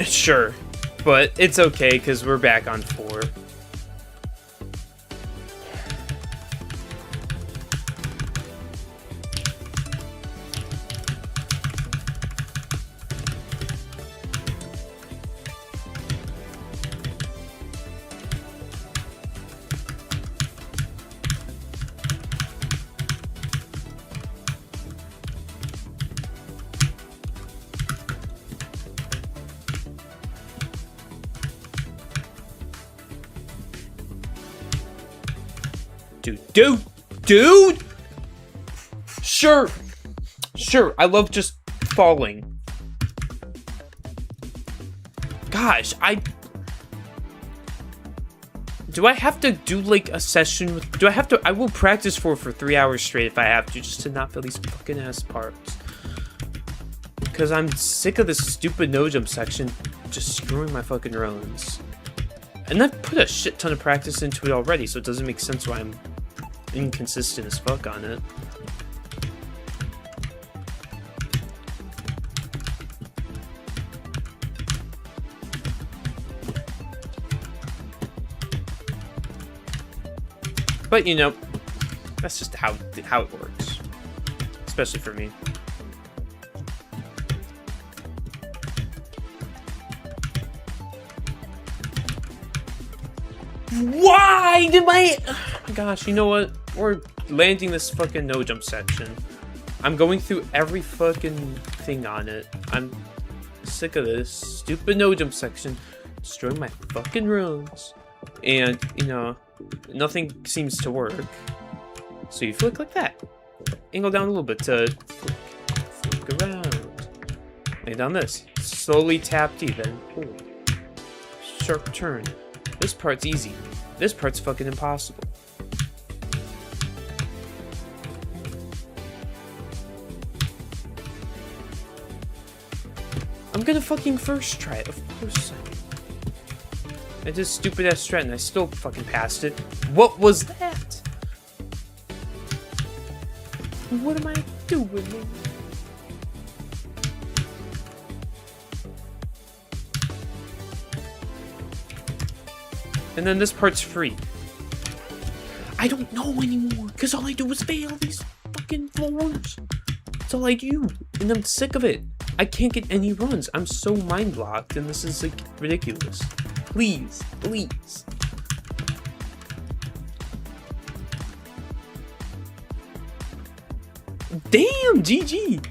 Sure, but it's okay because we're back on 4. Dude! Sure, I love just falling. Gosh, do I have to do like a session with, I will practice for 3 hours straight if I have to, just to not fail these fucking ass parts. Because I'm sick of this stupid no jump section just screwing my fucking runs. And I've put a shit ton of practice into it already, so it doesn't make sense why I'm inconsistent as fuck on it. But you know, that's just how it works, especially for me. Why did my... Gosh, you know what? We're landing this fucking no jump section. I'm going through every fucking thing on it. I'm sick of this stupid no jump section destroying my fucking runes. And, you know, nothing seems to work. So you flick like that. Angle down a little bit to flick around. Lay down this. Slowly tap D, then hold. Sharp turn. This part's easy. This part's fucking impossible. I'm gonna fucking first try it, of course. I did stupid ass strat and I still fucking passed it. What was that? What am I doing? And then this part's free. I don't know anymore, because all I do is fail these fucking floors. That's all I do, and I'm sick of it. I can't get any runs. I'm so mind blocked, and this is like ridiculous. Please. Damn, GG.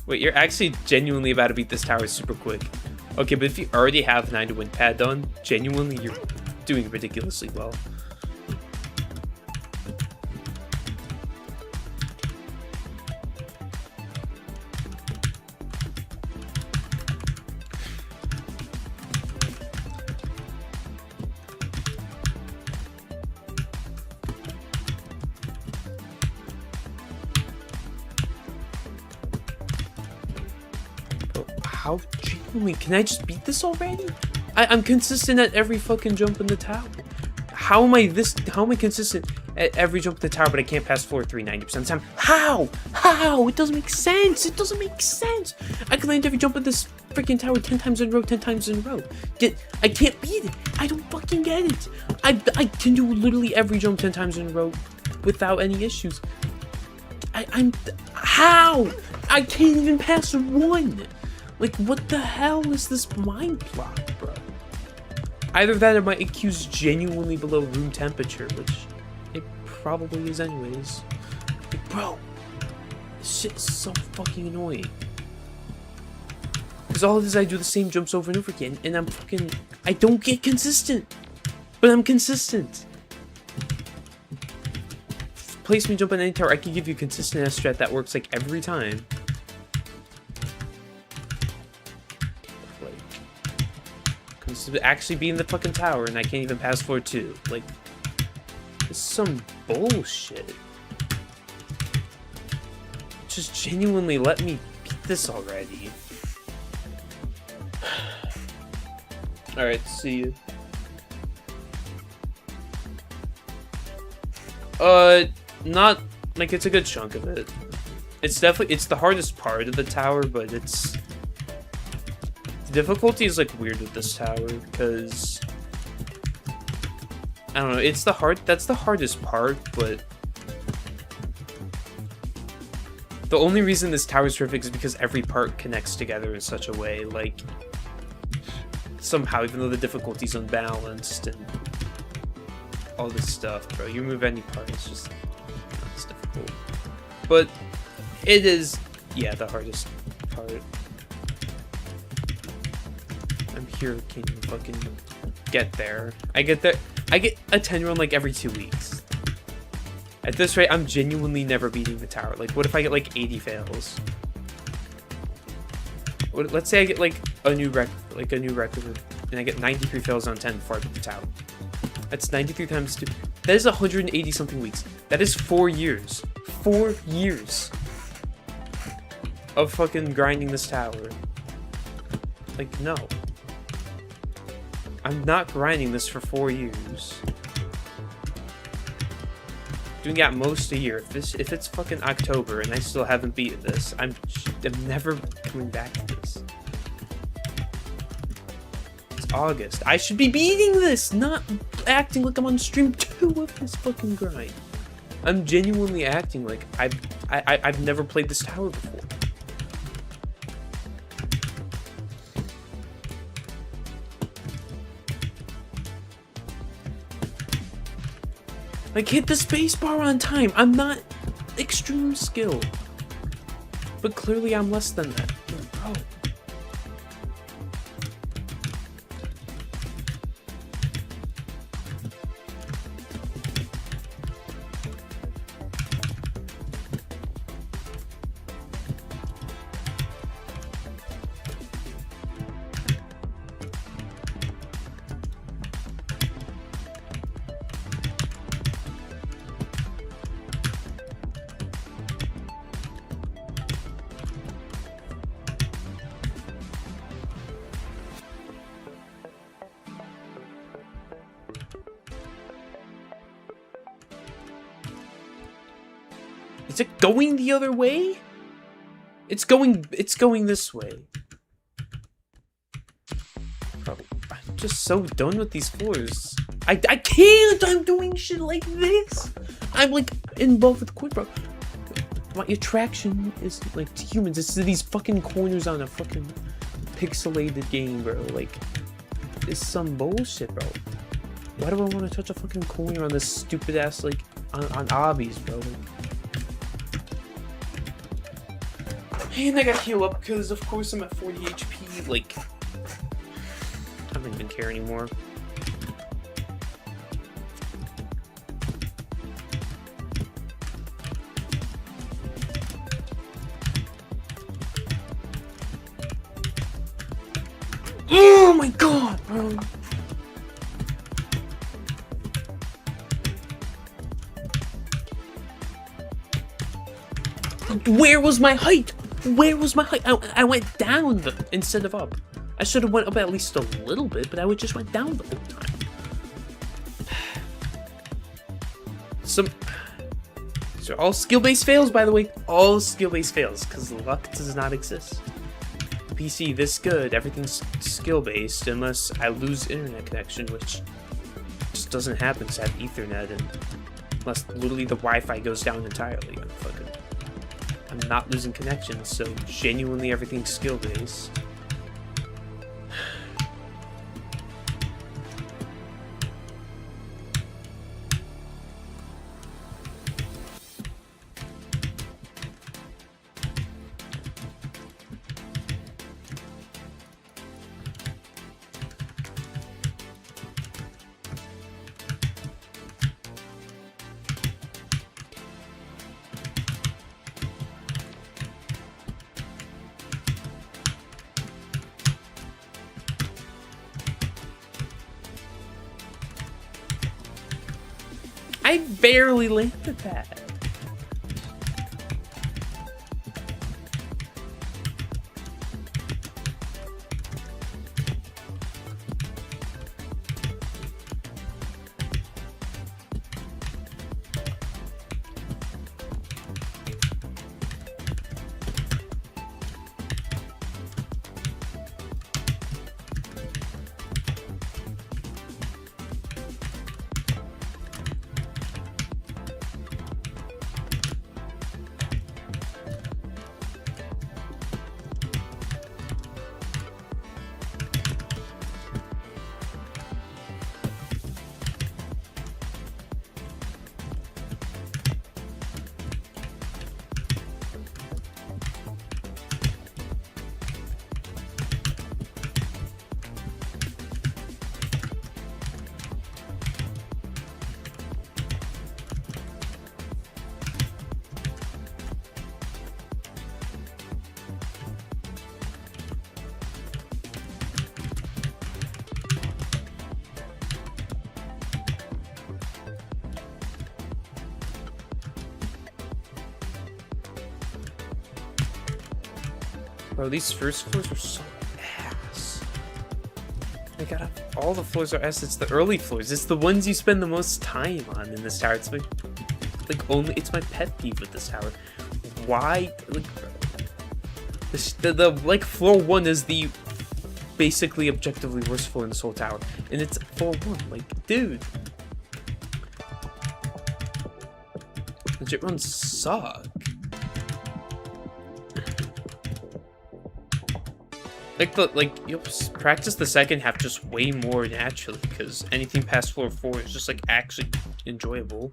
Wait, you're actually genuinely about to beat this tower super quick. Okay, but if you already have 9 to win pad done, genuinely you're doing ridiculously well. How genuinely can I just beat this already? I'm consistent at every fucking jump in the tower. How am I consistent at every jump in the tower, but I can't pass floor 3 90% of the time? How? It doesn't make sense. I can land every jump in this freaking tower 10 times in a row, 10 times in a row. I can't beat it. I don't fucking get it. I can do literally every jump 10 times in a row without any issues. How? I can't even pass 1. Like, what the hell is this mind block, bro? Either that or my IQ's genuinely below room temperature, which it probably is anyways. Like, bro, this shit is so fucking annoying. Because all it is, I do the same jumps over and over again, and I don't get consistent. But I'm consistent. Place me jump on any tower, I can give you consistent ass strat that works like every time. Actually be in the fucking tower and I can't even pass floor 2. Like, this is some bullshit. Just genuinely let me beat this already. Alright, see you. Not, like, it's a good chunk of it. It's the hardest part of the tower, but it's Difficulty is like weird with this tower because I don't know. It's the that's the hardest part, but the only reason this tower is terrific is because every part connects together in such a way, like somehow, even though the difficulty's unbalanced and all this stuff, bro. You remove any part, it's difficult. But it is, yeah, the hardest part. I'm here, can you fucking get there? I get a 10 run like every 2 weeks. At this rate, I'm genuinely never beating the tower. Like, what if I get like 80 fails? Let's say I get like a new record, and I get 93 fails on 10 before I beat the tower. That's 93 times 2. That is 180 something weeks. That is 4 years. 4 years of fucking grinding this tower. Like, no. I'm not grinding this for 4 years. Doing at most a year. If it's fucking October and I still haven't beaten this, I'm never coming back to this. It's August. I should be beating this, not acting like I'm on stream 2 of this fucking grind. I'm genuinely acting like I've never played this tower before. Like, hit the spacebar on time. I'm not extreme skill. But clearly I'm less than that. Bro. Is it going the other way? It's going this way. Bro, I'm just so done with these floors. I can't! I'm doing shit like this! I'm like in love with the coin, bro. My attraction is like to humans. It's to these fucking corners on a fucking pixelated game, bro. Like, it's some bullshit, bro. Why do I want to touch a fucking corner on this stupid ass, like, on obbies, bro? Like, and I gotta heal up because, of course, I'm at 40 HP. Like, I don't even care anymore. Oh my god, bro. Where was my height? Where was my height? I went down instead of up. I should have went up at least a little bit, but I just went down the whole time. So all skill-based fails, by the way. All skill-based fails, because luck does not exist. PC this good, everything's skill-based, unless I lose internet connection, which just doesn't happen because I have Ethernet, and unless literally the Wi-Fi goes down entirely. I'm not losing connection, so genuinely everything's skill-based. I barely landed that. Bro, these first floors are so ass. I got all the floors are ass. It's the early floors. It's the ones you spend the most time on in this tower. It's like only. It's my pet peeve with this tower. Why? Like, the like floor 1 is the basically objectively worst floor in this whole tower, and it's floor 1. Like, dude, legit runs suck. Like you'll practice the second half just way more naturally, because anything past floor 4 is just like actually enjoyable.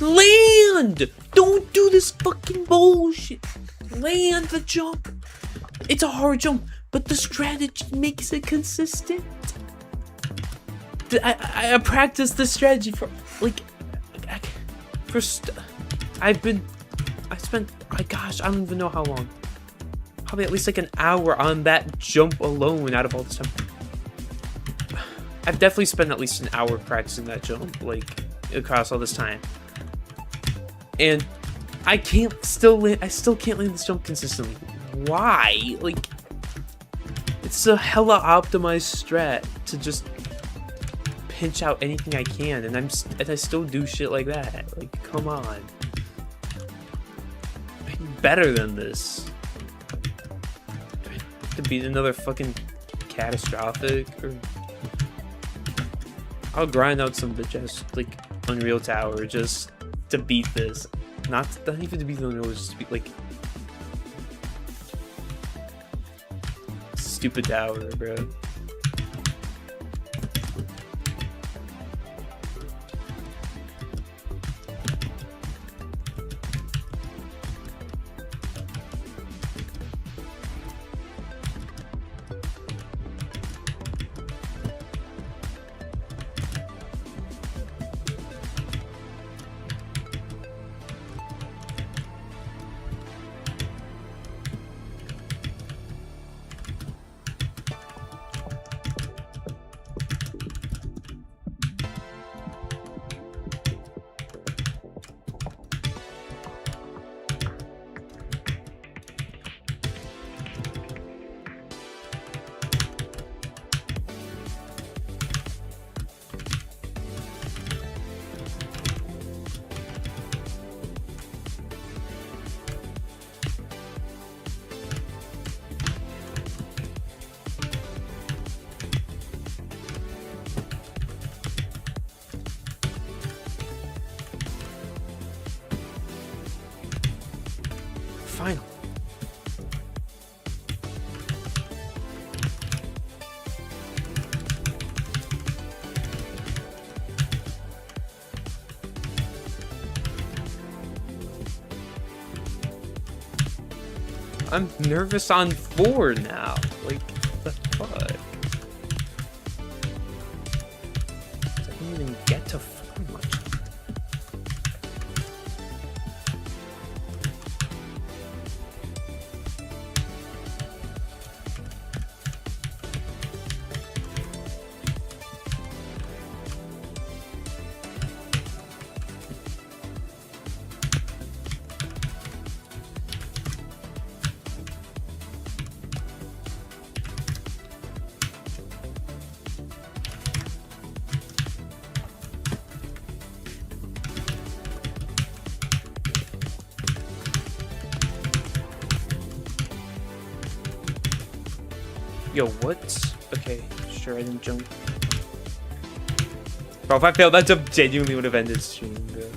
Land! Don't do this fucking bullshit. Land the jump. It's a hard jump, but the strategy makes it consistent. I practiced the strategy for like I spent, my gosh, I don't even know how long. Probably at least like an hour on that jump alone out of all this time. I've definitely spent at least an hour practicing that jump, like, across all this time. And I still can't land this jump consistently. Why? Like, it's a hella optimized strat to just pinch out anything I can, and I still do shit like that. Like, come on. I'm better than this. To beat another fucking catastrophic, or I'll grind out some bitch ass like Unreal Tower just to beat this. Not even to beat the Unreal, just to beat like stupid tower, bro. Final. I'm nervous on 4 now. Like, what the fuck? I didn't even get to 4 much. Yo, what? Okay, sure, I didn't jump. Bro, if I failed that jump, genuinely would have ended stream, bro.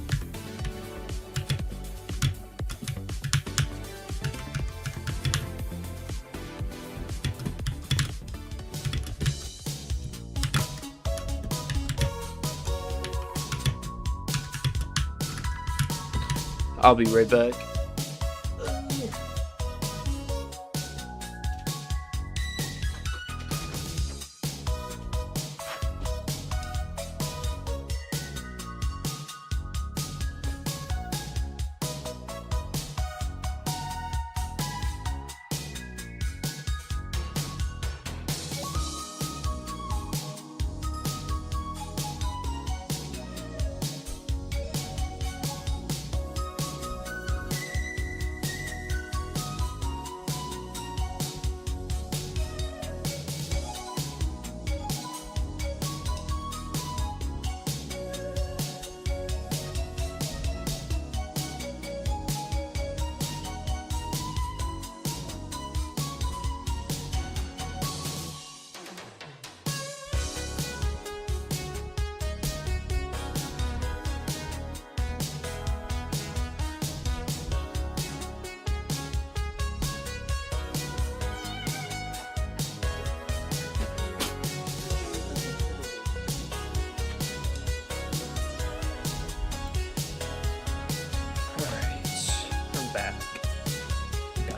I'll be right back.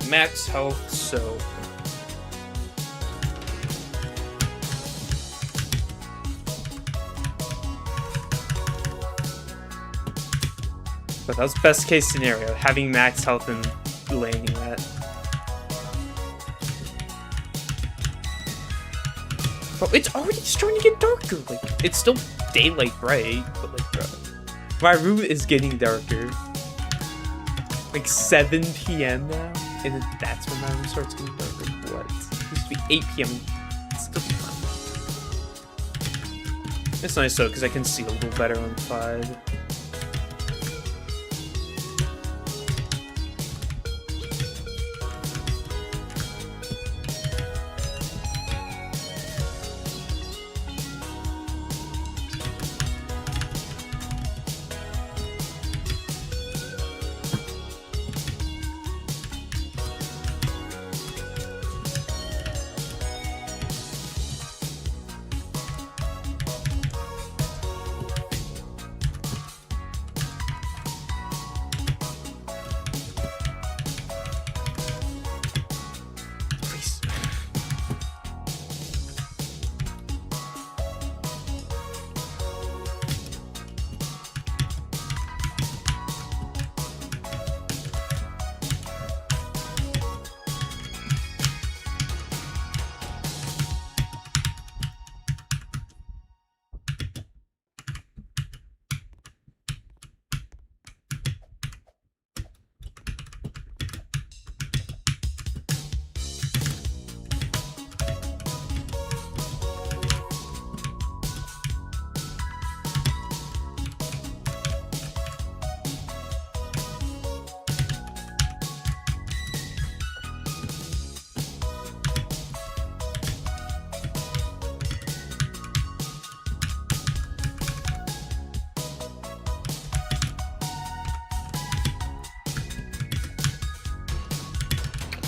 Max health, so but that was best case scenario, having max health and landing that. But it's already starting to get darker. Like, it's still daylight bright, but like, bro, my room is getting darker. Like 7 p.m. now. And then that's when my room starts getting darker. What? It used to be 8 p.m. It's still fun. It's nice though, because I can see a little better on 5.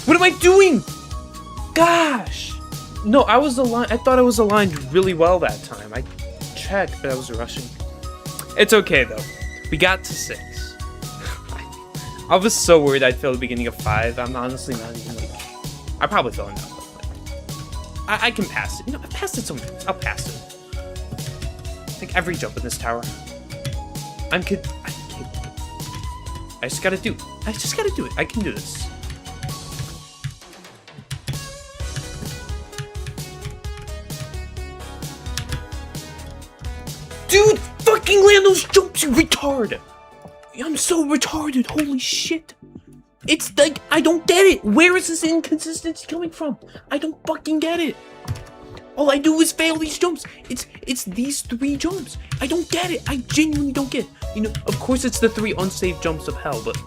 What am I doing? Gosh! No, I was aligned. I thought I was aligned really well that time. I checked, but I was rushing. It's okay though. We got to 6. I was so worried I'd fail the beginning of 5. I'm honestly not even like. I probably fell enough. But like, I can pass it. You know, I've passed it so many times. I'll pass it. Like every jump in this tower. I just gotta do it. I just gotta do it. I can do this. Dude, fucking land those jumps, you retard! I'm so retarded, holy shit. It's like, I don't get it. Where is this inconsistency coming from? I don't fucking get it. All I do is fail these jumps. It's these 3 jumps. I don't get it. I genuinely don't get it. You know, of course it's the 3 unsafe jumps of hell, but,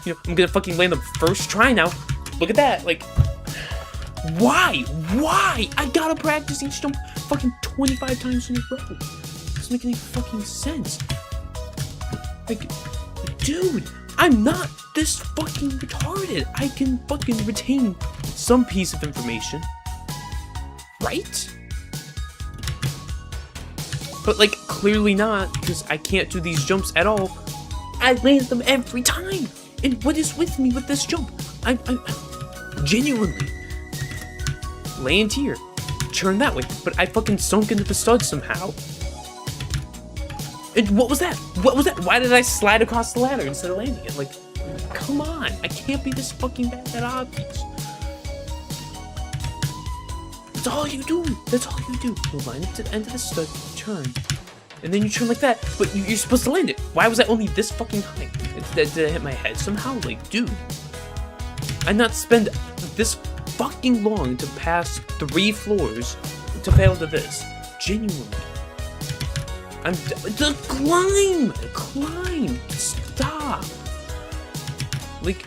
you know, I'm gonna fucking land them first try now. Look at that, like, why? Why? I gotta practice each jump fucking 25 times in a row. Doesn't make any fucking sense. Like, dude, I'm not this fucking retarded. I can fucking retain some piece of information, right? But like, clearly not, because I can't do these jumps at all. I land them every time. And what is with me with this jump? I'm genuinely land here, turn that way, but I fucking sunk into the stud somehow. And what was that? What was that? Why did I slide across the ladder instead of landing it? Like, come on. I can't be this fucking bad at objects. That's all you do. That's all you do. You line up to the end of the stud, turn, and then you turn like that, but you're supposed to land it. Why was I only this fucking high? Did I hit my head somehow? Like, dude. I not spend this fucking long to pass 3 floors to fail to this. Genuinely. The climb! Stop! Like...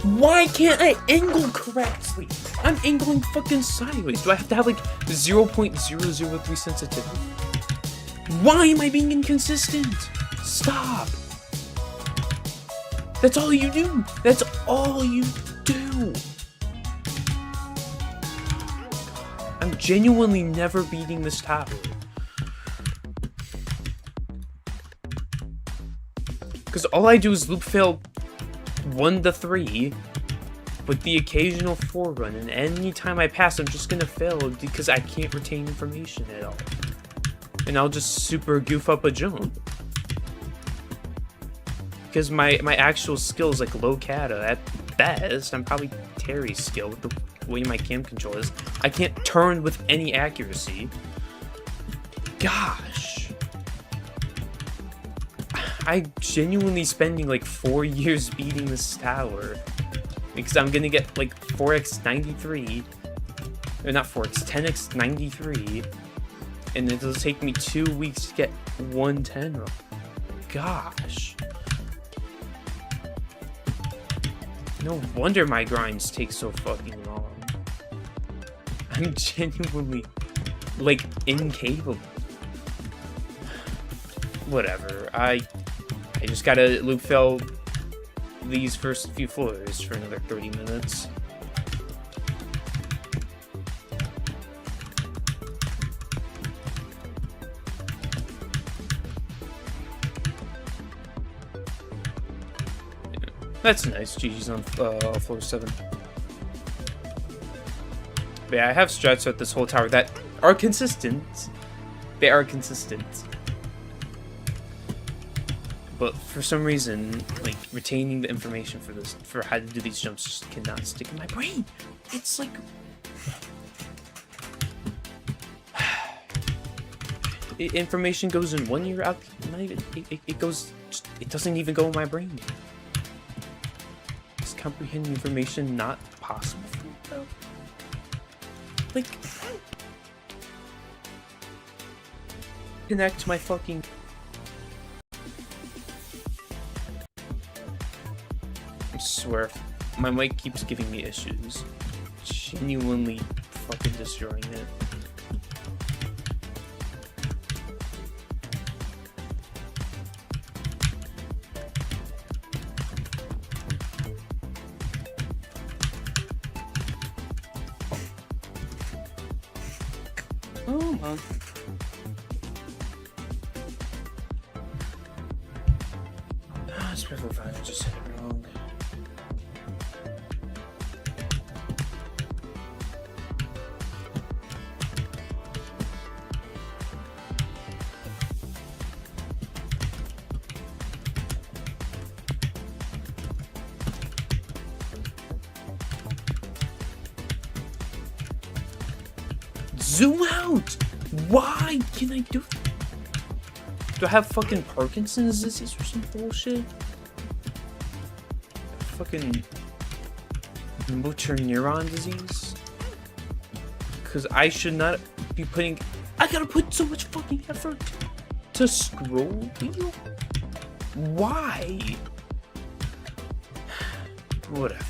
Why can't I angle correctly? I'm angling fucking sideways. Do I have to have like 0.003 sensitivity? Why am I being inconsistent? Stop! That's all you do! That's all you do! I'm genuinely never beating this tower. Because all I do is loop fail 1 to 3 with the occasional 4 run, and anytime I pass I'm just gonna fail because I can't retain information at all. And I'll just super goof up a jump. Because my actual skill is like low kata at best. I'm probably Terry's skill with the way my cam control is. I can't turn with any accuracy. Gosh. I'm genuinely spending like 4 years beating this tower. Because I'm gonna get like 4x 93. Or not 4x, 10x 93. And it'll take me 2 weeks to get 110. Gosh. No wonder my grinds take so fucking long. I'm genuinely, like, incapable. Whatever. I just gotta loop fail these first few floors for another 30 minutes. That's nice. GG's on floor 7. But yeah, I have strats at this whole tower that are consistent. They are consistent. But for some reason, like, retaining the information for how to do these jumps just cannot stick in my brain. It's like... information goes in one ear out, not even, it goes, it doesn't even go in my brain. Is comprehending information not possible for me, though? Like... connect my fucking... I swear, my mic keeps giving me issues. Genuinely fucking destroying it. Oh, well. It's perfectly fine, I just said it wrong. Zoom out! Why can I do that? Do I have fucking Parkinson's disease or some bullshit? Fucking motor neuron disease? Because I should not be putting... I gotta put so much fucking effort to scroll wheel? Why? Whatever.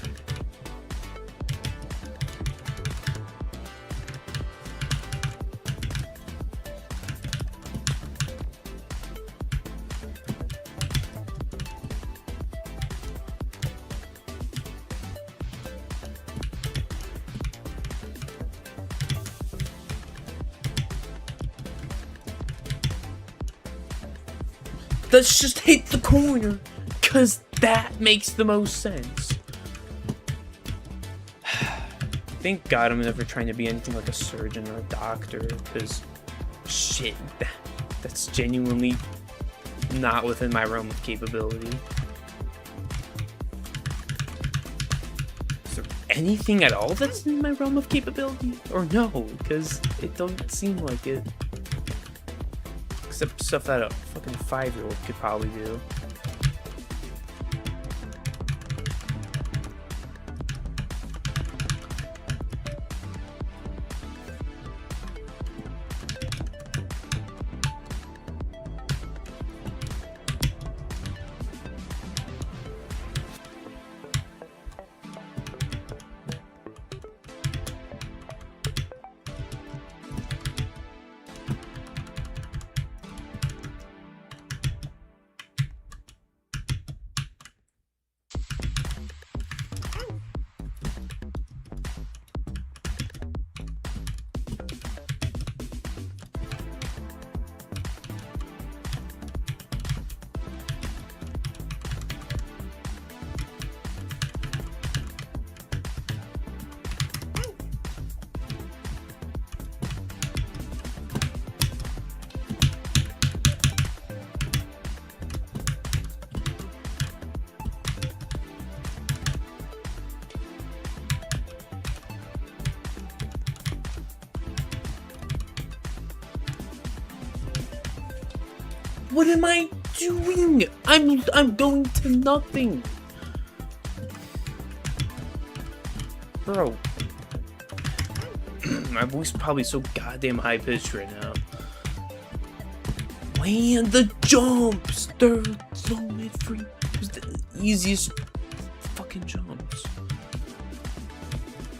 let's just hit the corner, cause that makes the most sense. Thank God I'm never trying to be anything like a surgeon or a doctor, because shit, that's genuinely not within my realm of capability. Is there anything at all that's in my realm of capability? Or no, because it don't seem like it. Except stuff that a fucking 5-year-old could probably do. What am I doing? I'm going to nothing. Bro. My voice is probably so goddamn high pitched right now. Man, the jumps! They're so mid-free. It was the easiest fucking jumps.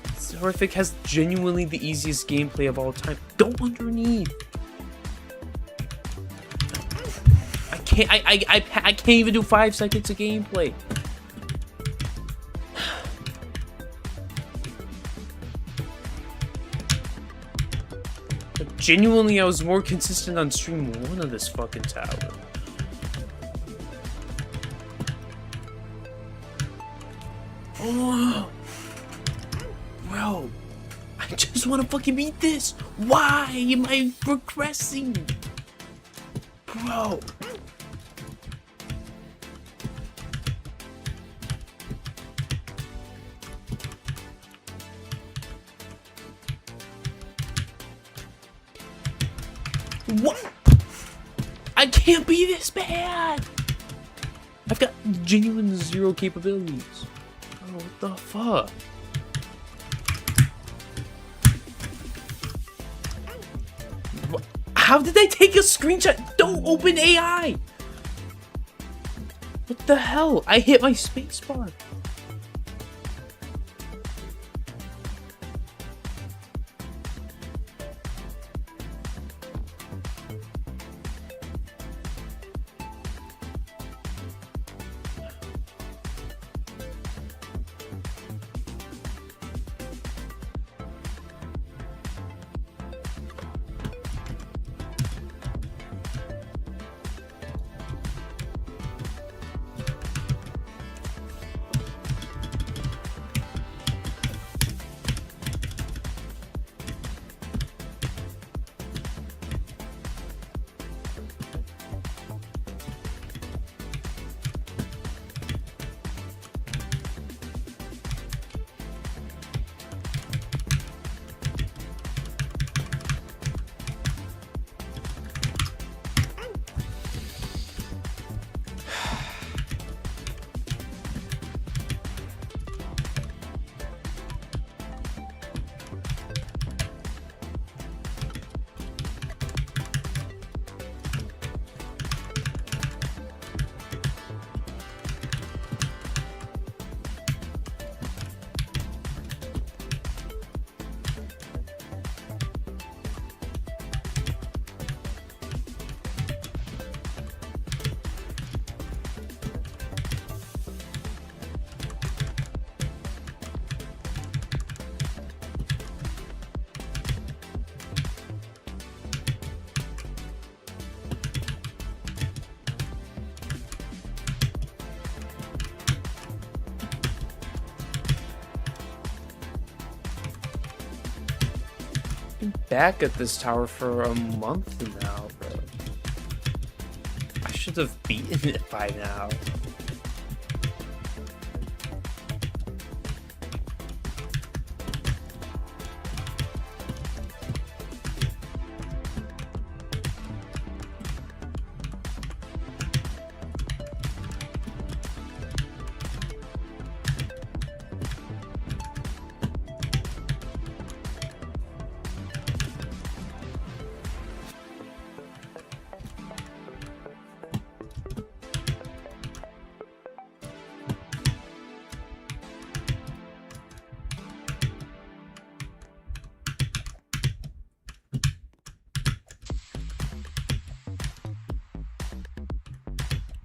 Catastrophic has genuinely the easiest gameplay of all time. Go underneath. I can't even do 5 seconds of gameplay. But genuinely, I was more consistent on stream 1 of this fucking tower. Oh, bro, I just want to fucking beat this. Why am I regressing, bro? What? I can't be this bad! I've got genuine 0 capabilities. Oh, what the fuck? How did I take a screenshot? Don't open AI! What the hell? I hit my spacebar. been back at this tower for a month now, bro. I should have beaten it by now.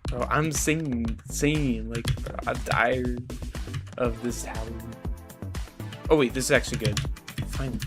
Bro, I'm singing like I'm tired of this Halloween. Oh wait, this is actually good. Fine.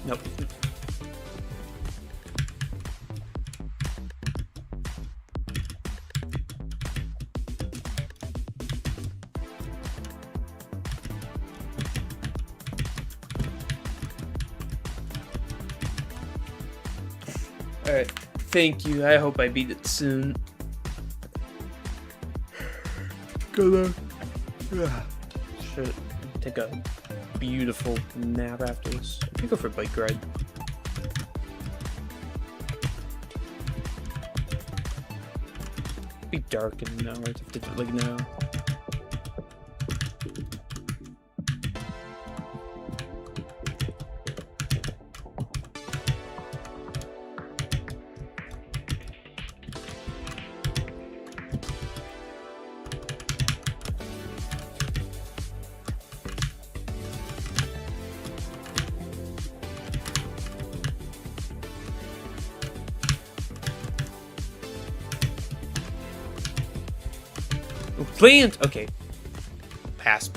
Nope. Alright, thank you. I hope I beat it soon. Good luck. Should take a beautiful nap after this. I could go for a bike ride. It'd be dark in an hour. I have to do it like now. Plant! Okay. Pass.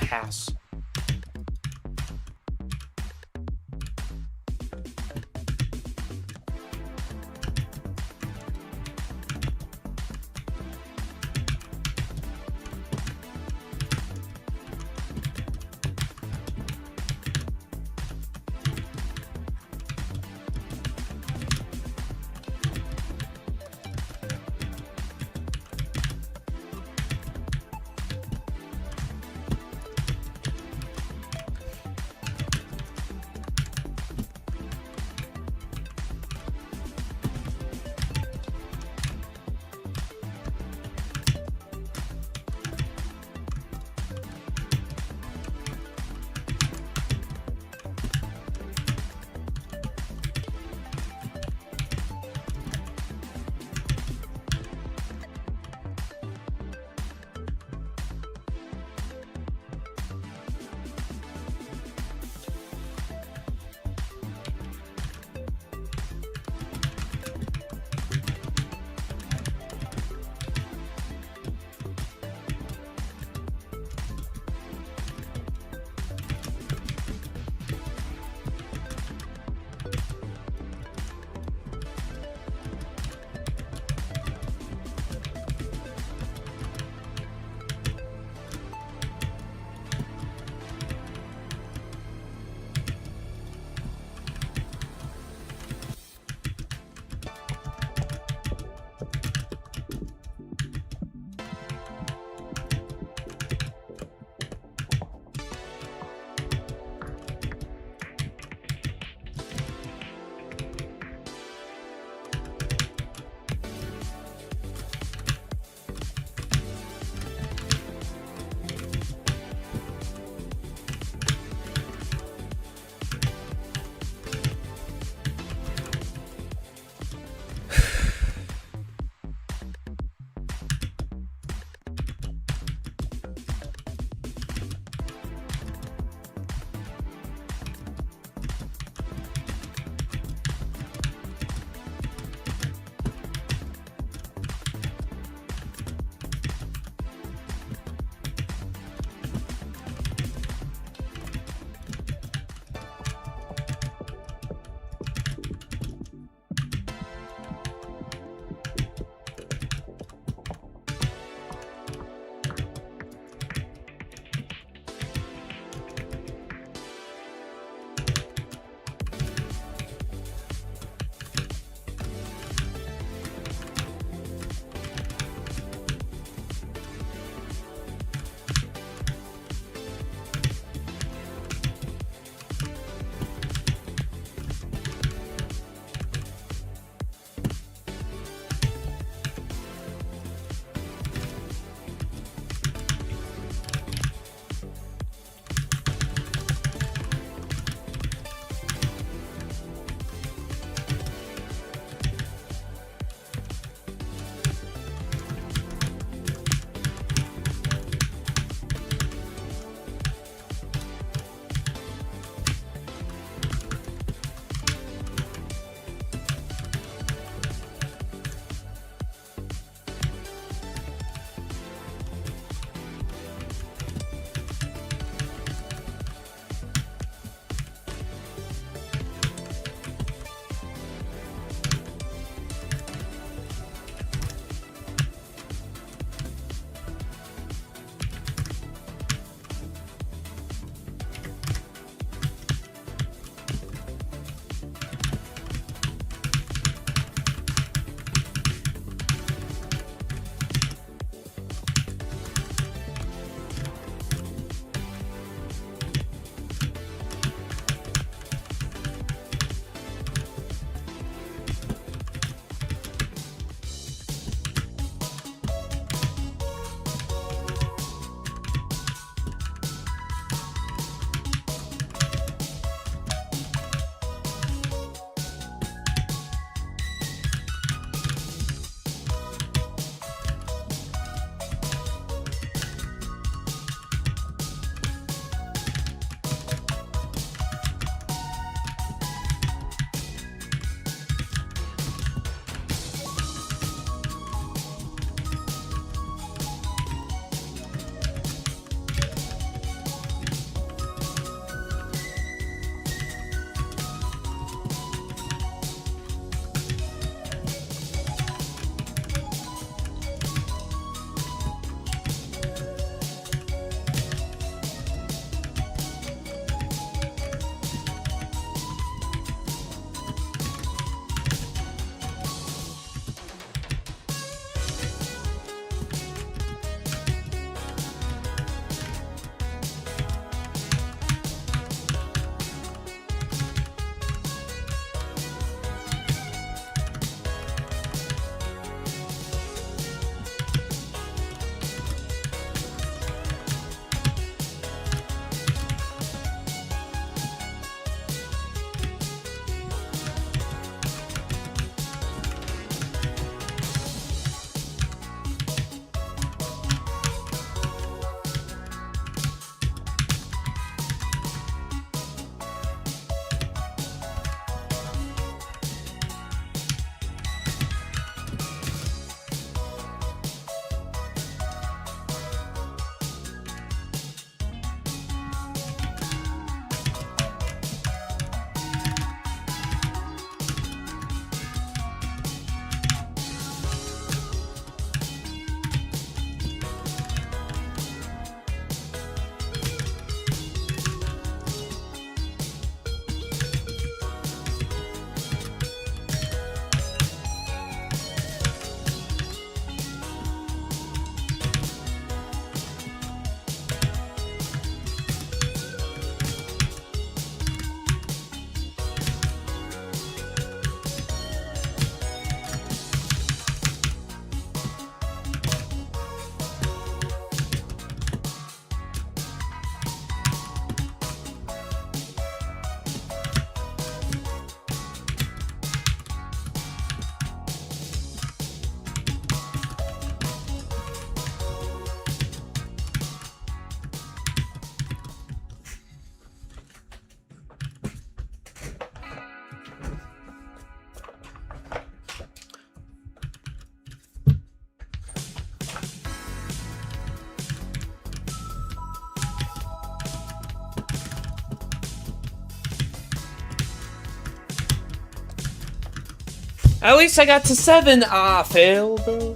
At least I got to 7. Ah, fail, bro.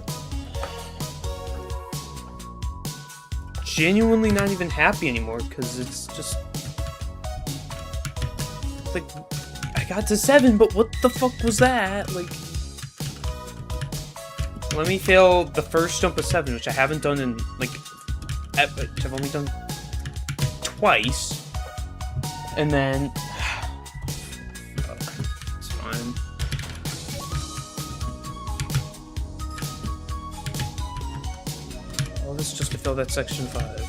Genuinely not even happy anymore because it's just like I got to 7, but what the fuck was that? Like, let me fail the first jump of 7, which I haven't done in like which I've only done twice, and then it's fine. All this just to fill that section 5.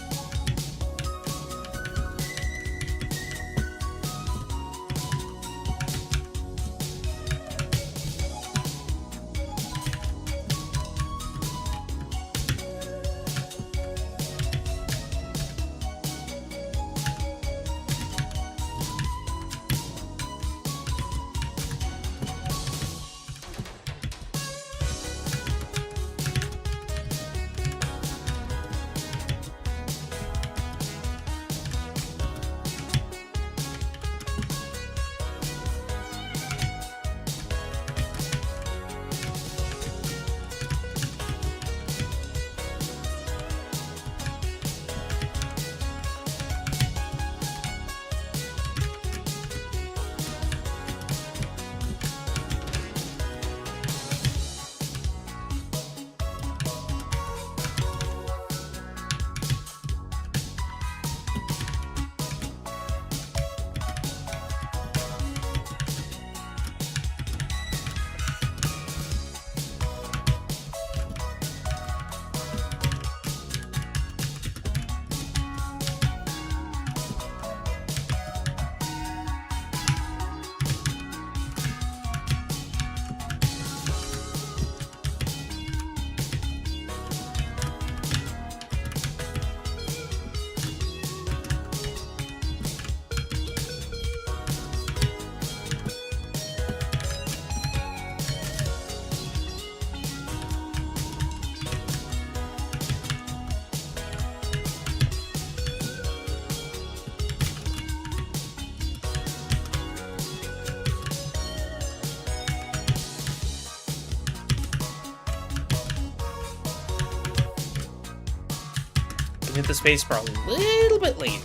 Hit the space bar a little bit later.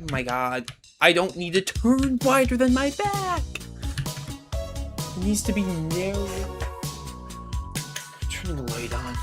Oh my god. I don't need to turn wider than my back. It needs to be narrow. Turn the light on.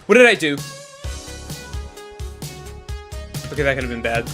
What did I do? Okay, that could have been bad.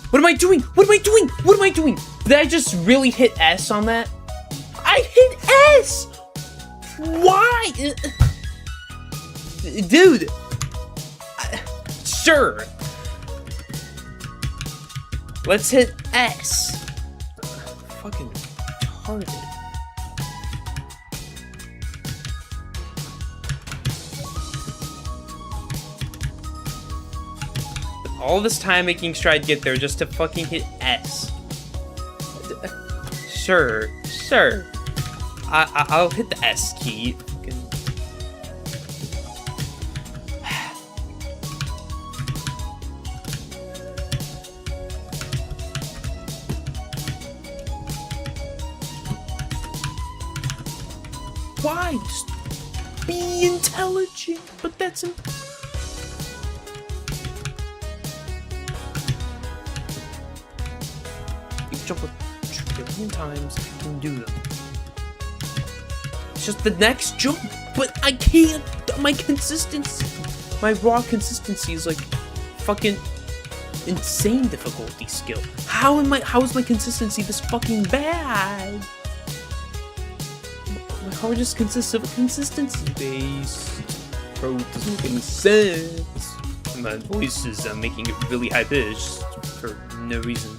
What am I doing? What am I doing? What am I doing? Did I just really hit S on that? I hit S! Why? Dude. Sure. Let's hit S. Fucking retarded. All this time making sure I'd get there just to fucking hit S. Sure. I'll hit the S key. Fucking... Why? Just be intelligent, but that's... Jump a trillion times and do them. It's just the next jump, but I can't. My consistency, my raw consistency is like fucking insane difficulty skill. How is my consistency this fucking bad? My hardest consists of a consistency base. Bro, it doesn't make any sense. My voice is making it really high pitched for no reason.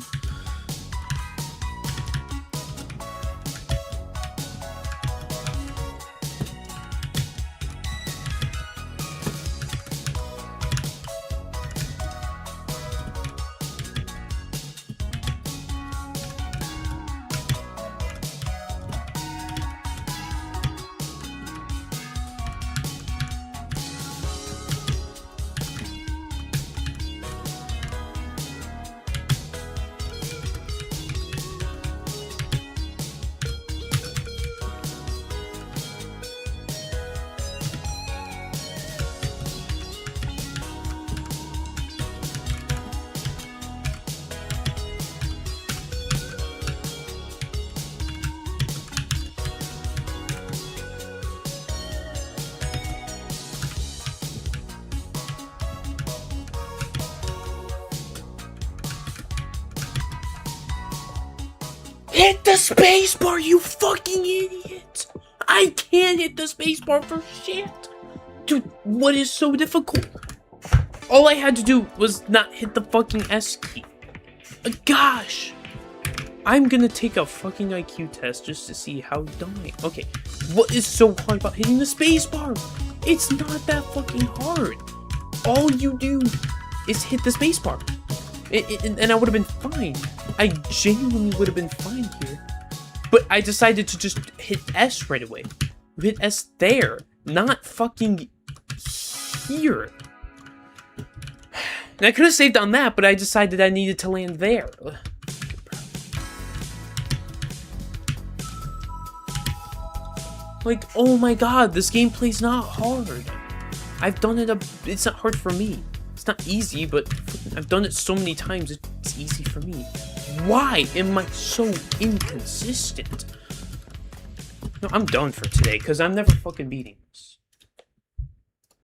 Hit the spacebar, you fucking idiot! I can't hit the spacebar for shit! Dude, what is so difficult? All I had to do was not hit the fucking S key. Gosh! I'm gonna take a fucking IQ test just to see how dumb I am. Okay, what is so hard about hitting the spacebar? It's not that fucking hard. All you do is hit the spacebar. And I would have been fine. I genuinely would have been fine here. But I decided to just hit S right away. Hit S there, not fucking here. And I could have saved on that, but I decided I needed to land there. Like, oh my god, this gameplay's not hard. I've done it, it's not hard for me. It's not easy, but I've done it so many times, it's easy for me. Why am I so inconsistent? No, I'm done for today, because I'm never fucking beating.